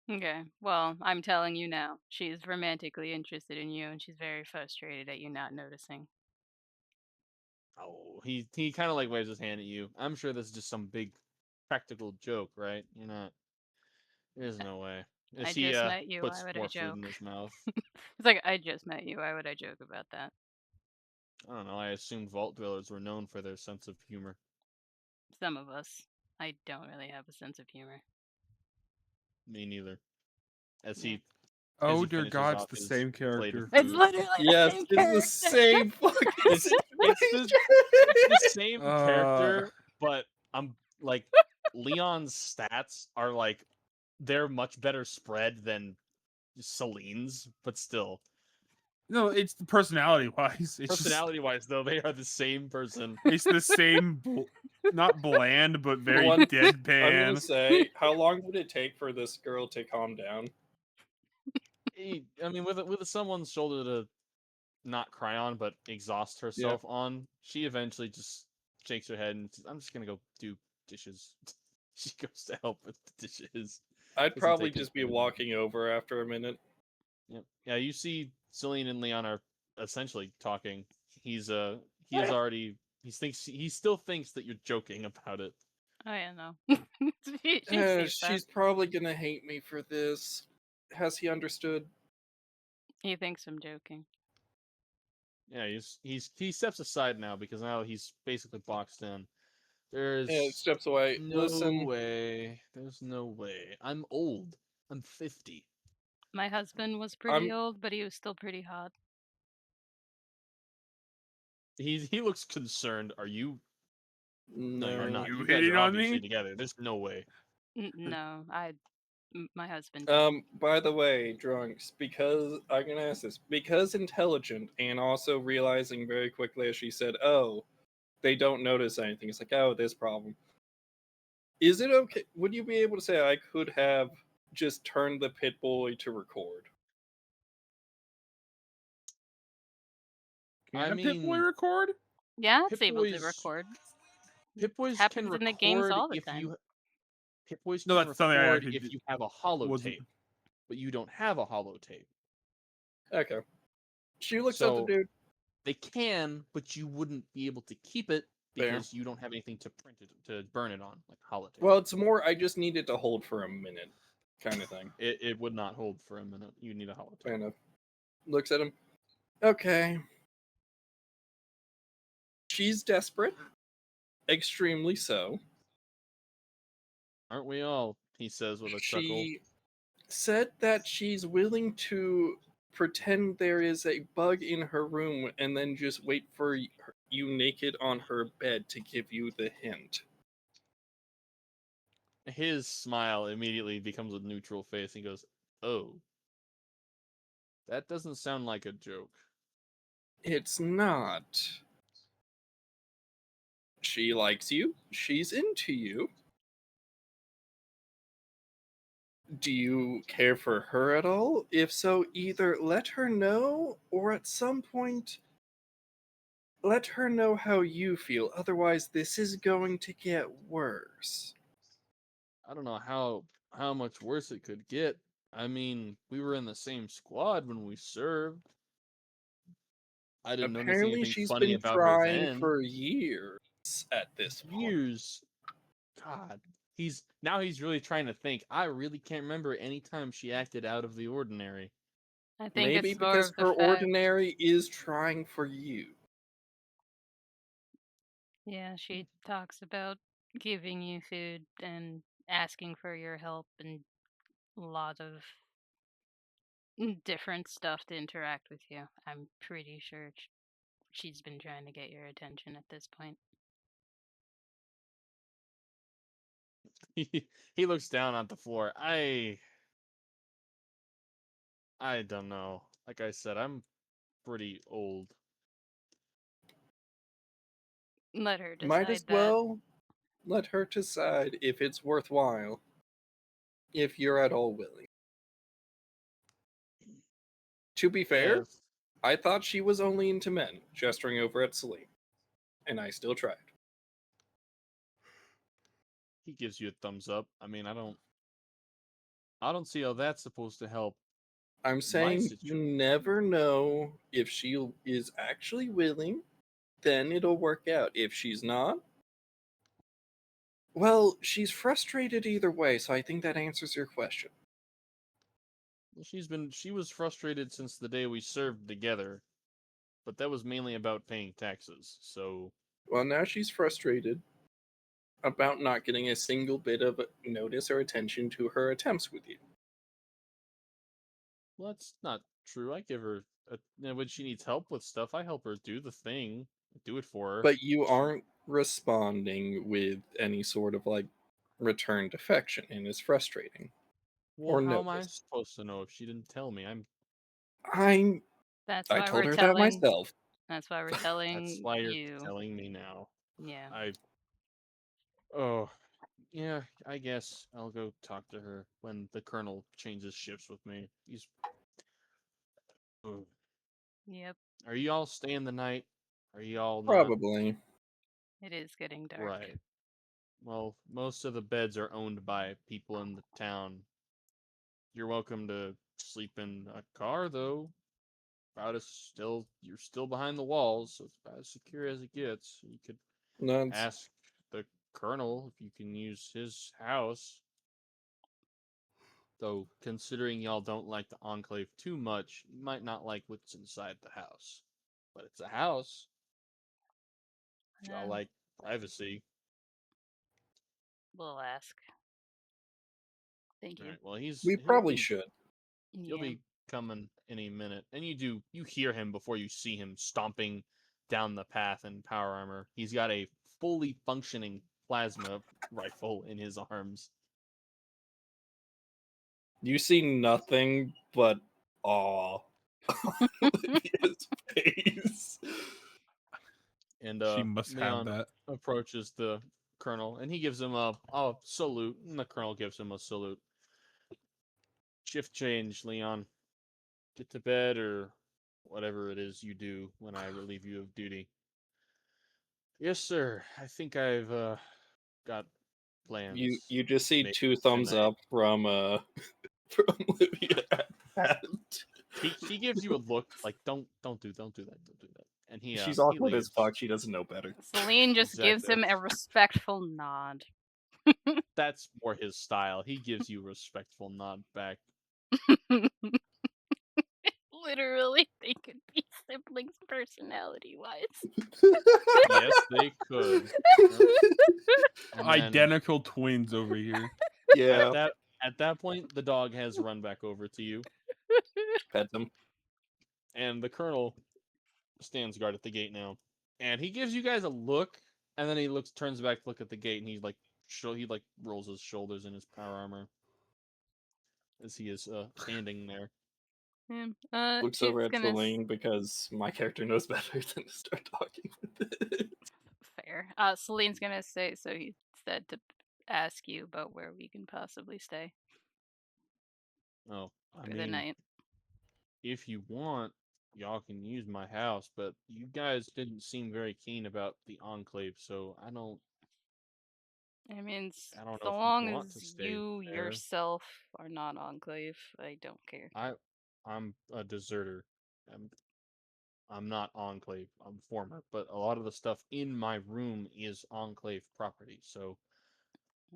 Okay. Well, I'm telling you now. She's romantically interested in you and she's very frustrated at you not noticing. Oh, he kind of like waves his hand at you. "I'm sure this is just some big practical joke, right? You're not. There's no way." As I he just met you. Why puts would I more food in joke? his mouth. It's like, I just met you. Why would I joke about that? I don't know. I assumed vault dwellers were known for their sense of humor. Some of us. I don't really have a sense of humor. Me neither. As Yeah. he Oh dear finishes God, it's off the his same plate of character. It's food. literally the Yes, same it's the character. same fucking It's situation. the same Uh, character, but I'm like Leon's stats are like they're much better spread than Celine's, but still. no, it's the personality wise. It's just Personality wise though, they are the same person. it's the same, not bland, but very One, I'm gonna deadpan. say, how long would it take for this girl to calm down? I mean, with someone's shoulder to not cry on, but exhaust Yeah, herself on, she eventually just shakes her head and says, "I'm just gonna go do dishes." She goes to help with the dishes. I'd Doesn't probably take just be very long. walking over after a minute. Yep. Yeah, you see Celine and Leon are essentially talking. He is already he still thinks that you're joking about it. Oh yeah, no. she sees that. She's probably gonna hate me for this. Has he understood? He thinks I'm joking. Yeah, he steps aside now because now he's basically boxed in. Yeah, There's steps away. no Listen, way. There's no way. I'm old. I'm 50. My husband was pretty I'm old, but he was still pretty hot. He looks concerned. Are you? No, you're no. not. You You guys hitting are on obviously me? together. There's no way. No, my husband did. By the way, drunks, because I'm gonna ask this, because intelligent and also realizing very quickly as she said, oh, they don't notice anything. It's like, oh, this problem. Is it okay? Would you be able to say I could have just turned the pit boy to record? Can I a Pip Boy mean, record? Yeah, it's Pip able to Boys record. Pip Boys can Happens in the games record all the if time. Pip Boys No, can that's something I record actually if you have a holotape, wasn't. but you don't have a holotape. Okay. She looks at the So dude. they can, but you wouldn't be able to keep it Fair. because you don't have anything to print it to burn it on, like holotape. Well, it's more I just need it to hold for a minute, kind of thing. It would not hold for a minute. You need a holotape. Fair enough. Looks at him. Okay. She's desperate. Extremely so. Aren't we all? He says with a chuckle. She said that she's willing to pretend there is a bug in her room and then just wait for you naked on her bed to give you the hint. His smile immediately becomes a neutral face. He goes, "Oh, that doesn't sound like a joke." It's not. She likes you. She's into you. Do you care for her at all? If so, either let her know or at some point let her know how you feel. Otherwise, this is going to get worse. I don't know how much worse it could get. I mean, we were in the same squad when we served. I didn't notice Apparently, anything she's funny been about her trying then. for years at this point. Years. God. He's really trying to think. I really can't remember any time she acted out of the ordinary. I think Maybe it's more because of the her fact. ordinary is trying for you. Yeah, she talks about giving you food and asking for your help and a lot of different stuff to interact with you. I'm pretty sure she's been trying to get your attention at this point. He looks down at the floor. I don't know. Like I said, I'm pretty old. Let her Might as decide that. well let her decide if it's worthwhile, if you're at all willing. To be fair, Yes. I thought she was only into men, gesturing over at Celine, and I still tried. He gives you a thumbs up. I mean, I don't see how that's supposed to help I'm my saying you situation. never know if she is actually willing, then it'll work out. If she's not, well, she's frustrated either way, so I think that answers your question. Well, she was frustrated since the day we served together, but that was mainly about paying taxes. So Well, now she's frustrated about not getting a single bit of notice or attention to her attempts with you. well, that's not true. I give her when she needs help with stuff, I help her do the thing, do it for her. But you aren't responding with any sort of like returned affection, and it's frustrating. Well, Or how am I notice. supposed to know if she didn't tell me? I'm That's I why told we're her that telling. myself. That's why we're That's telling why you're you. telling me now. Yeah. Oh, yeah, I guess I'll go talk to her when the colonel changes shifts with me. Ugh. Yep. Are you all staying the night? Are you all not? Probably. It is getting dark. Right. Well, most of the beds are owned by people in the town. You're welcome to sleep in a car, though. you're still behind the walls, so it's about as secure as it gets. You could No, it's- ask the colonel if you can use his house. Though, considering y'all don't like the Enclave too much, you might not like what's inside the house. But it's a house. Y'all Um, like privacy. we'll ask. Thank All you. right. Well, we probably should. he'll Yeah. be coming any minute, and you hear him before you see him stomping down the path in power armor. He's got a fully functioning plasma rifle in his arms. You see nothing but awe on Olivia's face. And She must have Leon that. approaches the colonel, and he gives him a salute, and the colonel gives him a salute. Shift change, Leon. Get to bed or whatever it is you do when I relieve you of duty. Yes, sir. I think I've got plans. You just see made two for thumbs tonight. up from from Olivia at He gives you a look like don't do that, don't do that. And she's he awkward as leaves. fuck. She doesn't know better. Celine just gives Exactly. him a respectful nod. That's more his style. He gives you a respectful nod back. Literally, they could be siblings personality-wise. Yes, they could. Yep. And then Identical twins over here. Yeah, at that point, the dog has run back over to you, pet them. and the colonel stands guard at the gate now. And he gives you guys a look, and then he turns back to look at the gate, and he rolls his shoulders in his power armor as he is standing there. Yeah. Looks She's over at gonna Celine because my character knows better than to start talking with it. fair. Celine's gonna say so. He said to ask you about where we can possibly stay Oh, I for the mean, night. if you want, y'all can use my house, but you guys didn't seem very keen about the Enclave, so I don't I mean, know so if you long want to as stay you there. yourself are not Enclave, I don't care. I'm a deserter. I'm not Enclave. I'm former, but a lot of the stuff in my room is Enclave property. So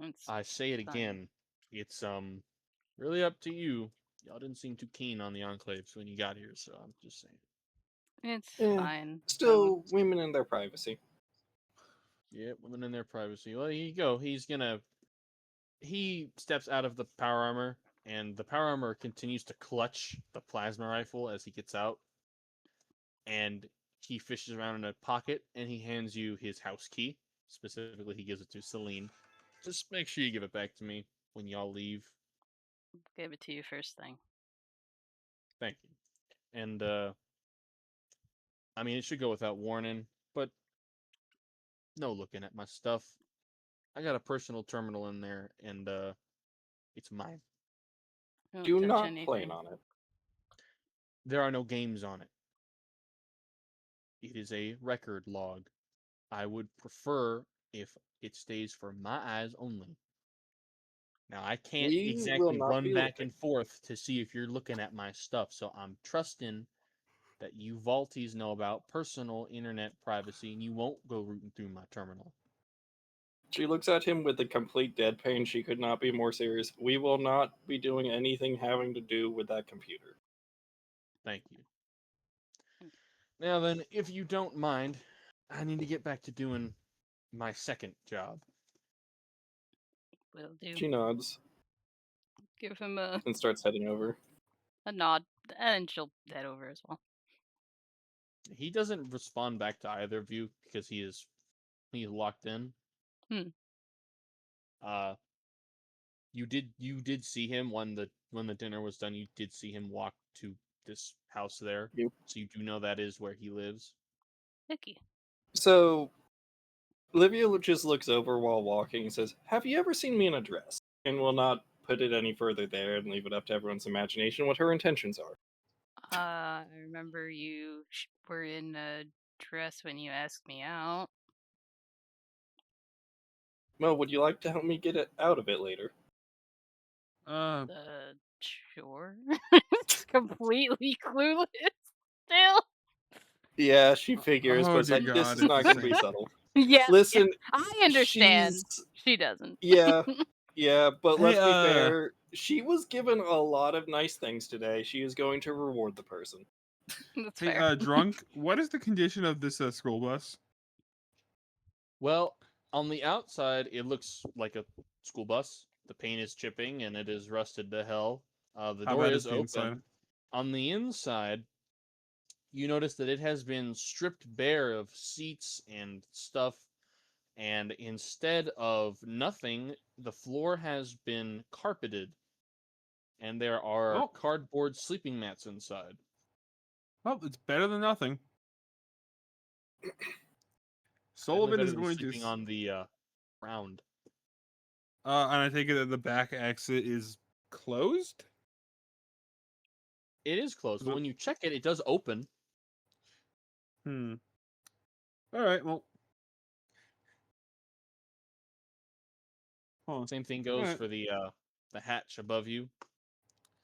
It's I say it fine. again. It's really up to you. Y'all didn't seem too keen on the Enclaves when you got here, so I'm just saying. It's Eh, fine. Still, women in their privacy. Yeah, women in their privacy. Well, here you go. He steps out of the power armor, and the power armor continues to clutch the plasma rifle as he gets out. And he fishes around in a pocket, and he hands you his house key. Specifically, he gives it to Celine. Just make sure you give it back to me when y'all leave. Give it to you first thing. Thank you. And I mean, it should go without warning, but no looking at my stuff. I got a personal terminal in there, and it's mine. Don't Do touch not anything. plan on it. There are no games on it. It is a record log. I would prefer if it stays for my eyes only. Now, I can't We will exactly not run be back looking. and forth to see if you're looking at my stuff, so I'm trusting that you Vaulties know about personal internet privacy and you won't go rooting through my terminal. She looks at him with a complete deadpan. She could not be more serious. We will not be doing anything having to do with that computer. Thank you. Now then, if you don't mind, I need to get back to doing my second job. Will do. She nods Give him a and starts heading over. nod, and she'll head over as well. He doesn't respond back to either of you because he's locked in. Hmm. You did see him when the dinner was done. You did see him walk to this house there, Yep. so you do know that is where he lives. Icky. So, Olivia just looks over while walking and says, "Have you ever seen me in a dress?" And will not put it any further there and leave it up to everyone's imagination what her intentions are. I remember you were in a dress when you asked me out. Well, would you like to help me get it out of it later? Sure. It's completely clueless. still. Yeah, she figures, Oh, but it's dear like, this God, is it's not going to be insane. subtle. Yeah, Listen, I understand. she's She doesn't. yeah, but Hey, let's be fair. She was given a lot of nice things today. She is going to reward the person. That's Hey, fair. drunk. What is the condition of this school bus? Well, on the outside, it looks like a school bus. The paint is chipping and it is rusted to hell. The How door bad is is the open. inside? On the inside, you notice that it has been stripped bare of seats and stuff, and instead of nothing, the floor has been carpeted, and there are Oh. cardboard sleeping mats inside. Well, it's better than nothing. Definitely Sullivan better is than going to. sleeping on the ground. And I take it that the back exit is closed. It is closed, Is but it- when you check it, it does open. Hmm. All right. Well. Huh. Same thing goes Alright. for the hatch above you.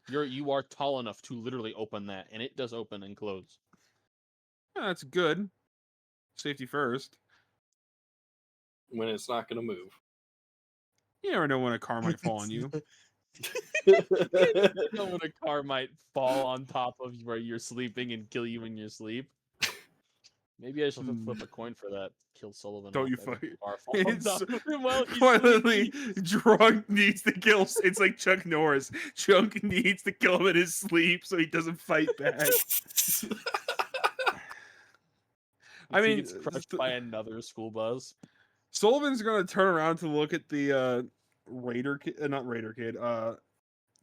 You are tall enough to literally open that, and it does open and close. Yeah, that's good. Safety first. When it's not going to move. You never know when a car might fall on you. You know when a car might fall on top of you where you're sleeping and kill you in your sleep. Maybe I should flip a coin for that. Kill Sullivan. Don't off you as a fuck- car falls on It's top of him while he's Literally, sleeping. drunk needs to kill. It's like Chuck Norris. Drunk needs to kill him in his sleep so he doesn't fight back. I He mean, gets crushed by another school bus. Sullivan's gonna turn around to look at the Raider kid, not Raider kid,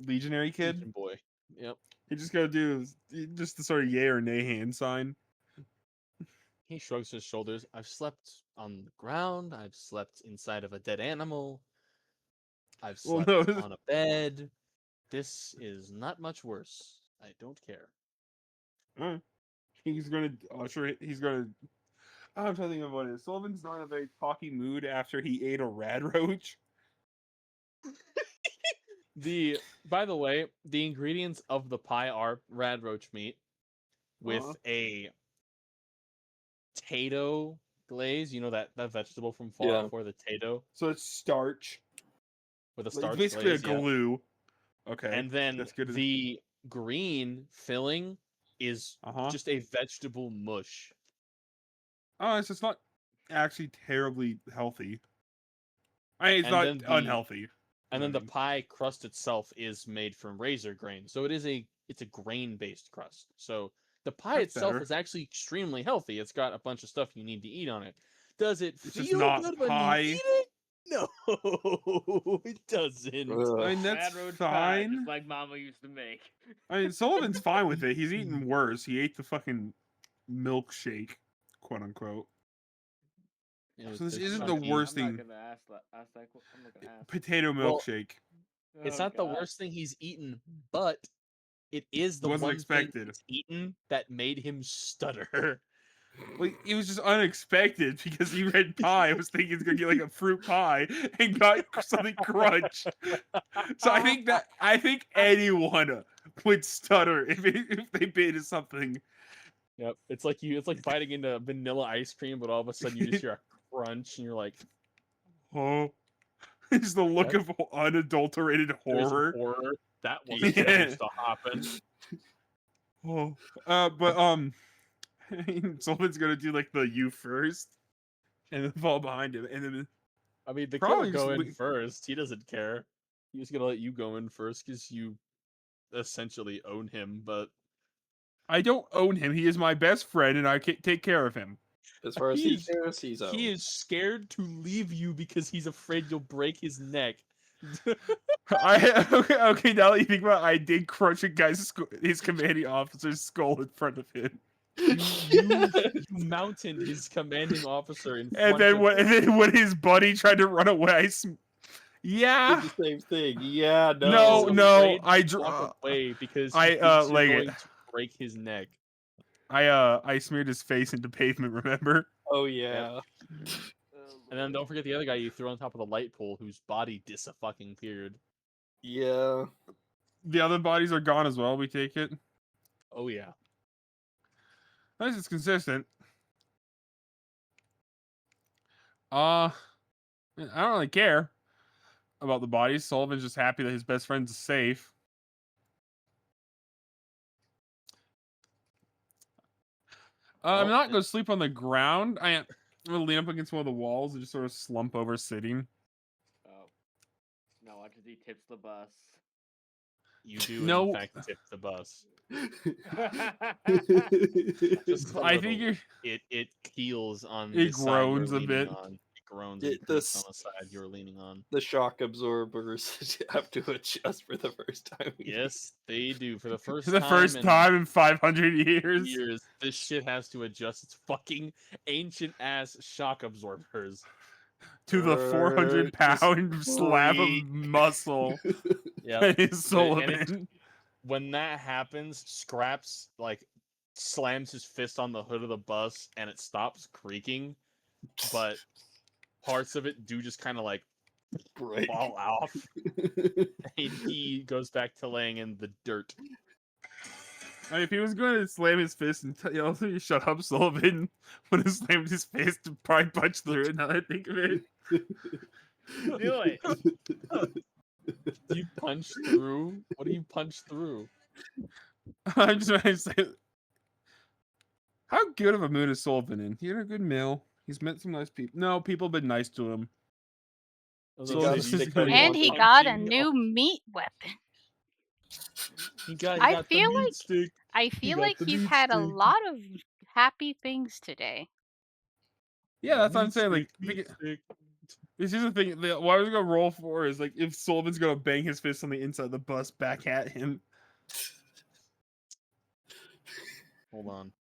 Legionary kid. Legion boy. Yep. He just gotta do just the sort of yay or nay hand sign. He shrugs his shoulders. I've slept on the ground. I've slept inside of a dead animal. I've Well, slept no. on a bed. This is not much worse. I don't care. Alright. He's gonna usher. He's gonna. I'm trying to think of what it is. Sullivan's not in a very talky mood after he ate a rad roach. By the way, the ingredients of the pie are rad roach meat with Uh-huh. a tato glaze. You know that vegetable from Yeah. Fallout 4, the tato So it's starch. with a It's starch basically glaze. a Yeah. glue. Okay. And then that's good. the green filling is Uh-huh. just a vegetable mush. Oh, it's not actually terribly healthy. I mean, it's And not then unhealthy. And then the pie crust itself is made from razor grain, so it's a grain based crust. So the pie That's itself better. is actually extremely healthy. It's got a bunch of stuff you need to eat on it. Does it It's just feel not good when pie. you eat it? No, it doesn't. I mean, Ugh. that's Rad roach pie, fine. just like Mama used to make. I mean, Sullivan's fine with it. He's eaten worse. He ate the fucking milkshake, quote unquote. So this There's isn't the chunky- worst I'm thing. not gonna ask that. I'm not gonna ask. Potato Well, milkshake. It's Oh, not the God. worst thing he's eaten, but it is the Wasn't one expected. thing he's eaten that made him stutter. Like, it was just unexpected because he read pie. I was thinking it's gonna get like a fruit pie and got something crunch. So I think anyone would stutter if they bit into something. Yep, it's like biting into vanilla ice cream, but all of a sudden you just hear a crunch, and you're like, Oh, it's the look That- of unadulterated "There's horror. horror. That wasn't Yeah. supposed to happen." Oh, but Sullivan's gonna do like the you first, and then fall behind him, and then I mean, the kid Probably will go just in first. He doesn't care. He's gonna let you go in first because you essentially own him. But I don't own him. He is my best friend, and I can take care of him. As far as He he is- cares, he's owned. he is scared to leave you because he's afraid you'll break his neck. Okay. Now that you think about it, I did crunch a guy's his commanding officer's skull in front of him. You mounted his commanding officer in front And then of when his buddy tried to run away, yeah. Did the same thing. Yeah, No, no. no, afraid to walk away because he I, thinks you're like going it. to break his neck. I smeared his face into pavement. Remember? Oh yeah. And then don't forget the other guy you threw on top of the light pole whose body disappeared. Yeah. The other bodies are gone as well. We take it. Oh yeah. At least it's consistent. I don't really care about the bodies. Sullivan's just happy that his best friend's safe. I'm not going to sleep on the ground. I'm going to lean up against one of the walls and just sort of slump over sitting. Oh. No, watch as he tips the bus. You do, No. in fact, tip the bus. Just a I little. think you're... It keels on It the side you're groans a leaning bit. on. It groans It- and creaks this- on the side you're leaning on. The shock absorbers have to adjust for the first time. Yes, they do. For the first For the first time in 500 years. This shit has to adjust its fucking ancient ass shock absorbers. To the 400-pound slab of muscle Yeah. that is Sullivan. When that happens, Scraps like slams his fist on the hood of the bus and it stops creaking, but parts of it do just kind of like Break. fall off, and he goes back to laying in the dirt. I mean, if he was going to slam his fist and yell, "Shut up, Sullivan," when he slammed his fist to probably punch through it. Now that I think of it, Do it. Do you punch through? What do you punch through? I'm just trying to say, how good of a mood is Sullivan in? He had a good meal. He's met some nice people. No, people have been nice to him. And he got a new meat weapon. He got I the feel meat like stick. I He feel got like the he's meat had a stick. lot of happy things today. Yeah, that's what I'm Meat saying. Like, stick, meat stick. this is the thing. What I was gonna roll for is like if Sullivan's gonna bang his fist on the inside of the bus back at him. Hold on.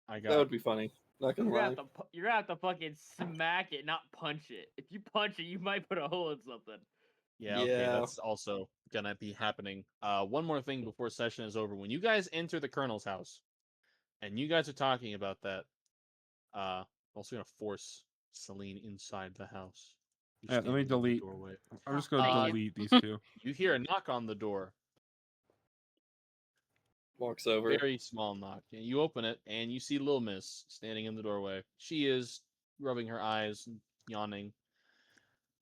I That got. would be funny. Not gonna lie. You're gonna have to fucking smack it, not punch it. If you punch it, you might put a hole in something. Yeah, okay, Yeah. that's also gonna be happening. One more thing before session is over. When you guys enter the Colonel's house, and you guys are talking about that, I'm also gonna force Celine inside the house. You're Yeah, let me standing in the delete. doorway. I'm just gonna Thank you. delete these two. You hear a knock on the door. Walks over. Very small knock. And you open it, and you see Lil Miss standing in the doorway. She is rubbing her eyes and yawning.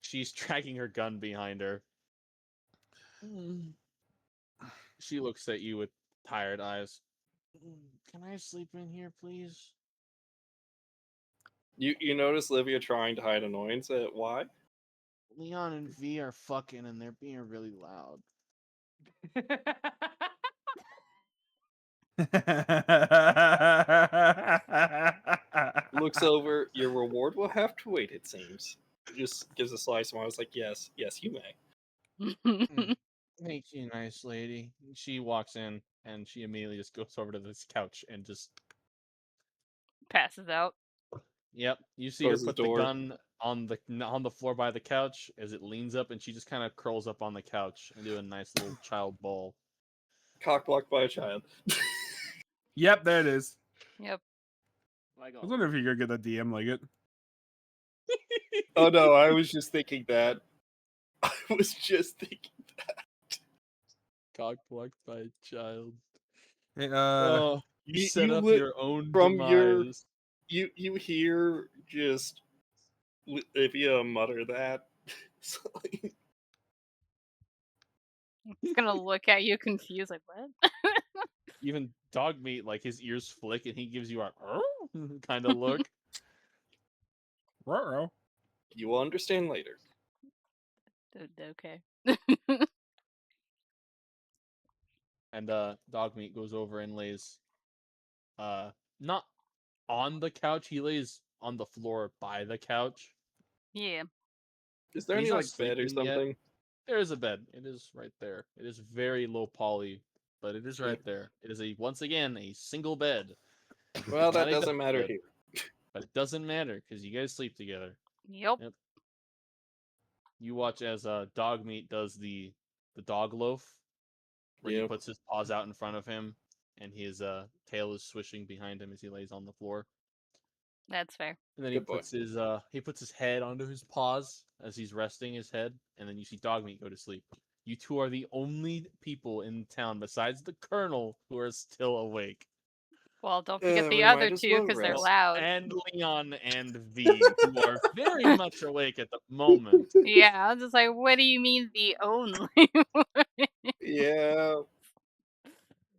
She's dragging her gun behind her. She looks at you with tired eyes. Can I sleep in here, please? You notice Livia trying to hide annoyance at why? Leon and V are fucking, and they're being really loud. Looks over. Your reward will have to wait. It seems. Just gives a sly smile. I was like, yes, you may. Thank you, nice lady. She walks in, and she immediately just goes over to this couch and just... Passes out. Yep, you see Closes her put the door. the gun on the floor by the couch as it leans up, and she just kind of curls up on the couch and do a nice little child ball. Cock blocked by a child. Yep, there it is. Yep. I was wondering if you're gonna get the DM like it. Oh no, I was just thinking that. I was just thinking that. Cock blocked by a child. Hey, Oh, you set up lit- your own from your- demise. You hear just Livia mutter that. So, He's gonna look at you confused, like what? Even dog meat, like his ears flick, and he gives you a kind of look. ruh-roh. you will understand later. Okay. And dog meat goes over and lays, not on the couch. He lays on the floor by the couch. Yeah. Is there He's any not like bed or sleeping yet. something? There is a bed. It is right there. It is very low poly, but it is right there. It is once again a single bed. Well, that Not a doesn't double matter bed, here. but it doesn't matter because you guys sleep together. Yep. You watch as dog meat does the dog loaf, where he Yep. puts his paws out in front of him, and his tail is swishing behind him as he lays on the floor. That's fair. And then Good boy. he puts his head onto his paws as he's resting his head, and then you see dog meat go to sleep. You two are the only people in town besides the colonel who are still awake. Well, don't forget the We other might as two well because they're rest. loud. And Leon and V, who are very much awake at the moment. Yeah, I was just like, what do you mean the only one? Yeah,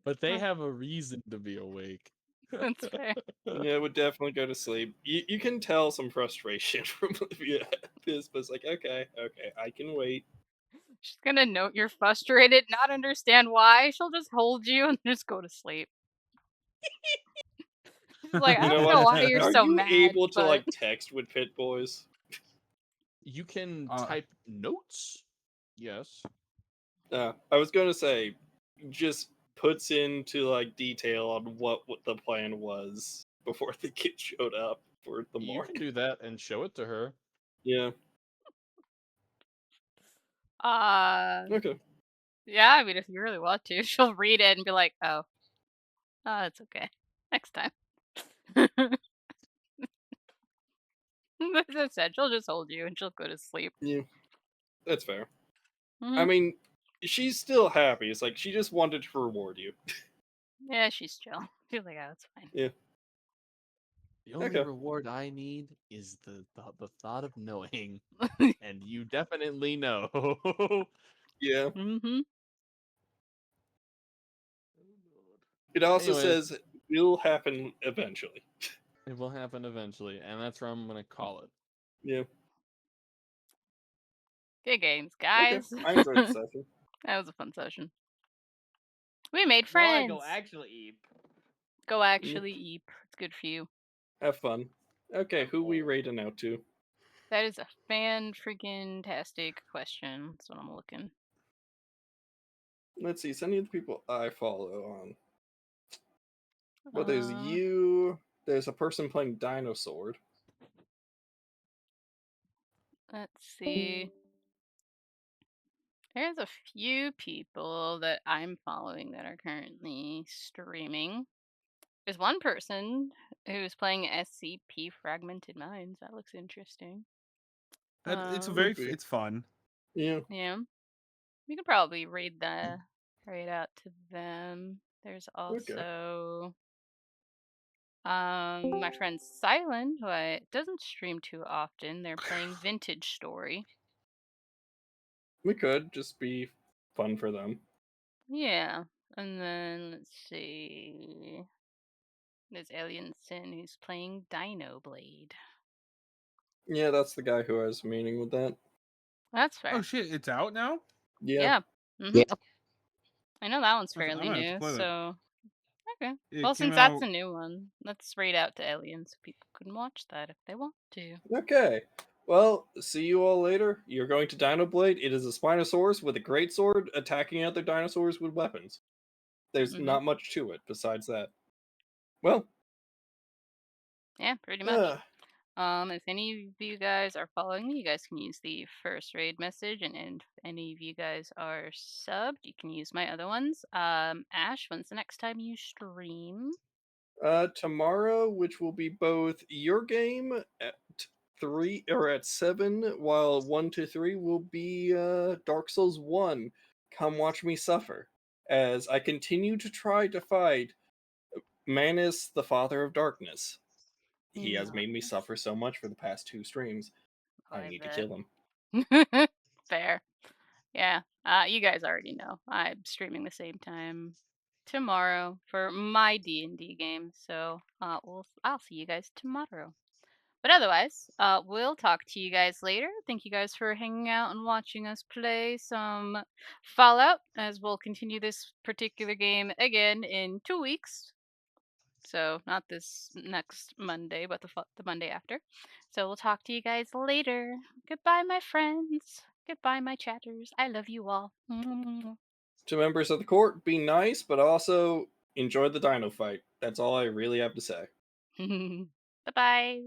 But they have a reason to be awake. That's fair. yeah, would definitely go to sleep. You can tell some frustration from Olivia at this, but it's like, okay, I can wait. She's gonna note you're frustrated, not understand why. She'll just hold you and just go to sleep. She's like, I You know don't know what? why you're Are so you mad, able to but like text with Pit Boys? You can Uh, type notes. Yes. I was gonna say, just puts into like detail on what the plan was before the kid showed up for the You can morning. do that and show it to her. Yeah. uh Okay. yeah, I mean if you really want to, she'll read it and be like, oh, it's okay. Next time. As I said, she'll just hold you and she'll go to sleep. Yeah, that's fair. I Mhm. mean, she's still happy. It's like she just wanted to reward you. Yeah, she's chill. She's like, oh, it's fine. Yeah. The only Okay. reward I need is the thought of knowing, and you definitely know. Yeah. Mm-hmm. It also Anyways, says will happen eventually. it will happen eventually, and that's where I'm gonna call it. Yeah. Good games, Okay. guys. I enjoyed the session. That was a fun session. We made Now I friends. go actually eat. Go actually eat. It's good for you. Have fun. Okay, who we Oh. rating out to? That is a fan-freaking-tastic question. That's what I'm looking. Let's see. It's any of the people I follow on. Well, there's Uh, you. There's a person playing Dinosaur. let's see. There's a few people that I'm following that are currently streaming. There's one person who's playing SCP Fragmented Minds. That looks interesting. Would be. it's fun. Yeah. Yeah. We could probably read out to them. There's Okay. also my friend Silent, who doesn't stream too often. They're playing Vintage Story. We could just be fun for them. Yeah. And then let's see. There's Alien Sin who's playing Dino Blade. Yeah, that's the guy who I was meeting with that. That's Oh fair. shit, it's out now? Yeah. Yeah. hmm I know that one's I'm fairly gonna have to new, play that. so okay. It Well, came since that's out. a new one, let's raid out to Alien so people can watch that if they want to. Okay. Well, see you all later. You're going to Dino Blade. It is a Spinosaurus with a great sword attacking other dinosaurs with weapons. There's hmm not much to it besides that. Well, Yeah, pretty much. If any of you guys are following me, you guys can use the first raid message, and if any of you guys are subbed, you can use my other ones. Ash, when's the next time you stream? tomorrow, which will be both your game at 3 or at 7, while 1 to 3 will be Dark Souls 1. Come watch me suffer as I continue to try to fight Manus, the Father of Darkness. He has made me Nice. suffer so much for the past 2 streams. I I need to bet. kill him. Fair. Yeah. You guys already know. I'm streaming the same time tomorrow for my D&D game. So, I'll see you guys tomorrow. But otherwise, we'll talk to you guys later. Thank you guys for hanging out and watching us play some Fallout, as we'll continue this particular game again in 2 weeks. So not this next Monday, but the Monday after. So we'll talk to you guys later. Goodbye, my friends. Goodbye, my chatters. I love you all. To members of the court, be nice, but also enjoy the dino fight. That's all I really have to say. Bye-bye.